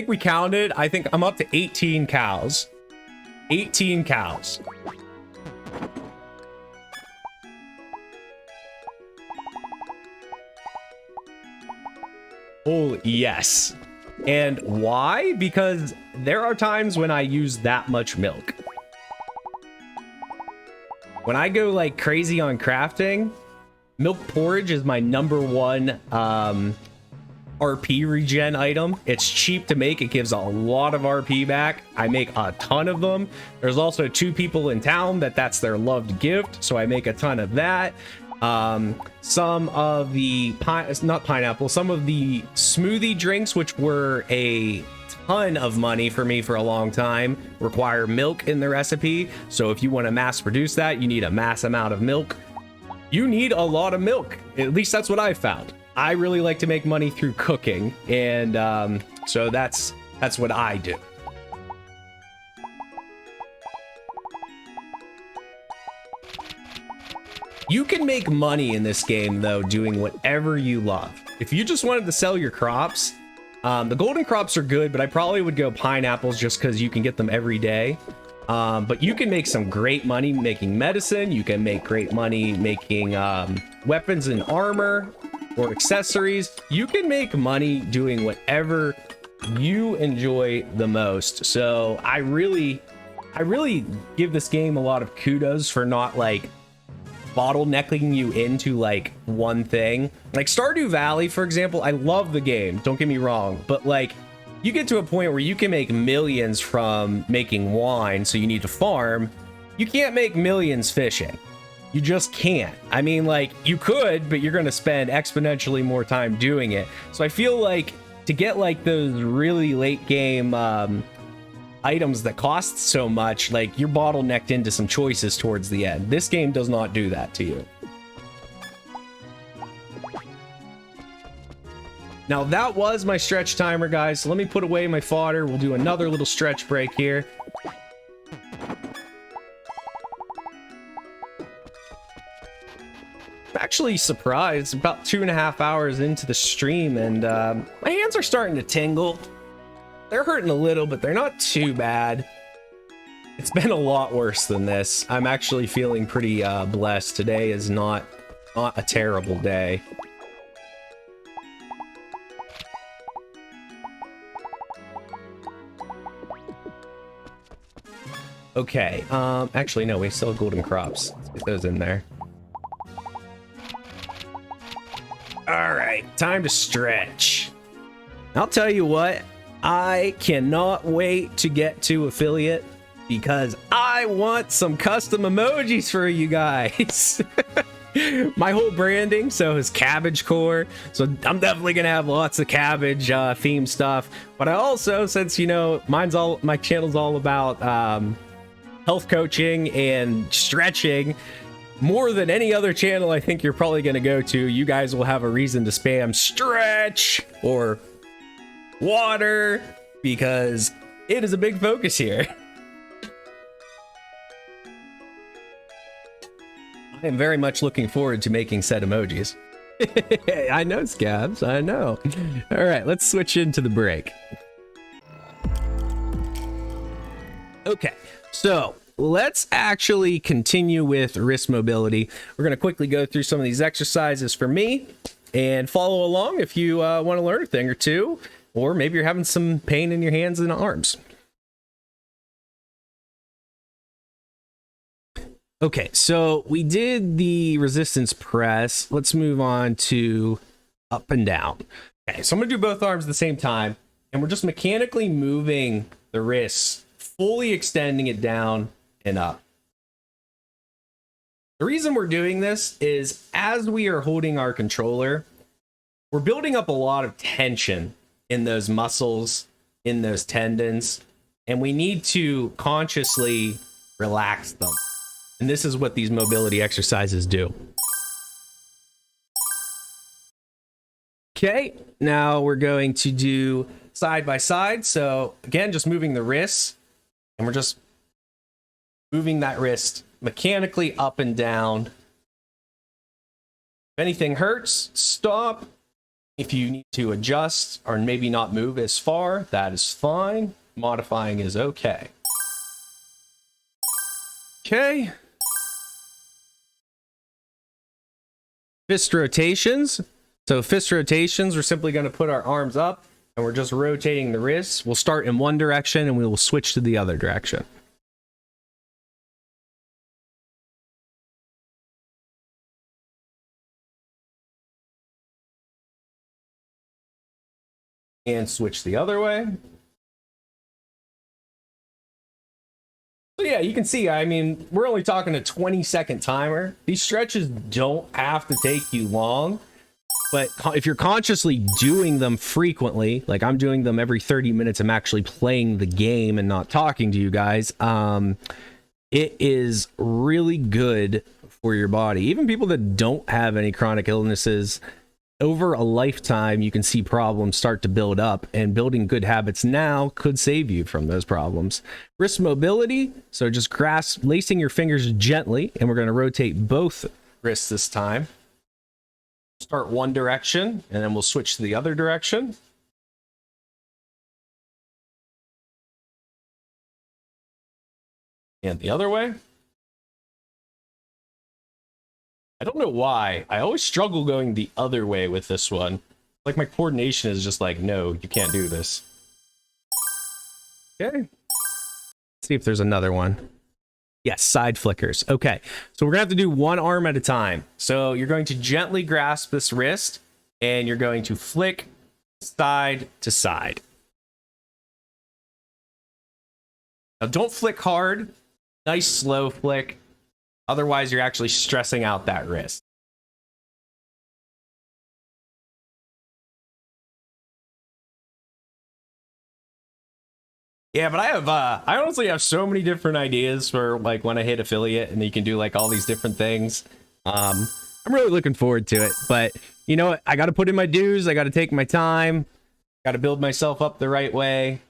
we counted. I think I'm up to 18 cows. 18 cows. Oh, yes. And why? Because there are times when I use that much milk. When I go like crazy on crafting, milk porridge is my #1 RP regen item. It's cheap to make. It gives a lot of RP back. I make a ton of them. There's also 2 people in town that's their loved gift, so I make a ton of that. Some of the some of the smoothie drinks, which were a ton of money for me for a long time require milk in the recipe. So if you want to mass produce that, you need a mass amount of milk. You need a lot of milk. At least that's what I found. I really like to make money through cooking, and so that's what I do. You can make money in this game, though, doing whatever you love. If you just wanted to sell your crops, the golden crops are good, but I probably would go pineapples just because you can get them every day. But you can make some great money making medicine. You can make great money making weapons and armor or accessories. You can make money doing whatever you enjoy the most. So I really give this game a lot of kudos for not like bottlenecking you into like one thing. Like Stardew Valley, for example, I love the game, don't get me wrong, but like you get to a point where you can make millions from making wine, so you need to farm. You can't make millions fishing. You just can't. I mean, like, you could, but you're going to spend exponentially more time doing it. So I feel like to get like those really late game items that cost so much, like you're bottlenecked into some choices towards the end. This game does not do that to you. Now that was my stretch timer, guys. So let me put away my fodder. We'll do another little stretch break here. I'm actually surprised, about 2.5 hours into the stream, and my hands are starting to tingle. They're hurting a little, but they're not too bad. It's been a lot worse than this. I'm actually feeling pretty blessed. Today is not a terrible day. Okay, actually no, we still have golden crops. Let's get those in there. All right, time to stretch. I'll tell you what, I cannot wait to get to affiliate because I want some custom emojis for you guys. My whole branding, so is cabbage core, so I'm definitely gonna have lots of cabbage theme stuff. But I also, since you know, my channel's all about health coaching and stretching, more than any other channel I think you're probably going to go to, you guys will have a reason to spam stretch or water because it is a big focus here. I am very much looking forward to making said emojis. I know, Scabs, I know. All right, let's switch into the break. Okay. So let's actually continue with wrist mobility. We're going to quickly go through some of these exercises for me and follow along if you want to learn a thing or two, or maybe you're having some pain in your hands and arms. Okay, so we did the resistance press. Let's move on to up and down. Okay, so I'm going to do both arms at the same time, and we're just mechanically moving the wrists, fully extending it down and up. The reason we're doing this is as we are holding our controller, we're building up a lot of tension in those muscles, in those tendons, and we need to consciously relax them. And this is what these mobility exercises do. Okay, now we're going to do side by side. So again, just moving the wrists. And we're just moving that wrist mechanically up and down. If anything hurts, stop. If you need to adjust or maybe not move as far, that is fine. Modifying is okay. Okay. Fist rotations. So fist rotations, we're simply going to put our arms up and we're just rotating the wrists. We'll start in one direction and we will switch to the other direction. And switch the other way. So yeah, you can see, I mean, we're only talking a 20-second timer. These stretches don't have to take you long. But if you're consciously doing them frequently, like I'm doing them every 30 minutes, I'm actually playing the game and not talking to you guys. It is really good for your body. Even people that don't have any chronic illnesses, over a lifetime, you can see problems start to build up, and building good habits now could save you from those problems. Wrist mobility, so just lacing your fingers gently, and we're going to rotate both wrists this time. Start one direction, and then we'll switch to the other direction. And the other way. I don't know why. I always struggle going the other way with this one. Like my coordination is just like, no, you can't do this. Okay. Let's see if there's another one. Yes, side flickers. Okay, so we're gonna have to do one arm at a time. So you're going to gently grasp this wrist, and you're going to flick side to side. Now don't flick hard. Nice slow flick. Otherwise, you're actually stressing out that wrist. Yeah, but I honestly have so many different ideas for like when I hit affiliate and you can do like all these different things. I'm really looking forward to it, but you know what? I got to put in my dues. I got to take my time. Got to build myself up the right way,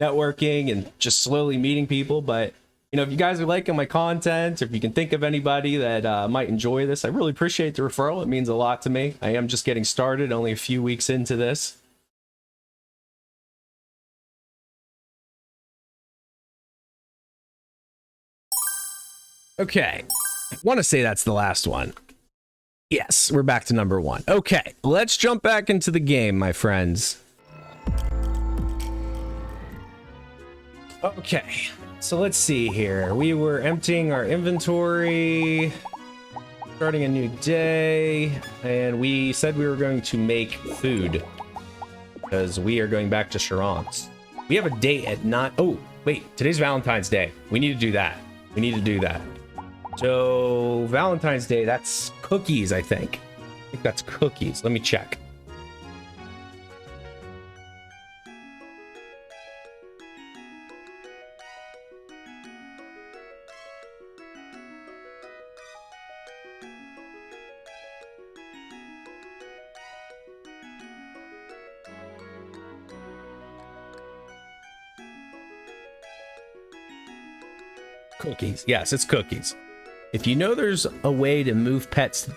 networking and just slowly meeting people. But you know, if you guys are liking my content, if you can think of anybody that might enjoy this, I really appreciate the referral. It means a lot to me. I am just getting started, only a few weeks into this. Okay, I want to say that's the last one. Yes, we're back to number 1. Okay, let's jump back into the game, my friends. Okay. So let's see here. We were emptying our inventory, starting a new day, and we said we were going to make food because we are going back to Sharance. We have a date at 9. Oh, wait, today's Valentine's Day. We need to do that. We need to do that. So Valentine's Day, that's cookies, I think. I think that's cookies. Let me check. Cookies. Yes, it's cookies. If you know there's a way to move pets to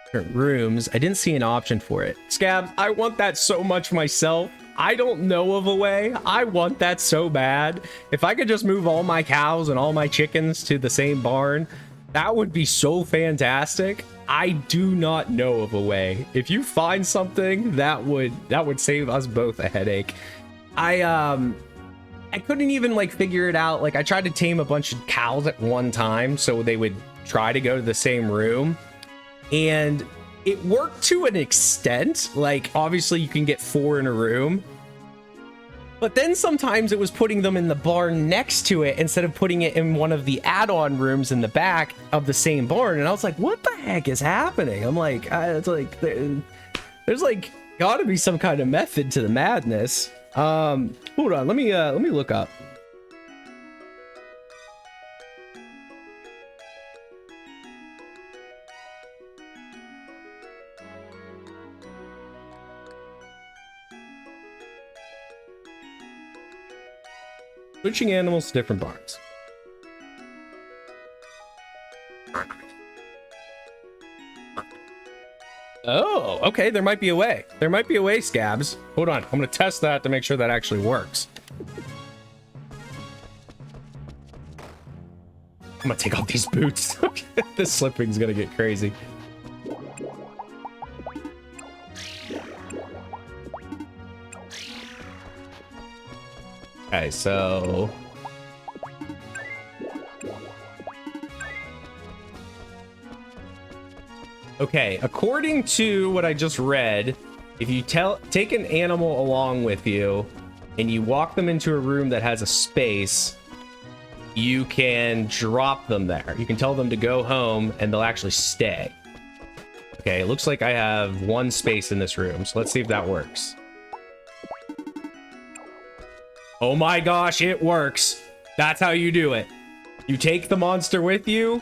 different rooms, I didn't see an option for it. Scabs, I want that so much myself. I don't know of a way. I want that so bad. If I could just move all my cows and all my chickens to the same barn, that would be so fantastic. I do not know of a way. If you find something, that would save us both a headache. I couldn't even like figure it out. Like I tried to tame a bunch of cows at one time so they would try to go to the same room, and it worked to an extent. Like obviously you can get 4 in a room, but then sometimes it was putting them in the barn next to it instead of putting it in one of the add-on rooms in the back of the same barn. And I was like, what the heck is happening? I'm like, it's like there's like gotta be some kind of method to the madness. Hold on, let me look up. Switching animals to different barns. Oh, okay, there might be a way. There might be a way, Scabs. Hold on, I'm gonna test that to make sure that actually works. I'm gonna take off these boots. This slipping's gonna get crazy. Okay, so... Okay, according to what I just read, if you take an animal along with you and you walk them into a room that has a space, you can drop them there. You can tell them to go home and they'll actually stay. Okay, it looks like I have one space in this room, so let's see if that works. Oh my gosh, it works. That's how you do it. You take the monster with you,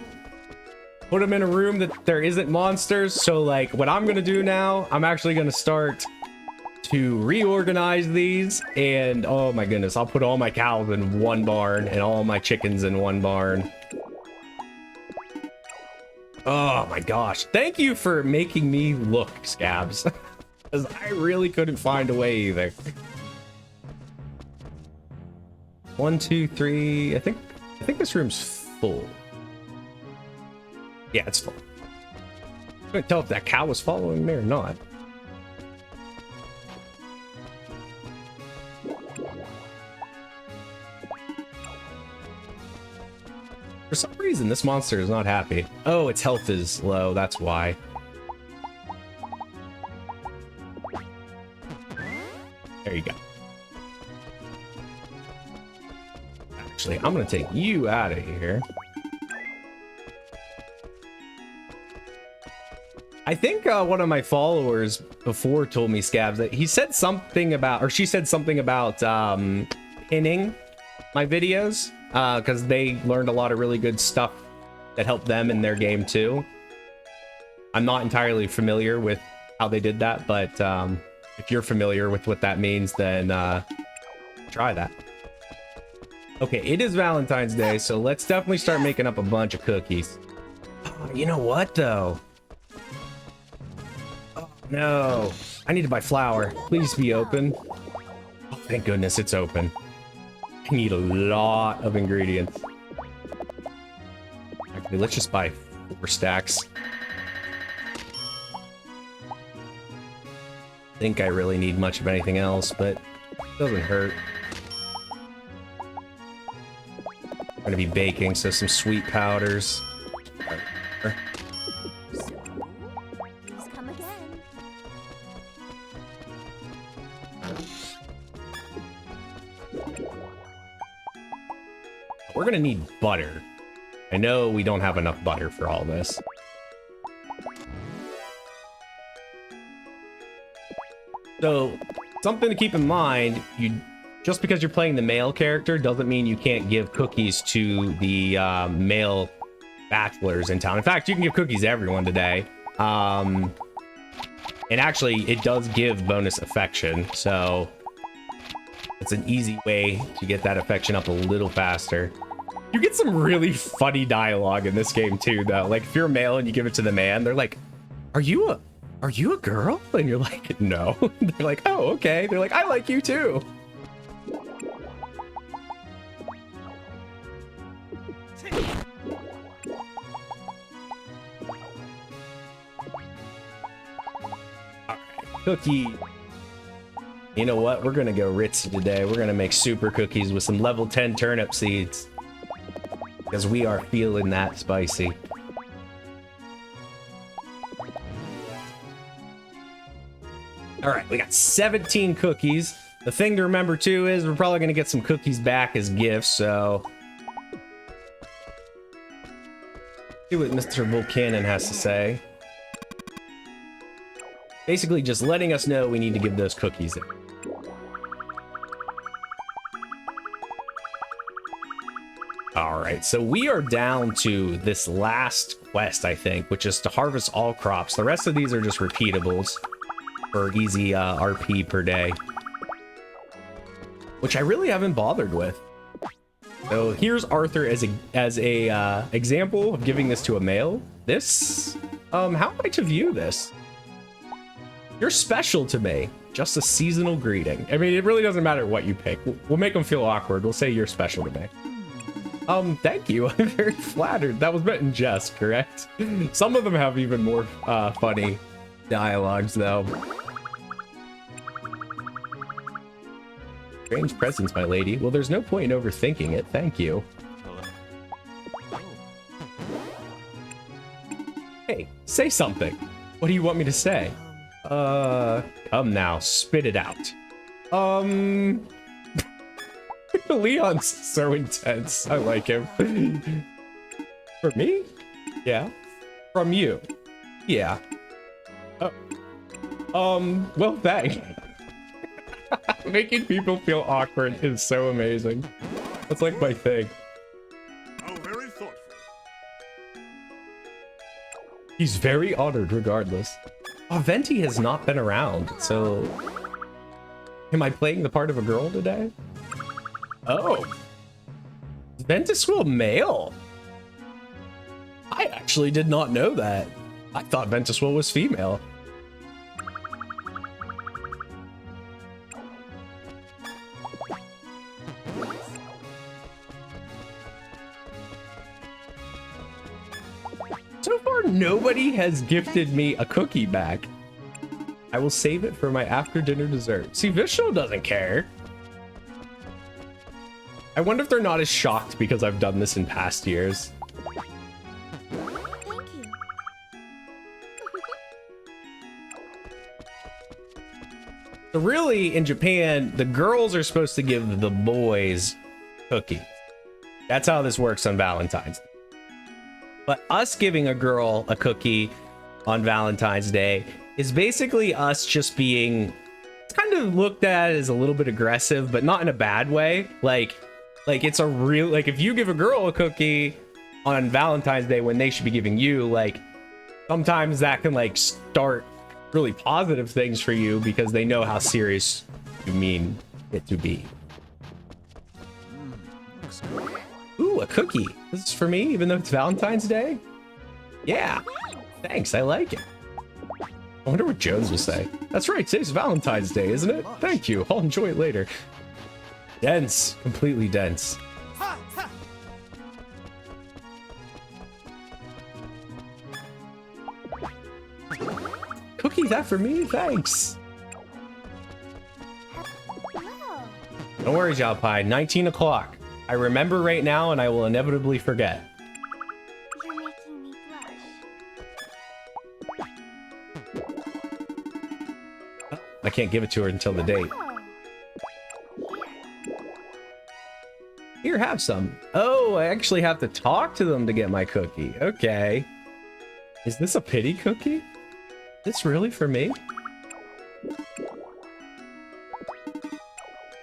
put them in a room that there isn't monsters. So like what I'm gonna do now, I'm actually gonna start to reorganize these, and oh my goodness, I'll put all my cows in one barn and all my chickens in one barn. Oh my gosh, thank you for making me look, Scabs, because I really couldn't find a way either. 1, 2, 3. I think this room's full. Yeah, it's full. I couldn't tell if that cow was following me or not. For some reason, this monster is not happy. Oh, its health is low, that's why. There you go. Actually, I'm gonna take you out of here. I think one of my followers before told me, Scabs, that he said something about, or she said something about pinning my videos. Because they learned a lot of really good stuff that helped them in their game too. I'm not entirely familiar with how they did that, but if you're familiar with what that means, then try that. Okay, it is Valentine's Day, so let's definitely start making up a bunch of cookies. Oh, you know what though? Oh no, I need to buy flour. Please be open. Oh, thank goodness it's open. I need a lot of ingredients. Actually, let's just buy 4 stacks. I think I really need much of anything else, but it doesn't hurt. I'm gonna be baking, so some sweet powders. Please come again. We're gonna need butter. I know we don't have enough butter for all this. So, something to keep in mind, just because you're playing the male character doesn't mean you can't give cookies to the male bachelors in town. In fact, you can give cookies to everyone today. And actually, it does give bonus affection, so it's an easy way to get that affection up a little faster. You get some really funny dialogue in this game too, though. Like if you're a male and you give it to the man, they're like, are you a girl? And you're like, no. They're like, oh, okay. They're like, I like you too. All right, cookie. You know what? We're gonna go ritzy today. We're gonna make super cookies with some level 10 turnip seeds. Because we are feeling that spicy. All right, we got 17 cookies. The thing to remember too is we're probably gonna get some cookies back as gifts, so see what Mr. Volcanon has to say. Basically just letting us know we need to give those cookies in. All right, so we are down to this last quest, I think, which is to harvest all crops. The rest of these are just repeatables for easy RP per day, which I really haven't bothered with. So here's Arthur as a example of giving this to a male. This, how am I to view this? You're special to me. Just a seasonal greeting. I mean, it really doesn't matter what you pick. We'll make them feel awkward. We'll say you're special to me. Thank you. I'm very flattered. That was meant in jest, correct? Some of them have even more funny dialogues, though. Strange presence, my lady. Well, there's no point in overthinking it. Thank you. Hey, say something. What do you want me to say? Come now, spit it out. Leon's so intense. I like him. For me? Yeah. From you? Yeah. Well, thanks. Making people feel awkward is so amazing. That's like my thing. How very thoughtful. He's very honored regardless. Oh, Venti has not been around, so... Am I playing the part of a girl today? Oh. Ventisquil male? I actually did not know that. I thought Ventisquil was female. So far, nobody has gifted me a cookie back. I will save it for my after-dinner dessert. See, Vishnu doesn't care. I wonder if they're not as shocked because I've done this in past years. Thank you. So really, in Japan, the girls are supposed to give the boys cookies. That's how this works on Valentine's Day. But us giving a girl a cookie on Valentine's Day is basically us just being, it's kind of looked at as a little bit aggressive, but not in a bad way. Like it's a real, like if you give a girl a cookie on Valentine's Day when they should be giving you, like sometimes that can like start really positive things for you because they know how serious you mean it to be. Ooh, a cookie. This is for me, even though it's Valentine's Day? Yeah. Thanks, I like it. I wonder what Jones will say. That's right, today's Valentine's Day, isn't it? Thank you, I'll enjoy it later. Dense, completely dense. Cookie, that for me? Thanks. Wow. Don't worry, Jalpai, 19 o'clock. I remember right now and I will inevitably forget. You're making me blush. I can't give it to her until the date. Oh. Here, have some. Oh, I actually have to talk to them to get my cookie. Okay. Is this a pity cookie? Is this really for me?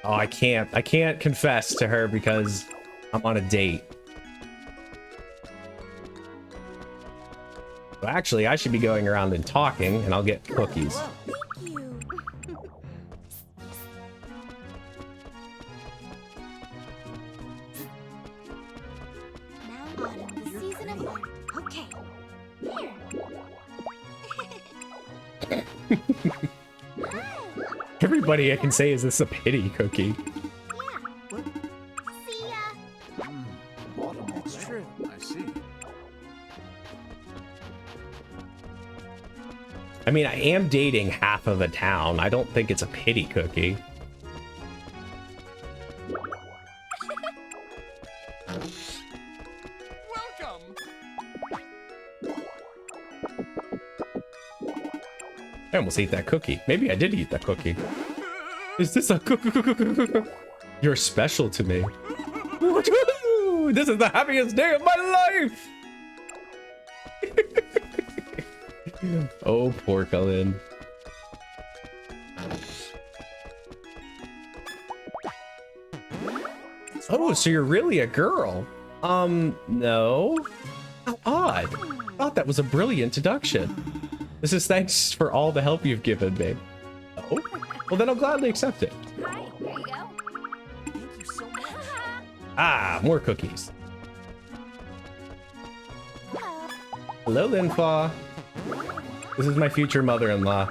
Oh, I can't confess to her because I'm on a date. So actually, I should be going around and talking, and I'll get cookies. Thank you. Now autumn, the season of art. Okay. Here. Hi. Everybody I can say, is this a pity cookie? Yeah. See ya. That's true. I see. I mean, I am dating half of a town. I don't think it's a pity cookie. Welcome. I almost ate that cookie. Maybe I did eat that cookie. Is this a cookie? You're special to me. This is the happiest day of my life. Oh, Porcelain. Oh, so you're really a girl? No. How odd. I thought that was a brilliant deduction. This is thanks for all the help you've given me. Oh, well then I'll gladly accept it. Hi. There you go. Thank you so much. Ah, more cookies. Hello. Hello, Linfa. This is my future mother-in-law.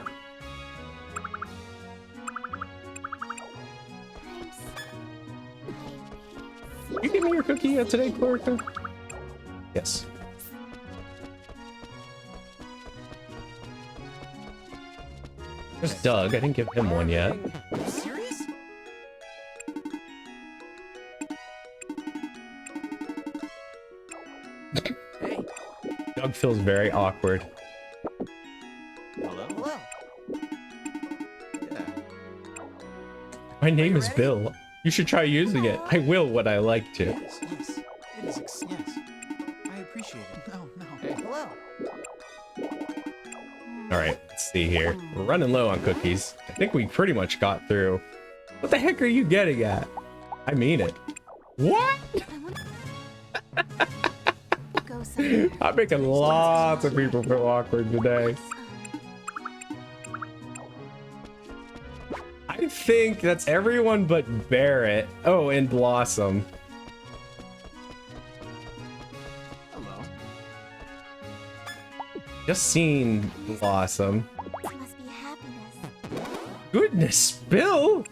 You give me your cookie today, Clorica? Yes. There's Doug. I didn't give him one yet. Are you serious? Hey. Doug feels very awkward. Hello. Hello. Yeah. My name is Bill. You should try using it. I will when I like to. Yes, yes. It is. Yes. I appreciate it. No, no. Hey. Hello. All right, see here. We're running low on cookies. I think we pretty much got through. What the heck are you getting at? I mean it. What? Go somewhere. I'm making lots of people feel awkward today. I think that's everyone but Barrett. Oh, and Blossom. Hello. Just seen Blossom. This must be happiness. Goodness, Bill!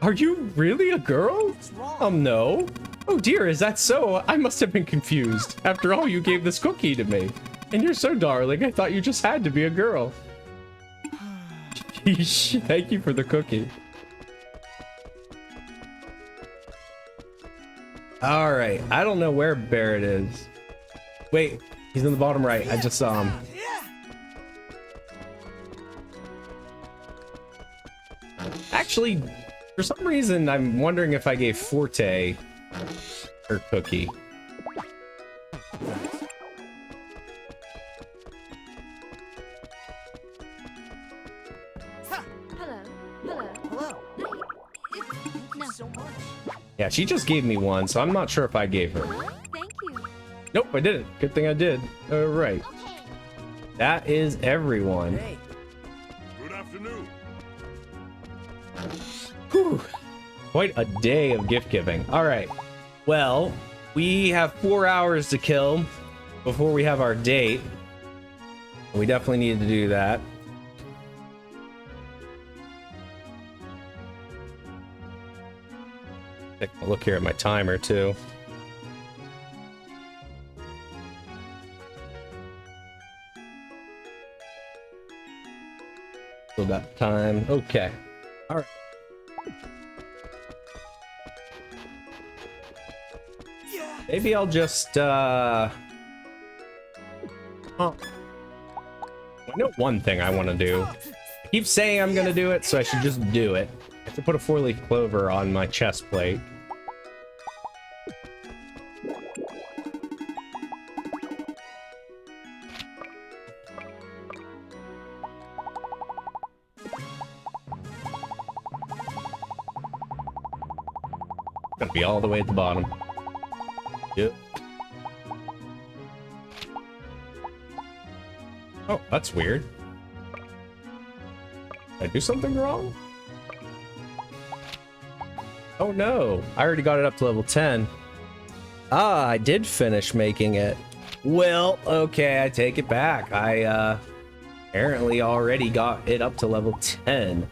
Are you really a girl? What's wrong? No. Oh dear, is that so? I must have been confused. After all, you gave this cookie to me. And you're so darling, I thought you just had to be a girl. Thank you for the cookie. Alright, I don't know where Barrett is. Wait, he's in the bottom right. I just saw him. Actually, for some reason, I'm wondering if I gave Forte her cookie. Hello. Hello. Hello. Thank Thank you so much. Yeah, she just gave me one, so I'm not sure if I gave her. Thank you. Nope, I didn't. Good thing I did. All right. Okay. That is everyone. Hey. Good afternoon. Whew. Quite a day of gift giving. All right. Well, we have 4 hours to kill before we have our date. We definitely need to do that. Take a look here at my timer too. Still got time. Okay. All right. Maybe I'll just I know one thing I want to do. I keep saying I'm gonna do it, so I should just do it. I have to put a 4-leaf clover on my chest plate. Gonna be all the way at the bottom. Yep. Oh, that's weird. Did I do something wrong? Oh no, I already got it up to level 10. Ah, I did finish making it. Well, okay, I take it back. I apparently already got it up to level 10.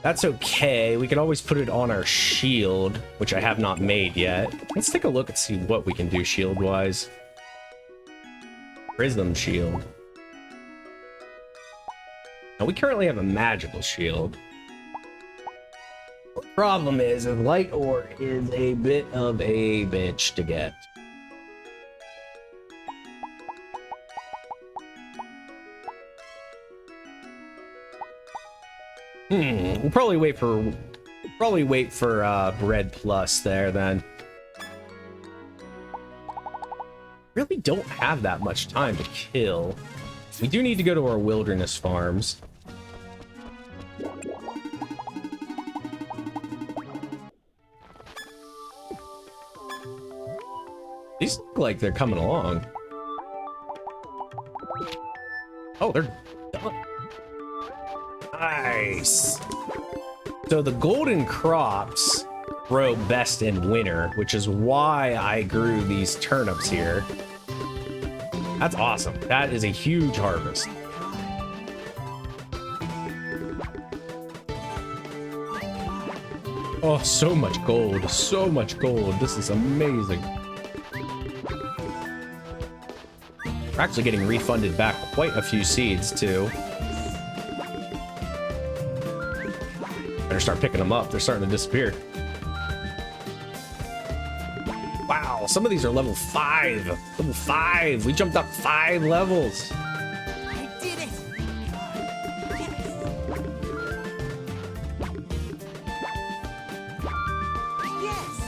That's okay. We can always put it on our shield, which I have not made yet. Let's take a look and see what we can do shield-wise. Prism shield. Now, we currently have a magical shield. The problem is light ore is a bit of a bitch to get. We'll probably wait for Bread Plus there then. Really don't have that much time to kill. We do need to go to our wilderness farms. These look like they're coming along. Oh, they're done. Nice. So the golden crops grow best in winter, which is why I grew these turnips here. That's awesome. That is a huge harvest. Oh, so much gold. So much gold. This is amazing. We're actually getting refunded back quite a few seeds, too. Better start picking them up. They're starting to disappear. Wow, some of these are level 5. Level 5. We jumped up 5 levels. I did it. Yes.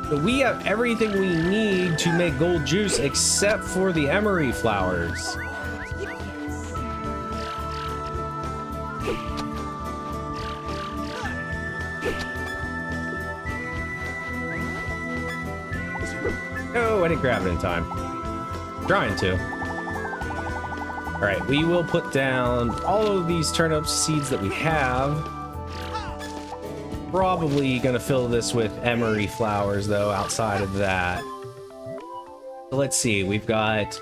So we have everything we need to make gold juice except for the emery flowers. Oh, I didn't grab it in time. Trying to. All right, we will put down all of these turnip seeds that we have. Probably gonna fill this with emery flowers though, outside of that. So let's see, we've got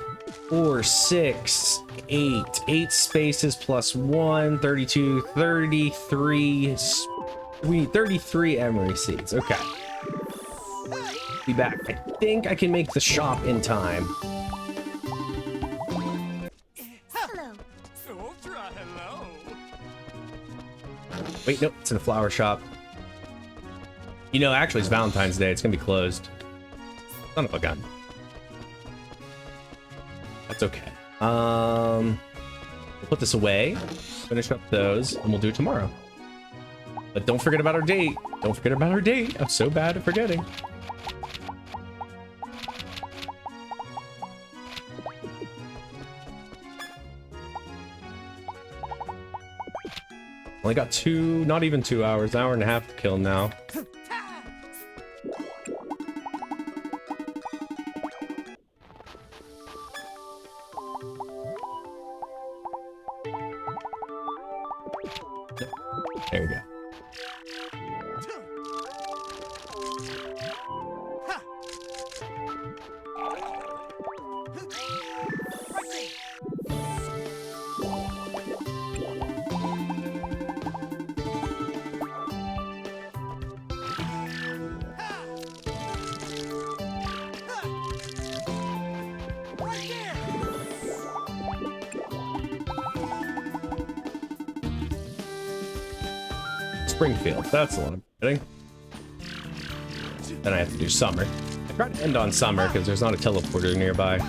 4, 6, 8 spaces plus 1, 32, 33. We need 33 emery seeds. Okay. Be back. I think I can make the shop in time. Hello. Hello. Wait, nope, it's in a flower shop. You know, actually, it's Valentine's Day. It's gonna be closed. Son of a gun. That's okay. We'll put this away, finish up those, and we'll do it tomorrow. But don't forget about our date. Don't forget about our date. I'm so bad at forgetting. Only got not even 2 hours, hour and a half to kill now. There we go. Springfield, that's the one I'm getting. Then I have to do summer. I try to end on summer because there's not a teleporter nearby.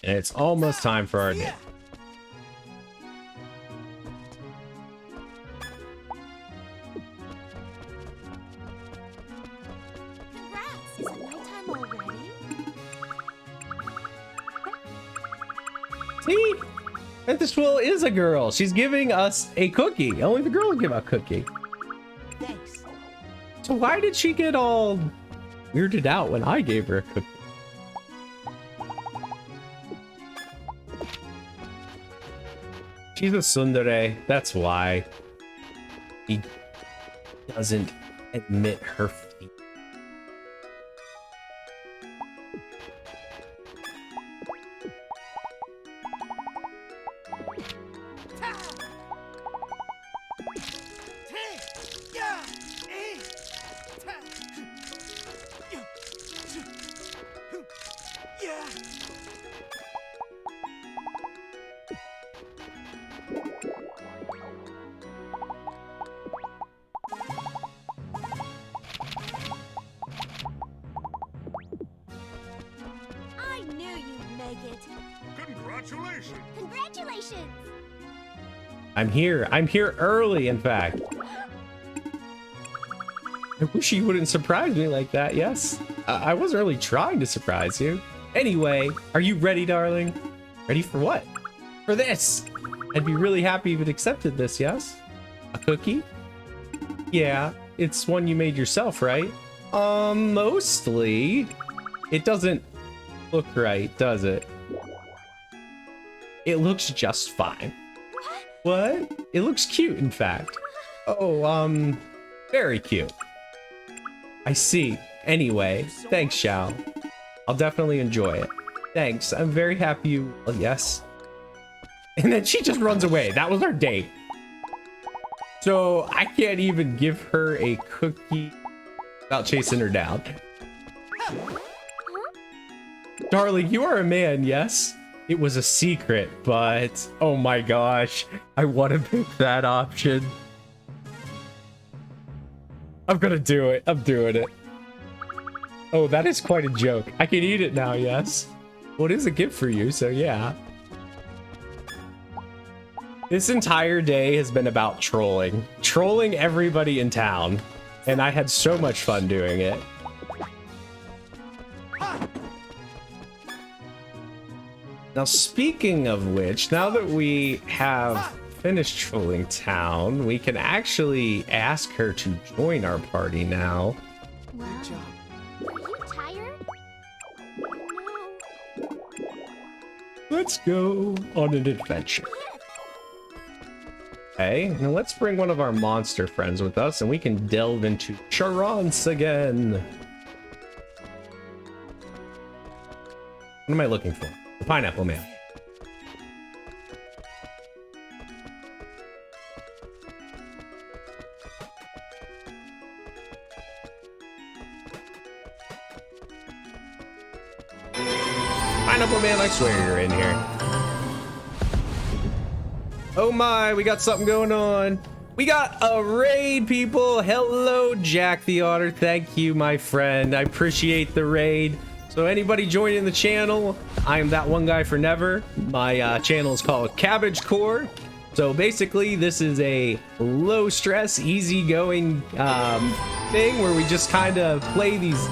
And it's almost time for our day. Congrats. Is it nighttime already? See? Ventuswell is a girl. She's giving us a cookie. Only the girl will give a cookie. Thanks. So why did she get all weirded out when I gave her a cookie? She's a tsundere. That's why. He doesn't admit her feet. I knew you'd make it. Congratulations! Congratulations. I'm here. I'm here early, in fact. I wish you wouldn't surprise me like that, yes? I wasn't really trying to surprise you. Anyway, are you ready, darling? Ready for what? For this! I'd be really happy if it accepted this, yes? A cookie? Yeah, it's one you made yourself, right? Mostly. It doesn't look right, does it? It looks just fine. What? It looks cute, in fact. Oh, very cute. I see. Anyway, thanks, Xiao. I'll definitely enjoy it. Thanks. I'm very happy you... Oh, yes. And then she just runs away. That was our date. So I can't even give her a cookie without chasing her down. Darling, you are a man, yes? It was a secret, but... Oh my gosh. I want to pick that option. I'm gonna do it. I'm doing it. Oh, that is quite a joke. I can eat it now, yes? Well, it is a gift for you, so yeah. This entire day has been about trolling. Trolling everybody in town. And I had so much fun doing it. Now, speaking of which, now that we have finished trolling town, we can actually ask her to join our party now. Wow. Are you tired? No. Let's go on an adventure. Okay, now let's bring one of our monster friends with us and we can delve into Sharance again. What am I looking for? The pineapple man. Pineapple man, I swear you're in here. Oh my, we got something going on. We got a raid, people. Hello, Jack the Otter. Thank you, my friend. I appreciate the raid. So anybody joining the channel, I am that one guy for never. My channel is called Cabbage Core. So basically, this is a low stress, easygoing thing where we just kind of play these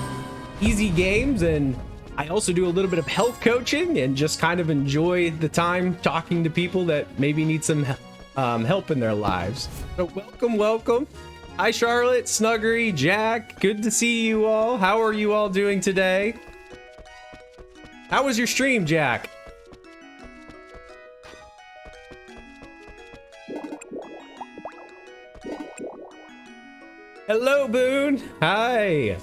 easy games, and I also do a little bit of health coaching and just kind of enjoy the time talking to people that maybe need some help in their lives. So welcome. Hi, Charlotte, Snuggery, Jack. Good to see you all. How are you all doing today? How was your stream, Jack? Hello, Boone. Hi.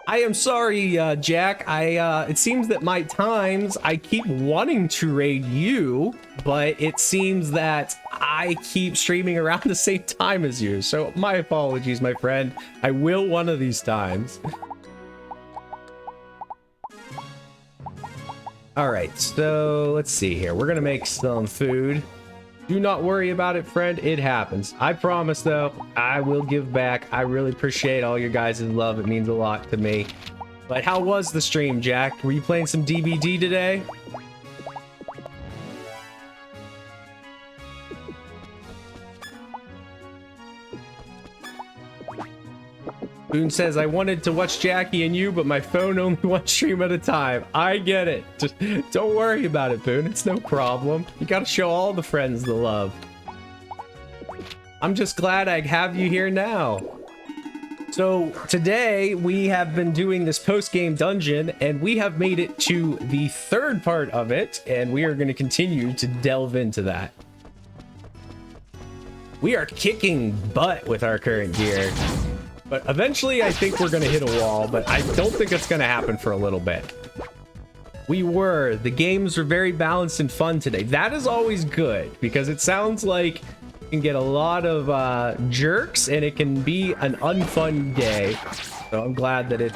I am sorry, Jack. It seems that my times, I keep wanting to raid you, but it seems that I keep streaming around the same time as you. So my apologies, my friend. I will one of these times. All right, so let's see here. We're gonna make some food. Do not worry about it, friend. It happens. I promise, though, I will give back. I really appreciate all your guys' love. It means a lot to me. But how was the stream, Jack? Were you playing some DVD today? Boone says, I wanted to watch Jackie and you, but my phone only one stream at a time. I get it. Just don't worry about it, Boone. It's no problem. You gotta show all the friends the love. I'm just glad I have you here now. So today we have been doing this post-game dungeon, and we have made it to the third part of it, and we are going to continue to delve into that. We are kicking butt with our current gear. But eventually, I think we're going to hit a wall, but I don't think it's going to happen for a little bit. The games were very balanced and fun today. That is always good, because it sounds like you can get a lot of jerks, and it can be an unfun day. So I'm glad that it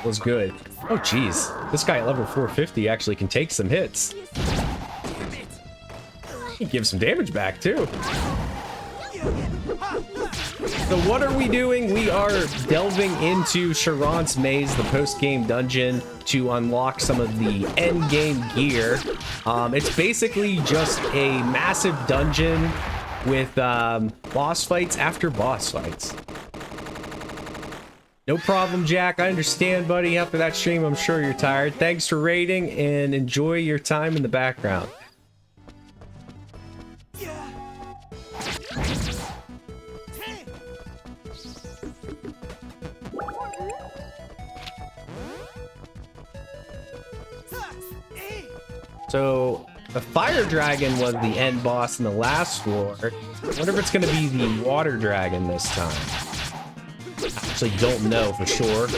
was good. Oh, geez. This guy at level 450 actually can take some hits. He gives some damage back, too. So what are we doing? We are delving into Sharance Maze, the post-game dungeon, to unlock some of the end-game gear. It's basically just a massive dungeon with boss fights after boss fights. No problem, Jack. I understand, buddy. After that stream, I'm sure you're tired. Thanks for raiding, and enjoy your time in the background. So the fire dragon was the end boss in the last floor. I wonder if it's going to be the water dragon this time. I actually don't know for sure.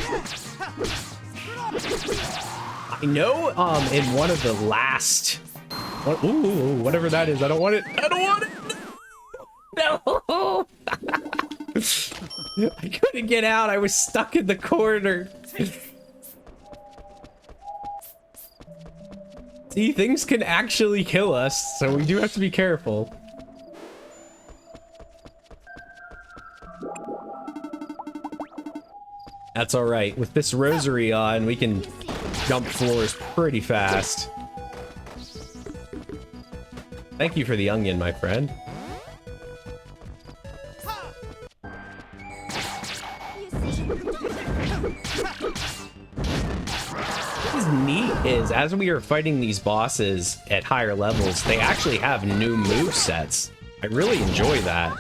I know in one of the last... Ooh, whatever that is. I don't want it. I don't want it. No! I couldn't get out. I was stuck in the corner. See, things can actually kill us, so we do have to be careful. That's all right. With this rosary on, we can jump floors pretty fast. Thank you for the onion, my friend. What is neat is, as we are fighting these bosses at higher levels, they actually have new move sets. I really enjoy that.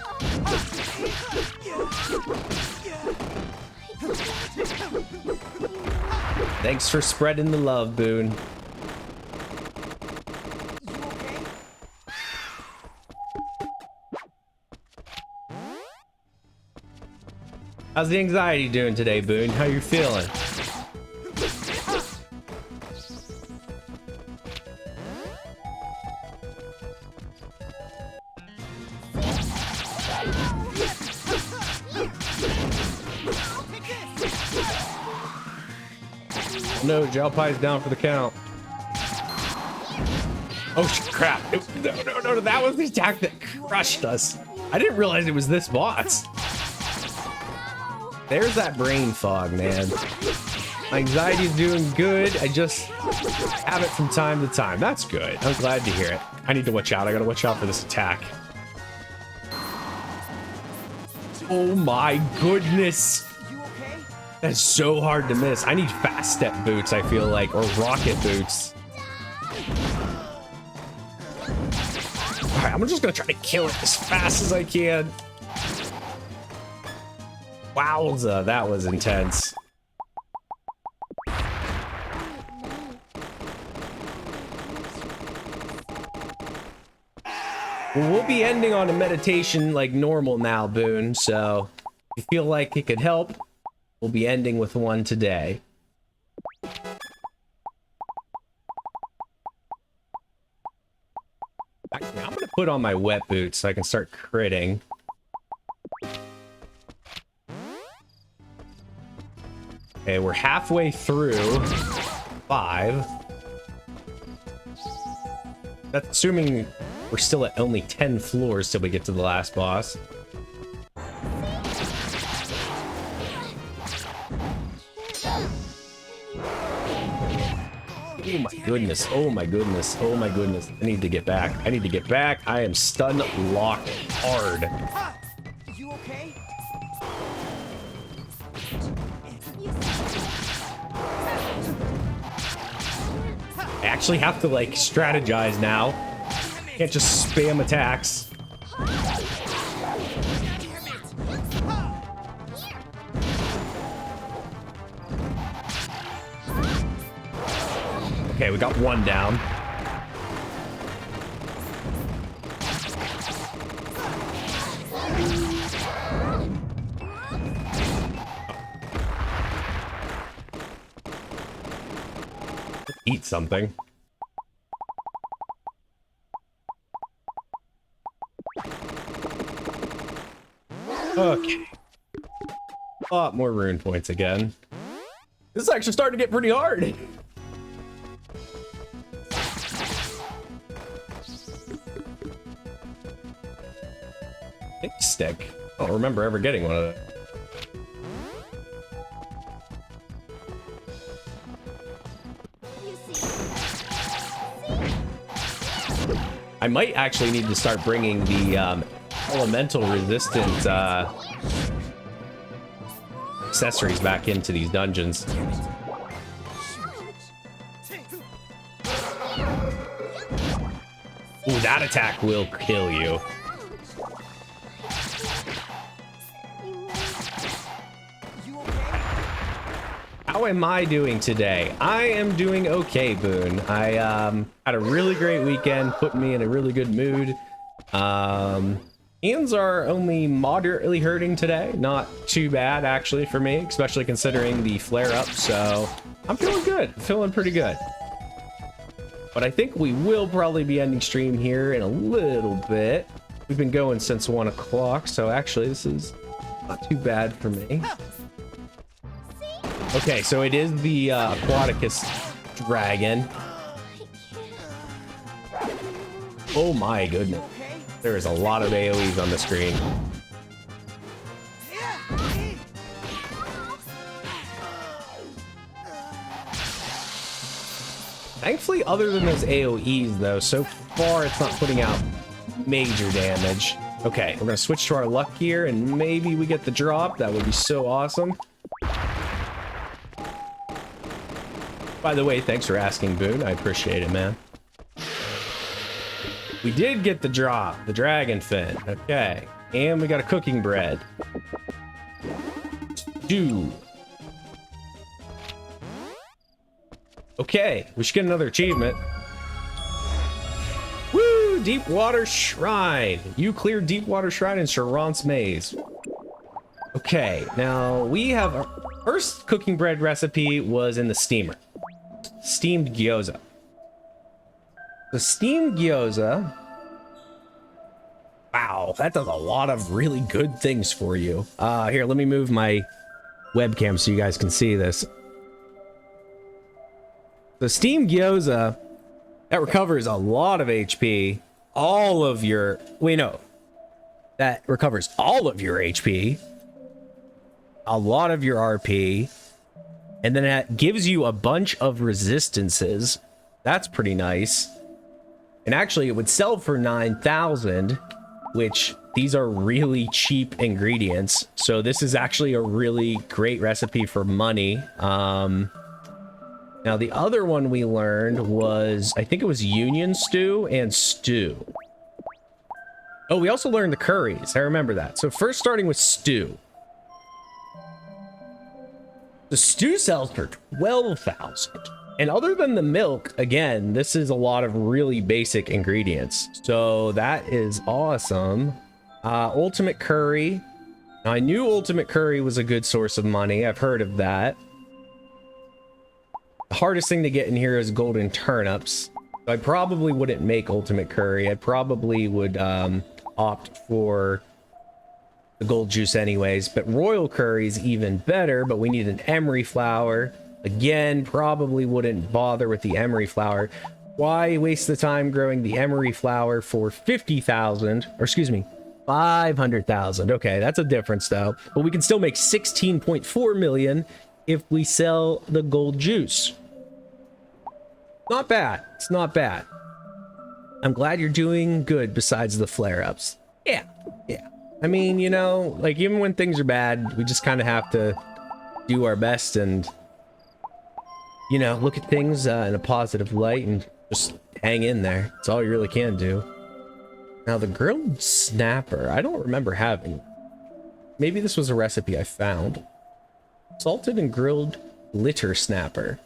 Thanks for spreading the love, Boone. How's the anxiety doing today, Boone? How you feeling? No, Jalpai's down for the count. Oh crap! No, that was the attack that crushed us. I didn't realize it was this boss. There's that brain fog, man. My anxiety's doing good. I just have it from time to time. That's good. I'm glad to hear it. I need to watch out. I gotta watch out for this attack. Oh my goodness. That's so hard to miss. I need fast step boots, I feel like, or rocket boots. Alright, I'm just gonna try to kill it as fast as I can. Wowza, that was intense. Well, we'll be ending on a meditation like normal now, Boone, so if you feel like it could help, we'll be ending with one today. Actually, I'm gonna put on my wet boots so I can start critting. Okay, we're halfway through 5. That's assuming we're still at only 10 floors till we get to the last boss. Oh my goodness, oh my goodness, oh my goodness. I need to get back. I need to get back. I am stun locked hard. You okay? I actually have to like strategize now. Can't just spam attacks. Okay, we got one down. Eat something. Okay. A lot more rune points again. This is actually starting to get pretty hard. Stick. I don't remember ever getting one of them. I might actually need to start bringing the elemental resistant accessories back into these dungeons. Ooh, that attack will kill you. How am I doing today? I am doing okay, Boone. I had a really great weekend, put me in a really good mood. Hands are only moderately hurting today. Not too bad, actually, for me, especially considering the flare-up. So I'm feeling good, feeling pretty good. But I think we will probably be ending stream here in a little bit. We've been going since 1 o'clock, so actually this is not too bad for me. Okay, so it is the Aquaticus dragon. Oh my goodness. There is a lot of AoEs on the screen. Thankfully, other than those AoEs, though, so far it's not putting out major damage. Okay, we're gonna switch to our luck here, and maybe we get the drop. That would be so awesome. By the way, thanks for asking, Boone. I appreciate it, man. We did get the drop, the dragon fin. Okay, and we got a cooking bread. Stew. Okay, we should get another achievement. Woo! Deep Water Shrine. You cleared Deep Water Shrine in Sharance Maze. Okay, now we have our first cooking bread recipe was in the steamer. Steamed gyoza. The steamed gyoza. Wow, that does a lot of really good things for you. Here, let me move my webcam so you guys can see this. The steamed gyoza, that recovers a lot of HP, all of your, that recovers all of your HP, a lot of your RP, and then that gives you a bunch of resistances. That's pretty nice. And actually, it would sell for 9,000, which these are really cheap ingredients. So this is actually a really great recipe for money. Now, the other one we learned was, I think it was Union Stew and Stew. Oh, we also learned the curries. I remember that. So first starting with Stew. The Stew sells for 12,000. And other than the milk, again, this is a lot of really basic ingredients. So that is awesome. Ultimate Curry. Now, I knew Ultimate Curry was a good source of money. I've heard of that. The hardest thing to get in here is golden turnips. So I probably wouldn't make Ultimate Curry. I probably would opt for the gold juice anyways. But Royal Curry is even better, but we need an emery flour. Again, probably wouldn't bother with the emery flour. Why waste the time growing the emery flour for 50,000? Or excuse me, 500,000. Okay, that's a difference though. But we can still make 16.4 million if we sell the gold juice. Not bad. It's not bad. I'm glad you're doing good besides the flare-ups. Yeah. I mean, like even when things are bad, we just kind of have to do our best and, look at things in a positive light and just hang in there. That's all you really can do. Now, the grilled snapper, I don't remember having. Maybe this was a recipe I found. Salted and grilled litter snapper.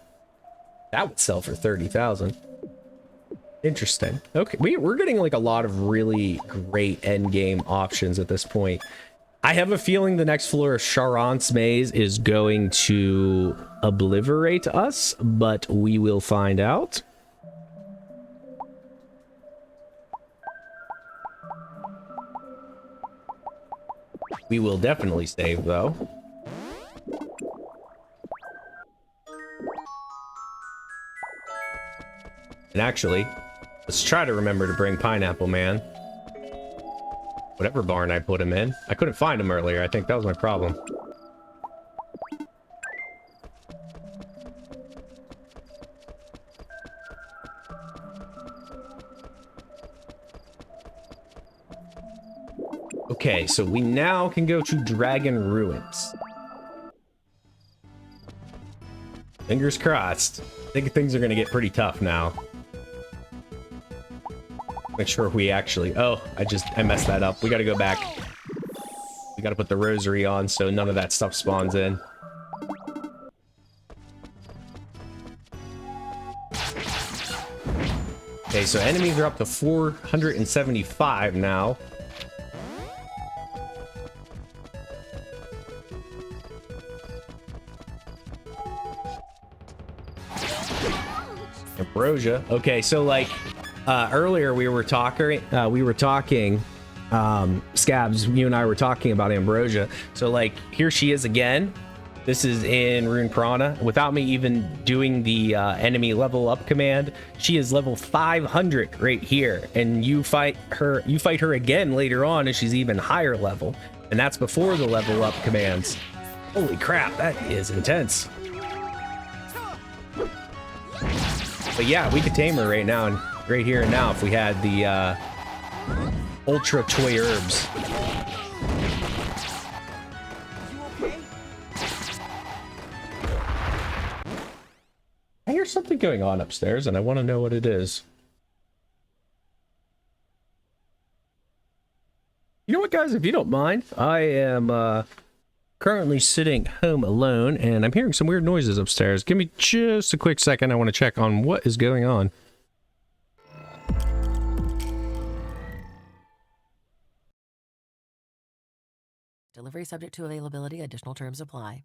That would sell for 30,000. Interesting. Okay, we're getting like a lot of really great end game options at this point. I have a feeling the next floor of Sharance Maze is going to obliterate us, but we will find out. We will definitely save though. And actually, let's try to remember to bring Pineapple Man. Whatever barn I put him in. I couldn't find him earlier. I think that was my problem. Okay, so we now can go to Dragon Ruins. Fingers crossed. I think things are going to get pretty tough now. Make sure we actually... Oh, I messed that up. We got to go back. We got to put the rosary on so none of that stuff spawns in. Okay, so enemies are up to 475 now. Ambrosia. Okay, so like earlier we were talking Scabs, you and I were talking about Ambrosia. So like here she is again. This is in Rune Prana. Without me even doing the enemy level up command, she is level 500 right here, and you fight her again later on and she's even higher level, and that's before the level up commands. Holy crap, that is intense. But yeah, we could tame her right now and right here and now if we had the ultra toy herbs. You okay? I hear something going on upstairs and I want to know what it is. You know what, guys, if you don't mind, I am currently sitting home alone and I'm hearing some weird noises upstairs. Give me just a quick second. I want to check on what is going on. Delivery subject to availability. Additional terms apply.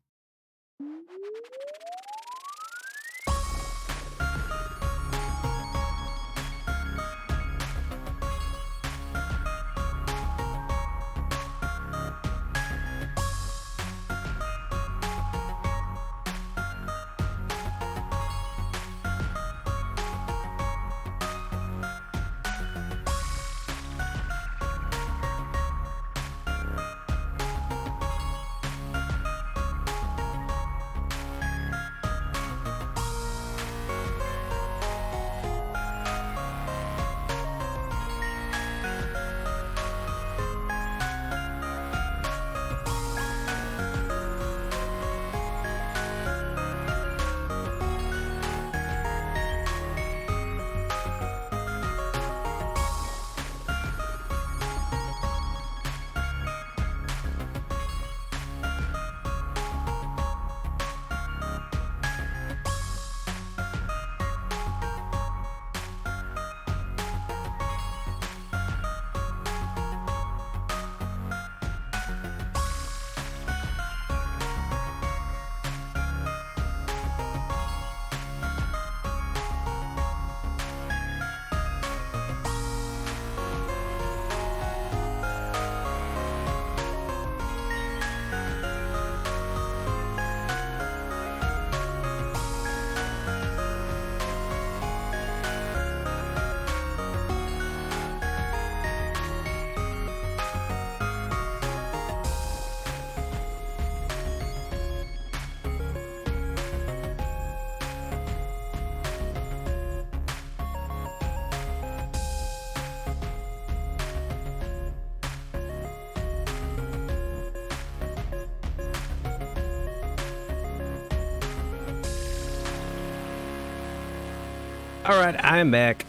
All right, I'm back.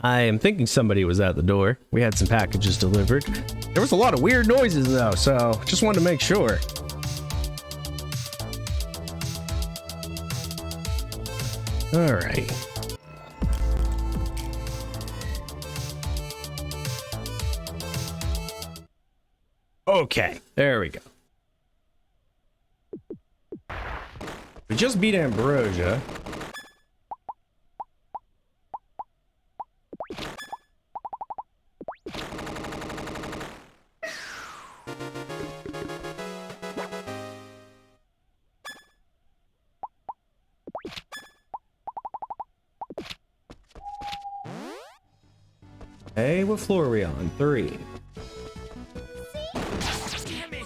I am thinking somebody was at the door. We had some packages delivered. There was a lot of weird noises though, so just wanted to make sure. All right. Okay, there we go. We just beat Ambrosia. Hey, what floor are we on? 3. Damn it!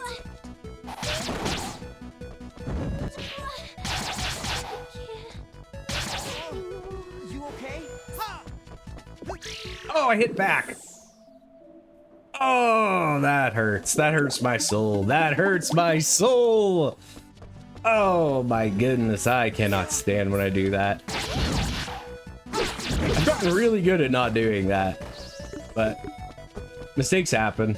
You okay? Ha! Oh, I hit back. Oh, that hurts. That hurts my soul. That hurts my soul. Oh my goodness, I cannot stand when I do that. I've gotten really good at not doing that, but mistakes happen.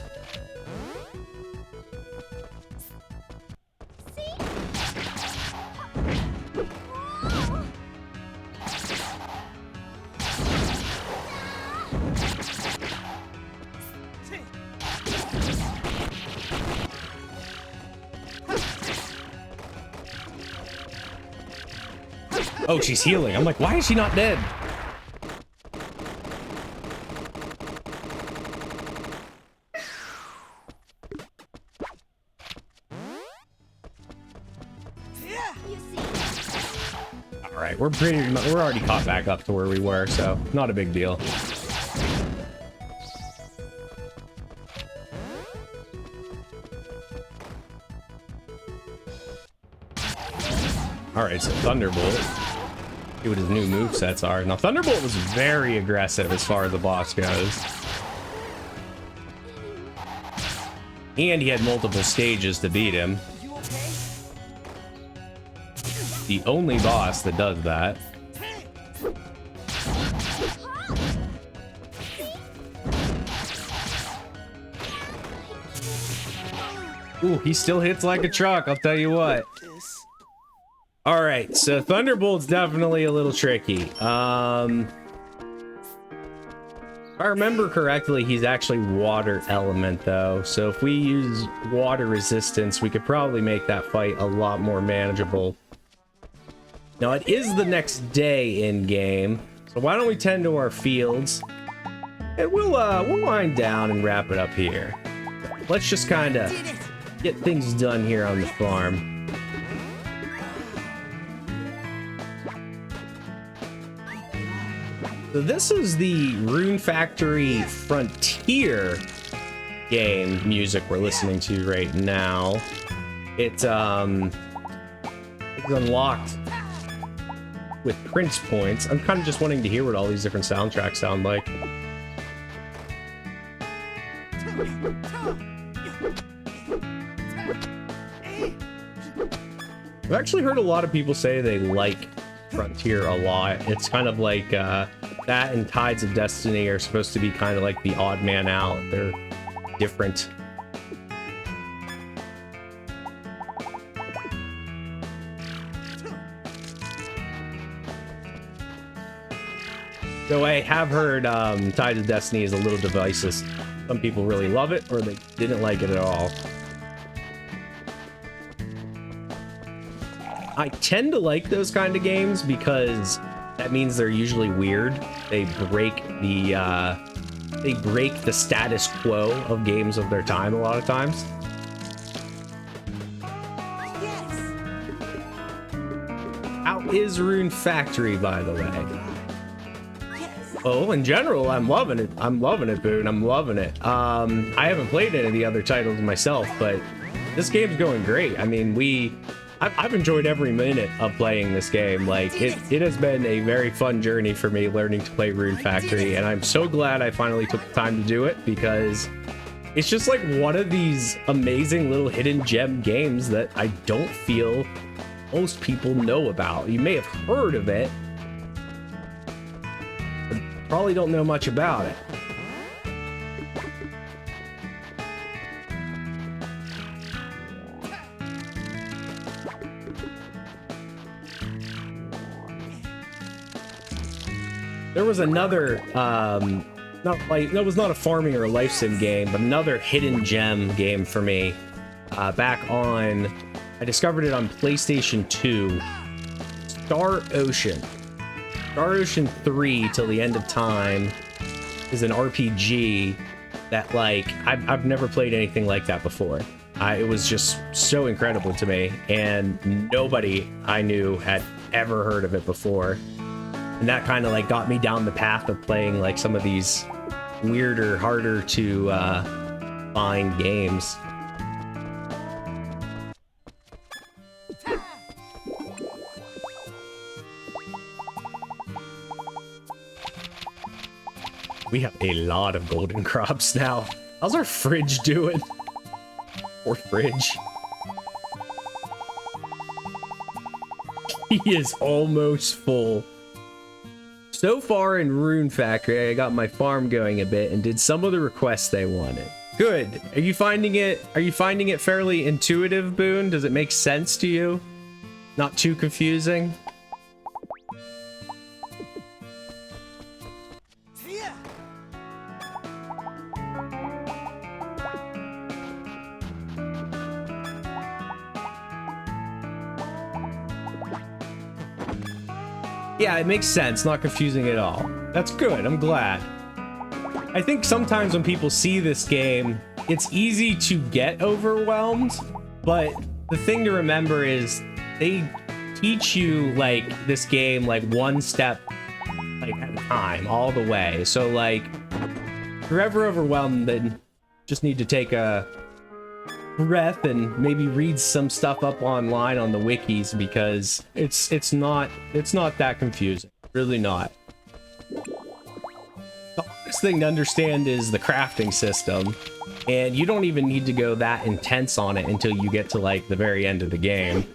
Oh, she's healing. I'm like, why is she not dead? All right, we're already caught back up to where we were, so not a big deal. All right, so Thunderbolt. See what his new movesets are. Now, Thunderbolt was very aggressive as far as the boss goes. And he had multiple stages to beat him. You okay? The only boss that does that. Ooh, he still hits like a truck, I'll tell you what. All right, so Thunderbolt's definitely a little tricky. If I remember correctly, he's actually water element though. So if we use water resistance, we could probably make that fight a lot more manageable. Now it is the next day in game, so why don't we tend to our fields and we'll wind down and wrap it up here. Let's just kind of get things done here on the farm. So this is the Rune Factory Frontier game music we're listening to right now. It's unlocked with Prince points. I'm kind of just wanting to hear what all these different soundtracks sound like. I've actually heard a lot of people say they like Frontier a lot. It's kind of like that and Tides of Destiny are supposed to be kind of like the odd man out. They're different. Though I have heard Tides of Destiny is a little divisive. Some people really love it or they didn't like it at all. I tend to like those kind of games because that means they're usually weird. They break the status quo of games of their time a lot of times. Yes. How is Rune Factory, by the way? Oh, in general, I'm loving it. I'm loving it, Boone. I'm loving it. I haven't played any of the other titles myself, but this game's going great. I mean, I've enjoyed every minute of playing this game. Like, it has been a very fun journey for me learning to play Rune Factory, and I'm so glad I finally took the time to do it because it's just like one of these amazing little hidden gem games that I don't feel most people know about. You may have heard of it, but probably don't know much about it. There was another, that was not a farming or a life sim game, but another hidden gem game for me. Back on, I discovered it on PlayStation 2. Star Ocean. Star Ocean 3 Till the End of Time is an RPG that, like, I've never played anything like that before. It was just so incredible to me, and nobody I knew had ever heard of it before. And that kind of like got me down the path of playing like some of these weirder, harder to find games. We have a lot of golden crops now. How's our fridge doing? Poor fridge. He is almost full. So far in Rune Factory, I got my farm going a bit and did some of the requests they wanted. Good. Are you finding it fairly intuitive, Boone? Does it make sense to you? Not too confusing? Yeah, it makes sense. Not confusing at all. That's good. I'm glad. I think sometimes when people see this game, it's easy to get overwhelmed, but the thing to remember is they teach you like this game like one step like at a time all the way. So like if you're ever overwhelmed, then just need to take a breath and maybe read some stuff up online on the wikis, because it's not that confusing. Really not. The hardest thing to understand is the crafting system, and you don't even need to go that intense on it until you get to like the very end of the game.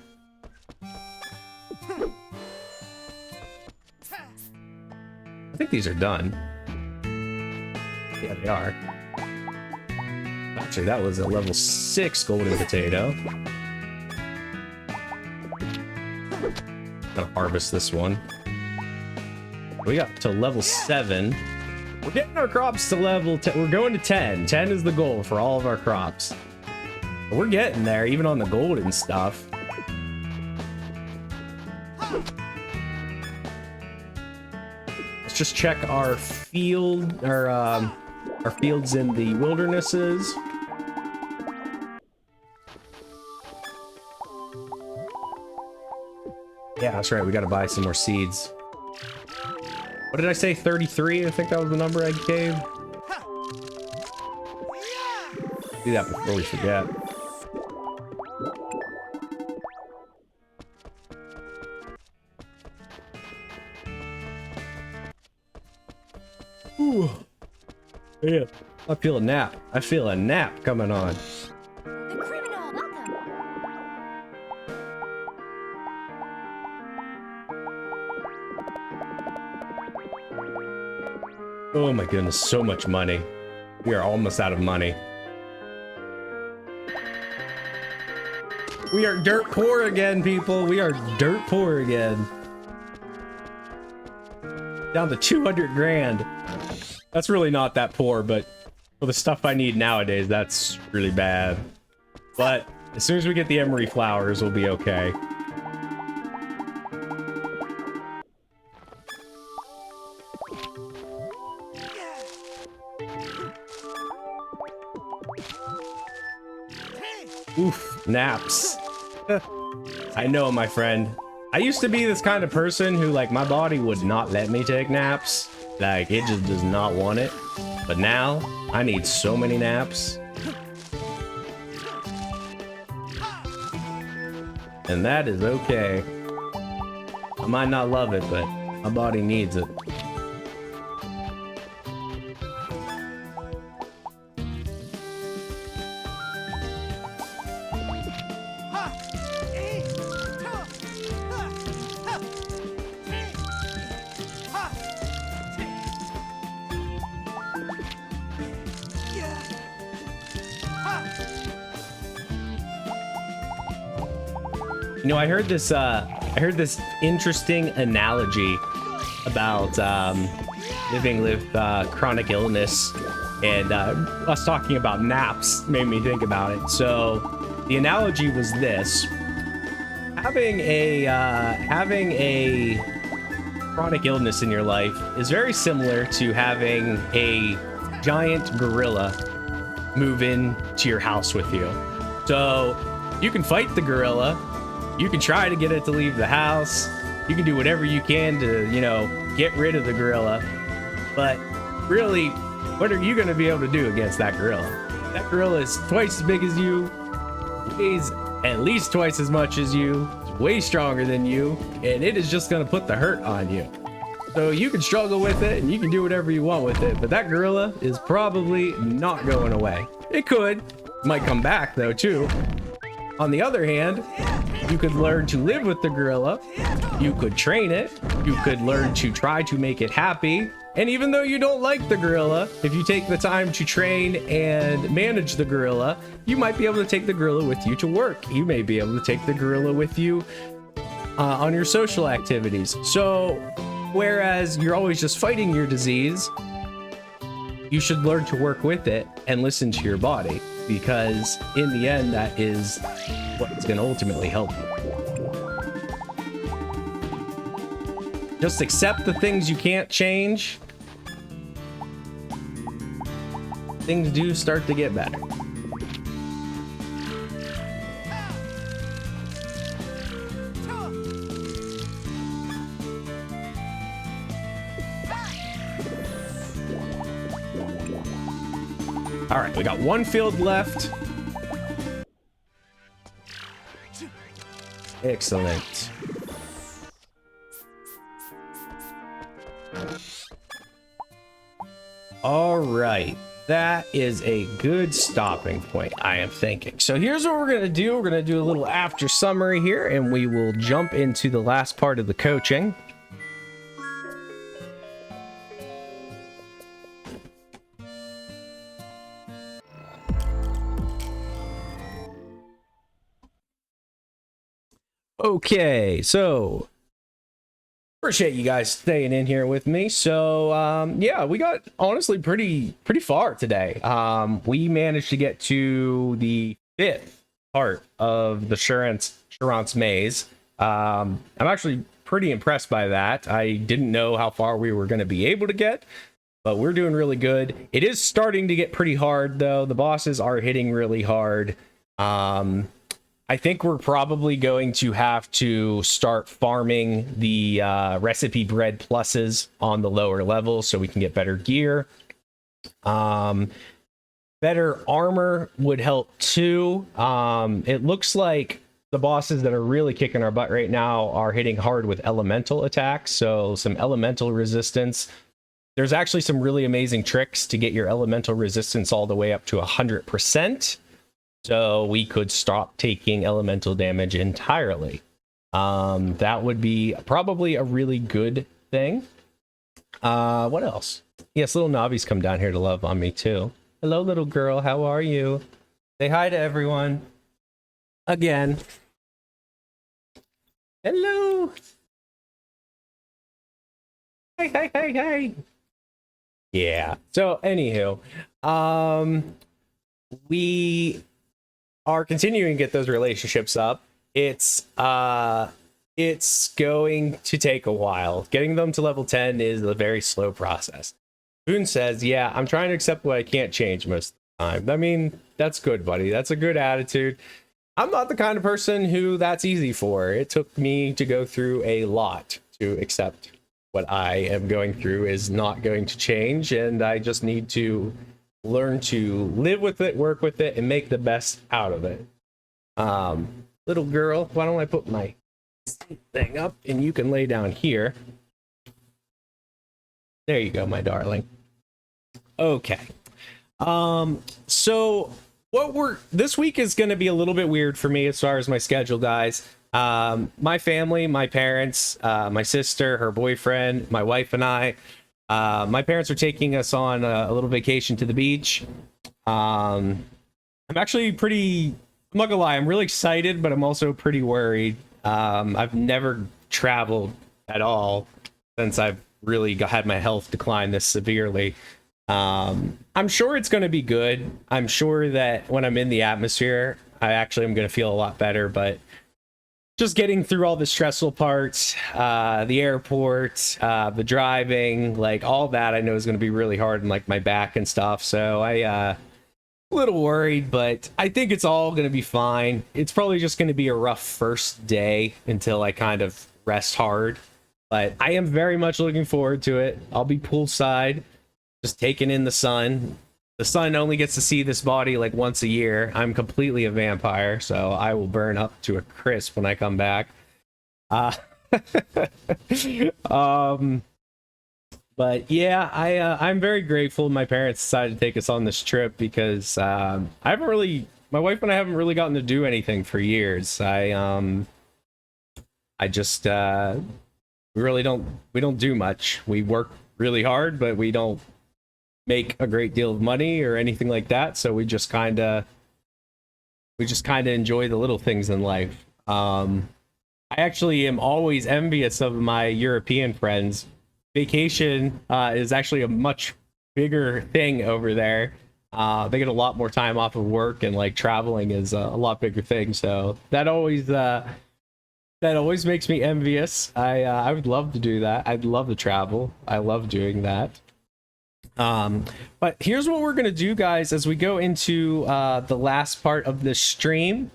I think these are done. Yeah, they are. Actually, that was a level 6 golden potato. Gonna harvest this one. We got to level 7. We're getting our crops to level 10. We're going to 10. 10 is the goal for all of our crops. We're getting there, even on the golden stuff. Let's just check our field, our fields in the wildernesses. Yeah, that's right. We got to buy some more seeds. What did I say? 33? I think that was the number I gave. Do that before we forget. Ooh. Yeah. I feel a nap. I feel a nap coming on. The criminal, welcome. Oh my goodness, so much money. We are almost out of money. We are dirt poor again, people. We are dirt poor again. Down to 200 grand. That's really not that poor, but for the stuff I need nowadays, that's really bad. But as soon as we get the emery flowers, we'll be okay. Oof, naps. I know, my friend. I used to be this kind of person who, like, my body would not let me take naps. Like, it just does not want it. But now, I need so many naps. And that is okay. I might not love it, but my body needs it. You know, I heard this interesting analogy about living with chronic illness, and us talking about naps made me think about it. So the analogy was this: having a chronic illness in your life is very similar to having a giant gorilla move into your house with you. So you can fight the gorilla. You can try to get it to leave the house. You can do whatever you can to, you know, get rid of the gorilla. But really, what are you going to be able to do against that gorilla? That gorilla is twice as big as you, weighs at least twice as much as you, is way stronger than you, and it is just going to put the hurt on you. So you can struggle with it and you can do whatever you want with it, but that gorilla is probably not going away. It could. It might come back though, too. On the other hand, you could learn to live with the gorilla. You could train it. You could learn to try to make it happy. And even though you don't like the gorilla, if you take the time to train and manage the gorilla, you might be able to take the gorilla with you to work. You may be able to take the gorilla with you on your social activities. So, whereas you're always just fighting your disease, you should learn to work with it and listen to your body, because in the end, that is what's going to ultimately help you. Just accept the things you can't change. Things do start to get better. All right, we got one field left. Excellent. All right. That is a good stopping point, I am thinking. So here's what we're going to do. We're going to do a little after summary here, and we will jump into the last part of the coaching. Okay, so appreciate you guys staying in here with me. So yeah, we got honestly pretty far today. We managed to get to the 5th part of the Sharance maze. I'm actually pretty impressed by that. I didn't know how far we were going to be able to get, but we're doing really good. It is starting to get pretty hard though. The bosses are hitting really hard. I think we're probably going to have to start farming the recipe bread pluses on the lower levels so we can get better gear. Better armor would help too. It looks like the bosses that are really kicking our butt right now are hitting hard with elemental attacks, so some elemental resistance. There's actually some really amazing tricks to get your elemental resistance all the way up to 100%. So we could stop taking elemental damage entirely. That would be probably a really good thing. What else? Yes, little Navi's come down here to love on me too. Hello, little girl. How are you? Say hi to everyone. Again. Hello. Hi, hi, hi, hi. Yeah. So, anywho, we are continuing to get those relationships up. It's going to take a while. Getting them to level 10 is a very slow process. Boone says, yeah, I'm trying to accept what I can't change most of the time. I mean, that's good, buddy. That's a good attitude. I'm not the kind of person who that's easy for. It took me to go through a lot to accept what I am going through is not going to change, and I just need to learn to live with it, work with it, and make the best out of it. Little girl, why don't I put my thing up and you can lay down here. There you go, my darling. Okay. So this week is going to be a little bit weird for me as far as my schedule, guys. My family, my parents, my sister, her boyfriend, my wife, and I. My parents are taking us on a little vacation to the beach. I'm actually I'm not gonna lie, I'm really excited, but I'm also pretty worried. I've never traveled at all since I've really had my health decline this severely. I'm sure it's gonna be good. I'm sure that when I'm in the atmosphere, I actually am gonna feel a lot better, but just getting through all the stressful parts, the airport, the driving, like all that I know is going to be really hard on like my back and stuff. So I a little worried, but I think it's all going to be fine. It's probably just going to be a rough first day until I kind of rest hard. But I am very much looking forward to it. I'll be poolside, just taking in the sun. The sun only gets to see this body like once a year. I'm completely a vampire, so I will burn up to a crisp when I come back. But yeah, I'm very grateful my parents decided to take us on this trip because my wife and I haven't really gotten to do anything for years. We really don't do much. We work really hard, but we don't make a great deal of money or anything like that, so we just kind of enjoy the little things in life. I actually am always envious of my European friends. Vacation is actually a much bigger thing over there. They get a lot more time off of work, and like traveling is a lot bigger thing, so that always makes me envious. I would love to do that. I'd love to travel. I love doing that. But here's what we're gonna do, guys, as we go into the last part of this stream.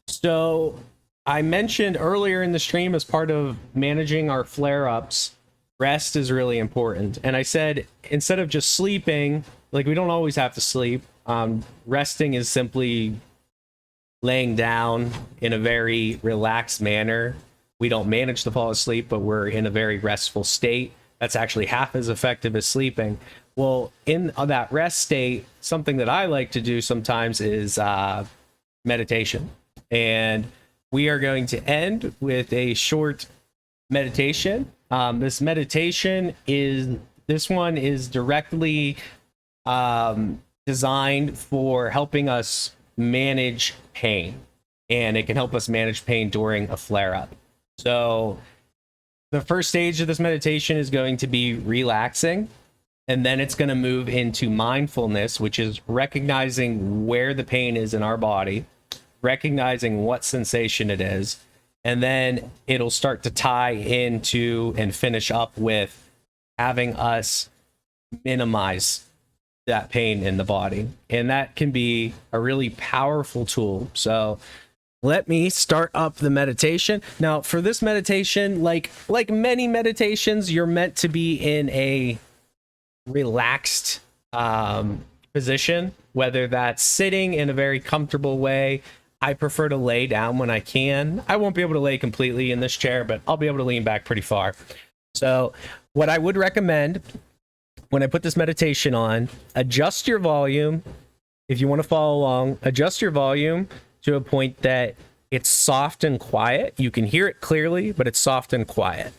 So I mentioned earlier in the stream, as part of managing our flare-ups, rest is really important. And I said, instead of just sleeping, like we don't always have to sleep, resting is simply laying down in a very relaxed manner. We don't manage to fall asleep, but we're in a very restful state. That's actually half as effective as sleeping. Well, in that rest state, something that I like to do sometimes is meditation. And we are going to end with a short meditation. This meditation is directly designed for helping us manage pain, and it can help us manage pain during a flare-up. So the first stage of this meditation is going to be relaxing, and then it's going to move into mindfulness, which is recognizing where the pain is in our body, recognizing what sensation it is, and then it'll start to tie into and finish up with having us minimize that pain in the body. And that can be a really powerful tool. So let me start up the meditation. Now, for this meditation, like many meditations, you're meant to be in a relaxed position, whether that's sitting in a very comfortable way. I prefer to lay down when I can. I won't be able to lay completely in this chair, but I'll be able to lean back pretty far. So what I would recommend when I put this meditation on, adjust your volume. If you want to follow along, adjust your volume to a point that it's soft and quiet. You can hear it clearly, but it's soft and quiet.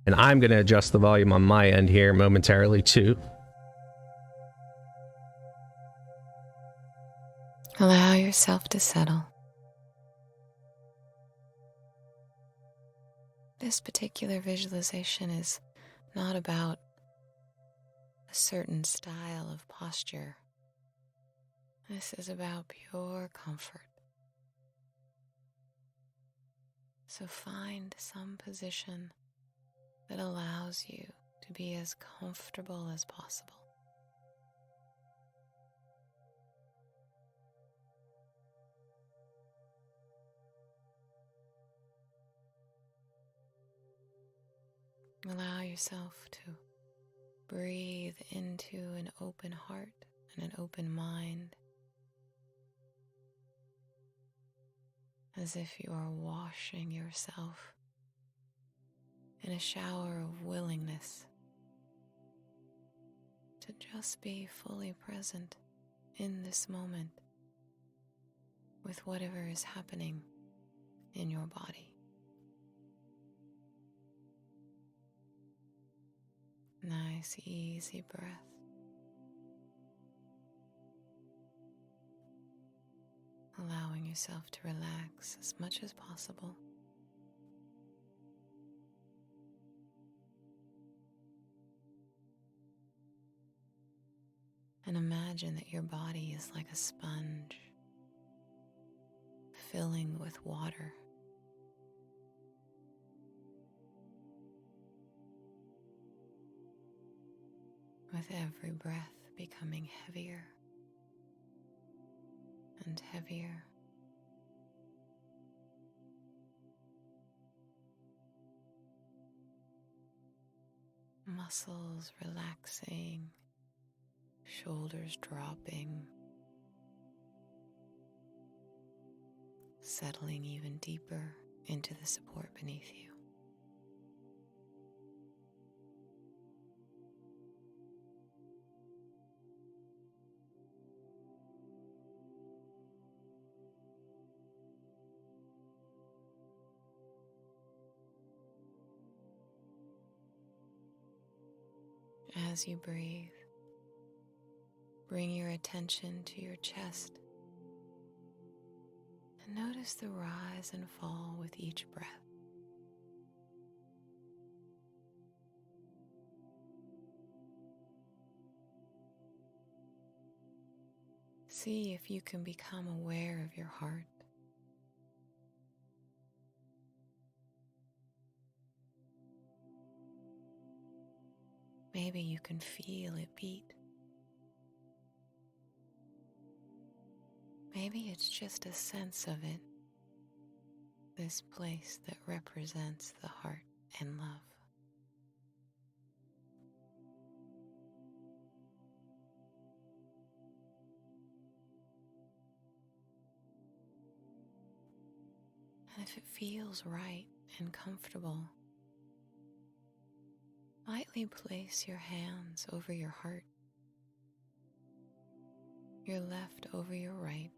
And I'm going to adjust the volume on my end here momentarily too. Allow yourself to settle. This particular visualization is not about a certain style of posture. This is about pure comfort. So find some position that allows you to be as comfortable as possible. Allow yourself to breathe into an open heart and an open mind, as if you are washing yourself in a shower of willingness to just be fully present in this moment with whatever is happening in your body. Nice, easy breath. Allowing yourself to relax as much as possible. And imagine that your body is like a sponge, filling with water. With every breath becoming heavier and heavier. Muscles relaxing, shoulders dropping, settling even deeper into the support beneath you. As you breathe, bring your attention to your chest and notice the rise and fall with each breath. See if you can become aware of your heart. Maybe you can feel it beat. Maybe it's just a sense of it, this place that represents the heart and love. if it feels right and comfortable, lightly place your hands over your heart, your left over your right,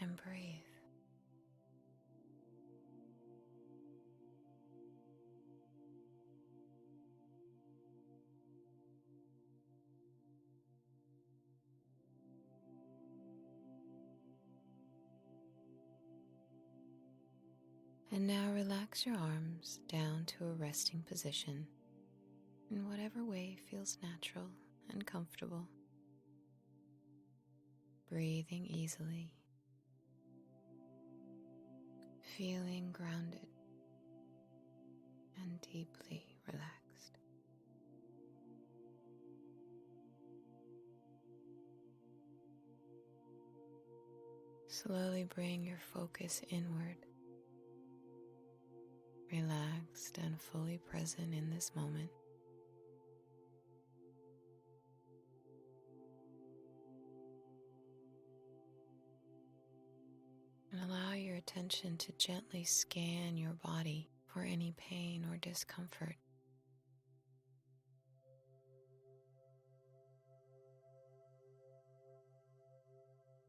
and breathe. And now relax your arms down to a resting position in whatever way feels natural and comfortable. Breathing easily, feeling grounded and deeply relaxed. Slowly bring your focus inward, relaxed and fully present in this moment. And allow your attention to gently scan your body for any pain or discomfort.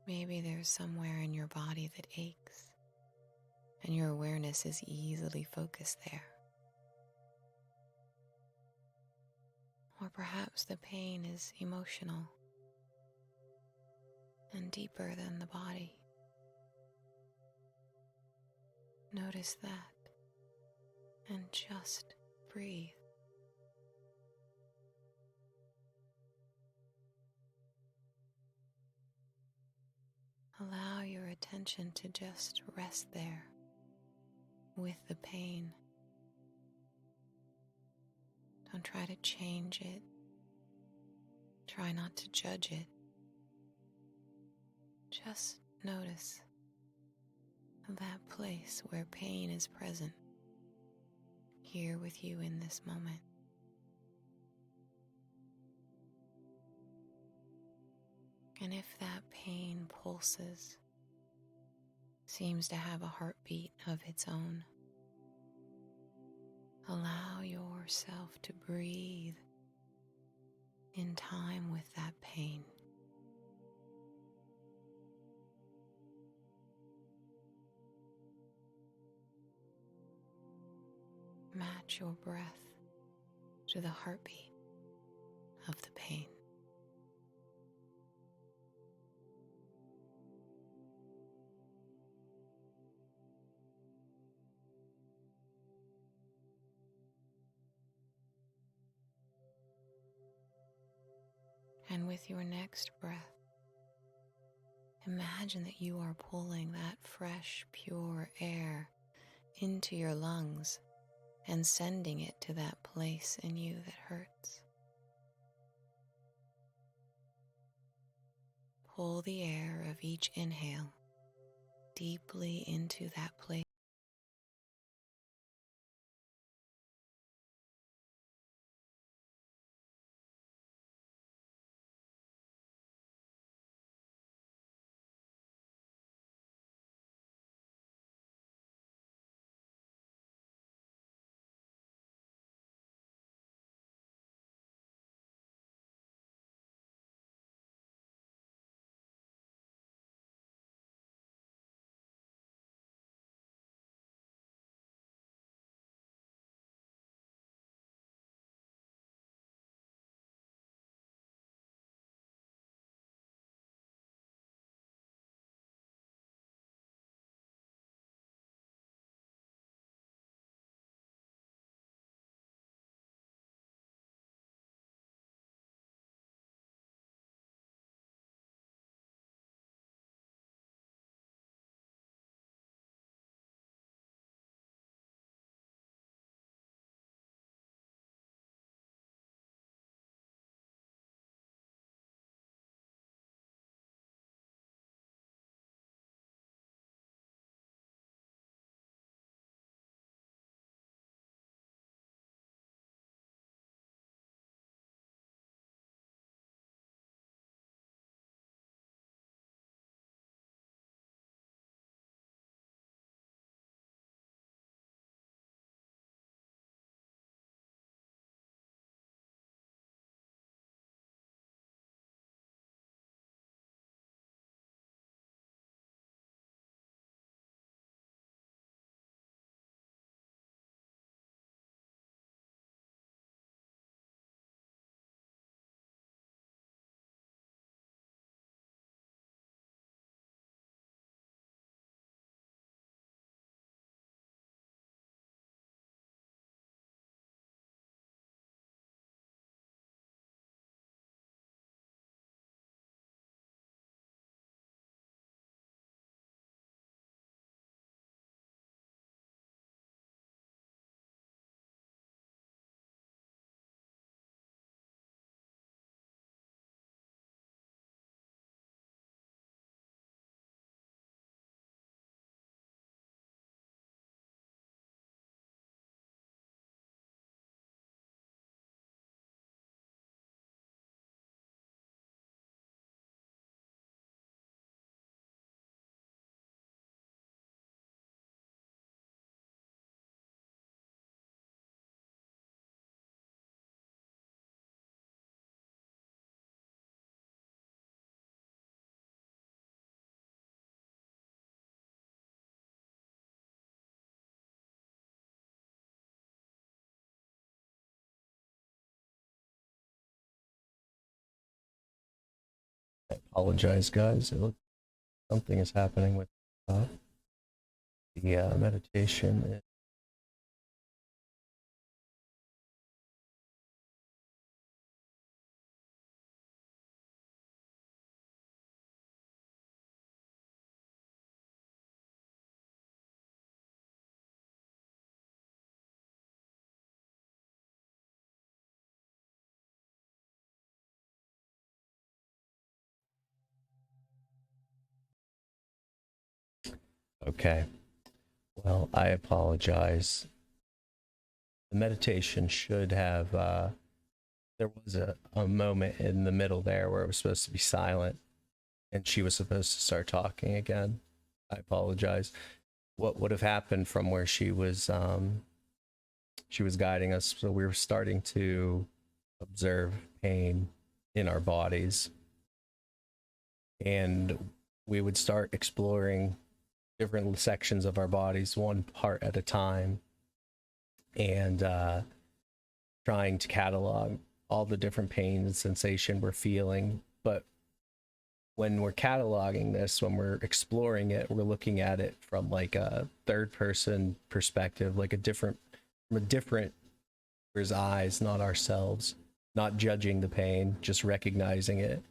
Maybe there's somewhere in your body that aches, and your awareness is easily focused there. Or perhaps the pain is emotional and deeper than the body. Notice that and just breathe. Allow your attention to just rest there with the pain. Don't try to change it. Try not to judge it. Just notice that place where pain is present, here with you in this moment. And if that pain pulses, seems to have a heartbeat of its own, allow yourself to breathe in time with that pain. Match your breath to the heartbeat of the pain. And with your next breath, imagine that you are pulling that fresh, pure air into your lungs and sending it to that place in you that hurts. Pull the air of each inhale deeply into that place. Apologize, guys. It looks something is happening with the meditation. Okay. Well, I apologize. The meditation should have, there was a moment in the middle there where it was supposed to be silent and she was supposed to start talking again. I apologize. What would have happened from where she was guiding us, so we were starting to observe pain in our bodies, and we would start exploring different sections of our bodies one part at a time, and trying to catalog all the different pain and sensation we're feeling. But when we're cataloging this, when we're exploring it, we're looking at it from like a third person perspective, like from a different person's eyes, not ourselves, not judging the pain, just recognizing it,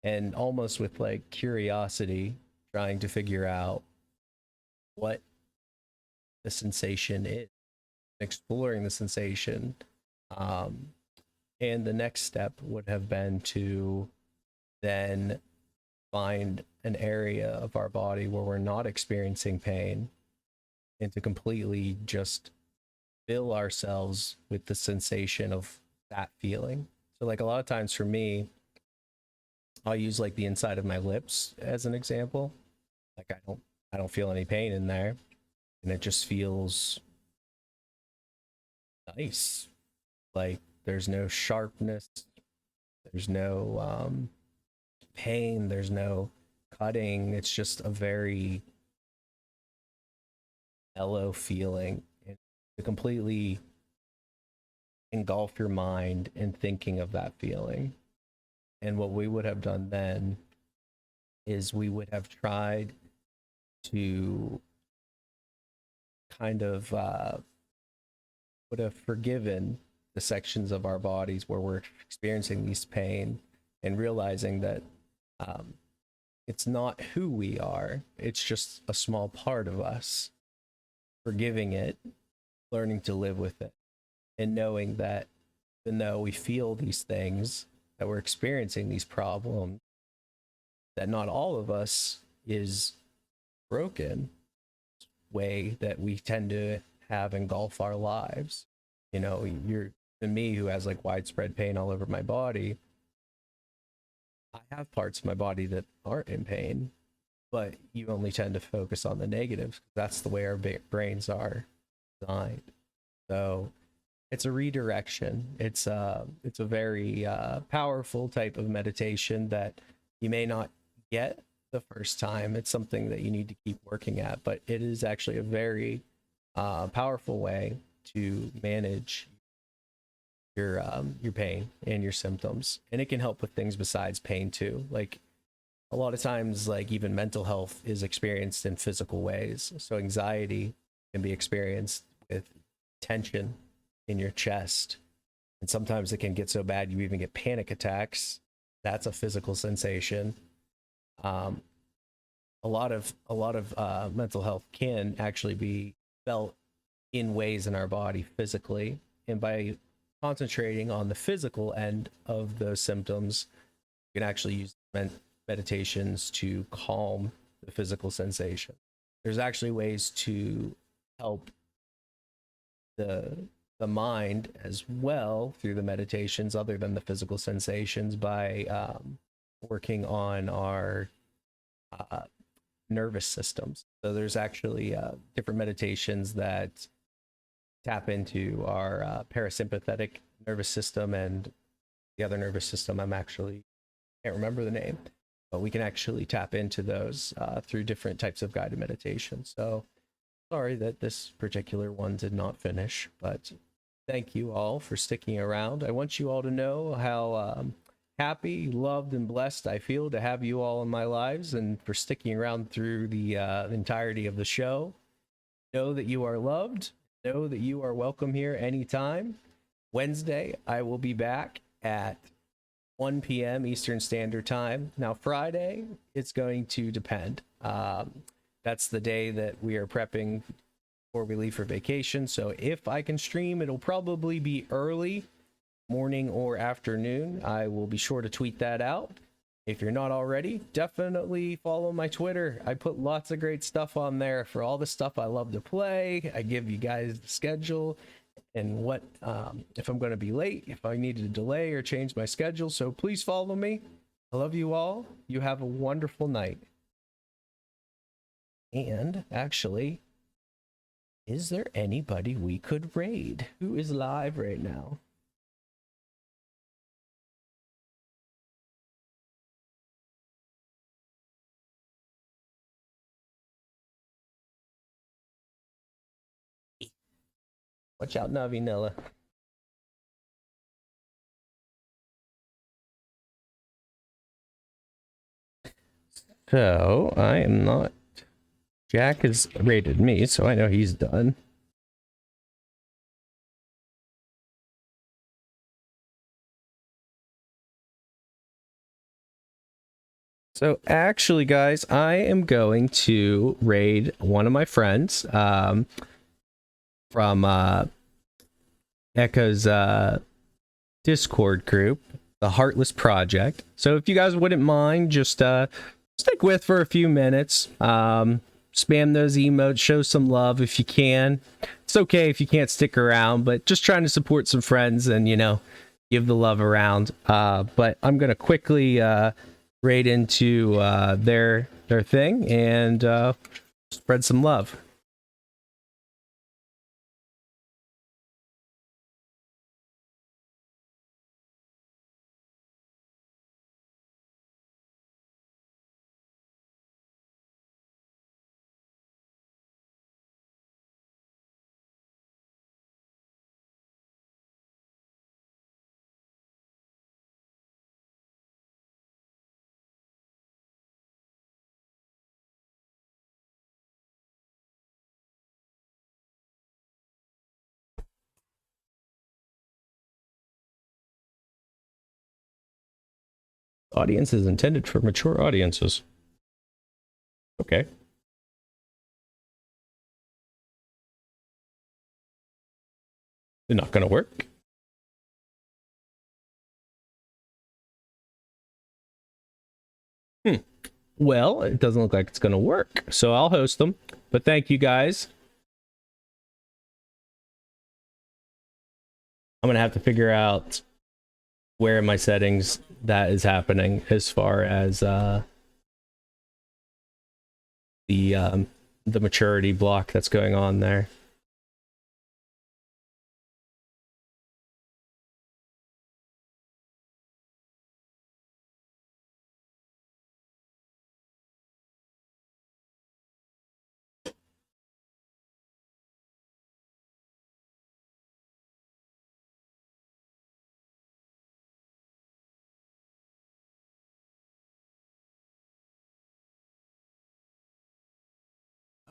and almost with like curiosity, trying to figure out what the sensation is, exploring the sensation. And the next step would have been to then find an area of our body where we're not experiencing pain, and to completely just fill ourselves with the sensation of that feeling. So like a lot of times for me, I'll use like the inside of my lips as an example. Like I don't feel any pain in there, and it just feels nice. Like there's no sharpness, there's no pain, there's no cutting. It's just a very mellow feeling, and to completely engulf your mind in thinking of that feeling. And what we would have done then is we would have tried to kind of would have forgiven the sections of our bodies where we're experiencing these pain, and realizing that it's not who we are, it's just a small part of us. Forgiving it, learning to live with it, and knowing that even though we feel these things, that we're experiencing these problems, that not all of us is broken way that we tend to have engulf our lives. You know, you're and me, who has like widespread pain all over my body. I have parts of my body that aren't in pain, but you only tend to focus on the negatives. That's the way our brains are designed. So it's a redirection. It's a very powerful type of meditation that you may not get the first time. It's something that you need to keep working at, but it is actually a very powerful way to manage your pain and your symptoms, and it can help with things besides pain too. Like a lot of times, like even mental health is experienced in physical ways. So anxiety can be experienced with tension in your chest, and sometimes it can get so bad you even get panic attacks. That's a physical sensation. A lot of mental health can actually be felt in ways in our body physically, and by concentrating on the physical end of those symptoms, you can actually use meditations to calm the physical sensation. There's actually ways to help the mind as well through the meditations, other than the physical sensations, by working on our nervous systems. So there's actually different meditations that tap into our parasympathetic nervous system, and the other nervous system I'm actually can't remember the name, but we can actually tap into those through different types of guided meditation. So sorry that this particular one did not finish, but thank you all for sticking around. I want you all to know happy, loved, and blessed I feel to have you all in my lives and for sticking around through the entirety of the show. Know that you are loved. Know that you are welcome here anytime. Wednesday, I will be back at 1 p.m. Eastern Standard Time. Now, Friday, it's going to depend. That's the day that we are prepping before we leave for vacation. So if I can stream, it'll probably be early morning or afternoon. I will be sure to tweet that out. If you're not already, definitely follow my Twitter. I put lots of great stuff on there for all the stuff I love to play. I give you guys the schedule and what if I'm going to be late, if I need to delay or change my schedule. So please follow me. I love you all. You have a wonderful night. And actually, is there anybody we could raid? Who is live right now? Watch out, Navi Nilla. So, I am not... Jack has raided me, so I know he's done. So, actually, guys, I am going to raid one of my friends from Echo's Discord group, the Heartless Project. So if you guys wouldn't mind, just stick with for a few minutes. Spam those emotes, show some love if you can. It's okay if you can't stick around, but just trying to support some friends and, you know, give the love around. But I'm going to quickly raid into their thing and spread some love. Audience is intended for mature audiences. Okay. They're not going to work. Well, it doesn't look like it's going to work, so I'll host them. But thank you guys. I'm going to have to figure out where in my settings that is happening as far as the maturity block that's going on there.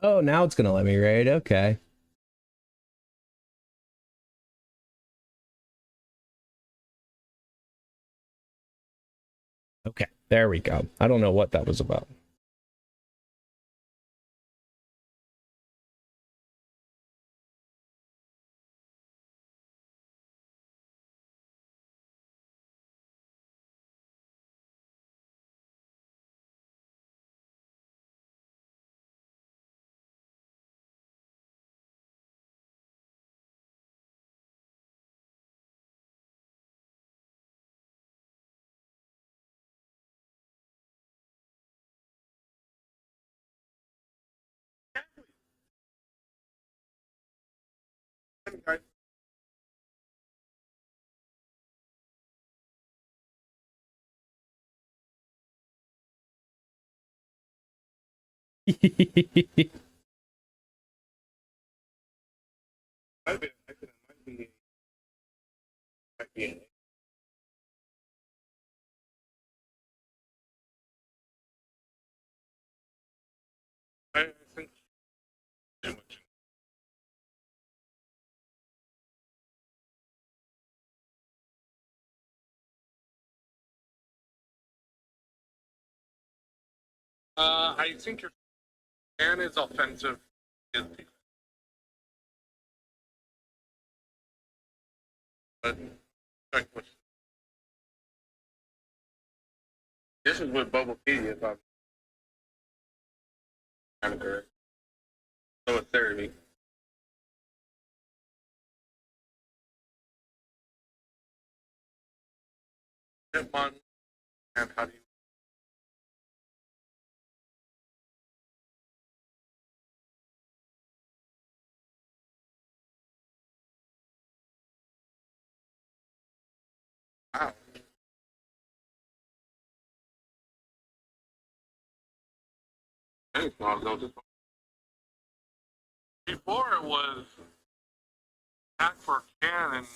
Oh, now it's going to let me raid. Okay. Okay, there we go. I don't know what that was about. I think your fan is offensive. But check what this is with Bubblepedia, if I'm kind of correct. So it's therapy. Fun. And how do you? Wow. Thanks, I'll go this one. Before it was back for can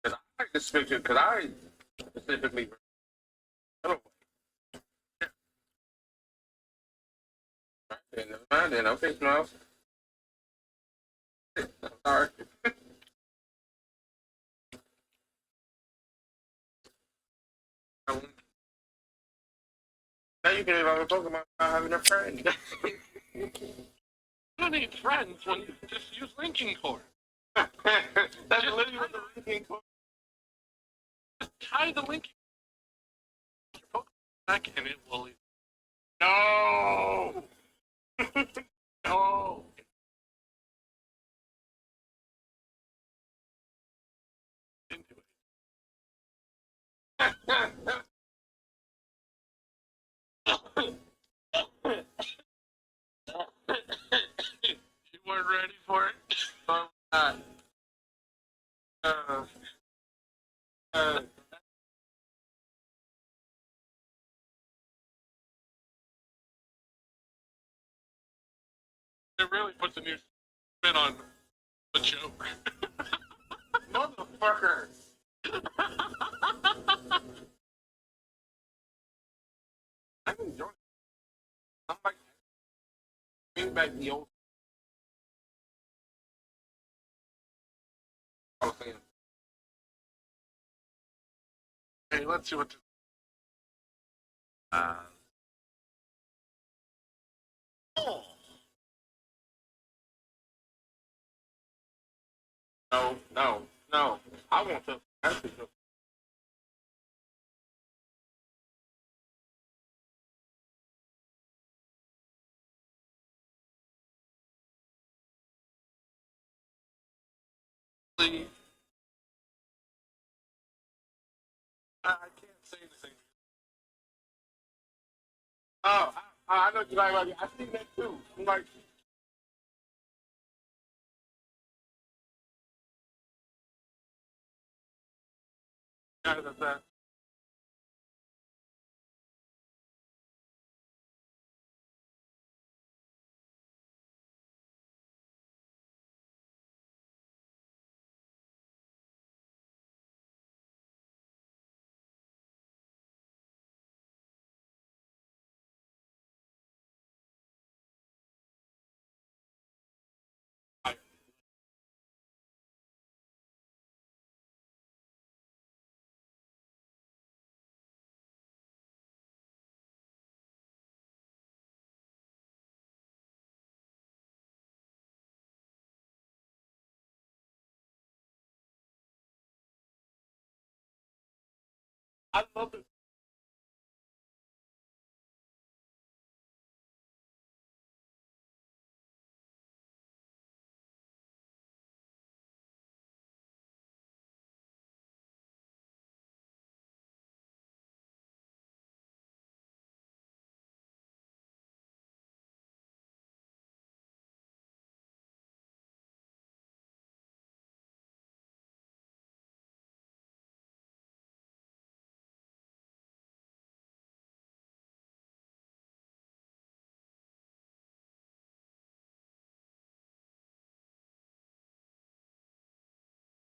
and I like this picture because I specifically. Oh, never mind then. Okay, Smiles. I'm sorry. Now you can have a Pokemon without having a friend. You don't need friends when you just use linking cord. That's literally what the linking cord. Just tie the linking cord to your Pokemon back and it will. No! No! Into it. You weren't ready for it? Oh, God. Uh, uh, it really puts a new spin on the joke. Motherfucker! I'm enjoying it. I'm like, bring back the old. I was saying. Hey, let's see what this. Oh. No, no, no. I want to. Actually, please. I can't say anything. Oh, I know you like. I see that too. I'm like, yeah, that's that. I love it.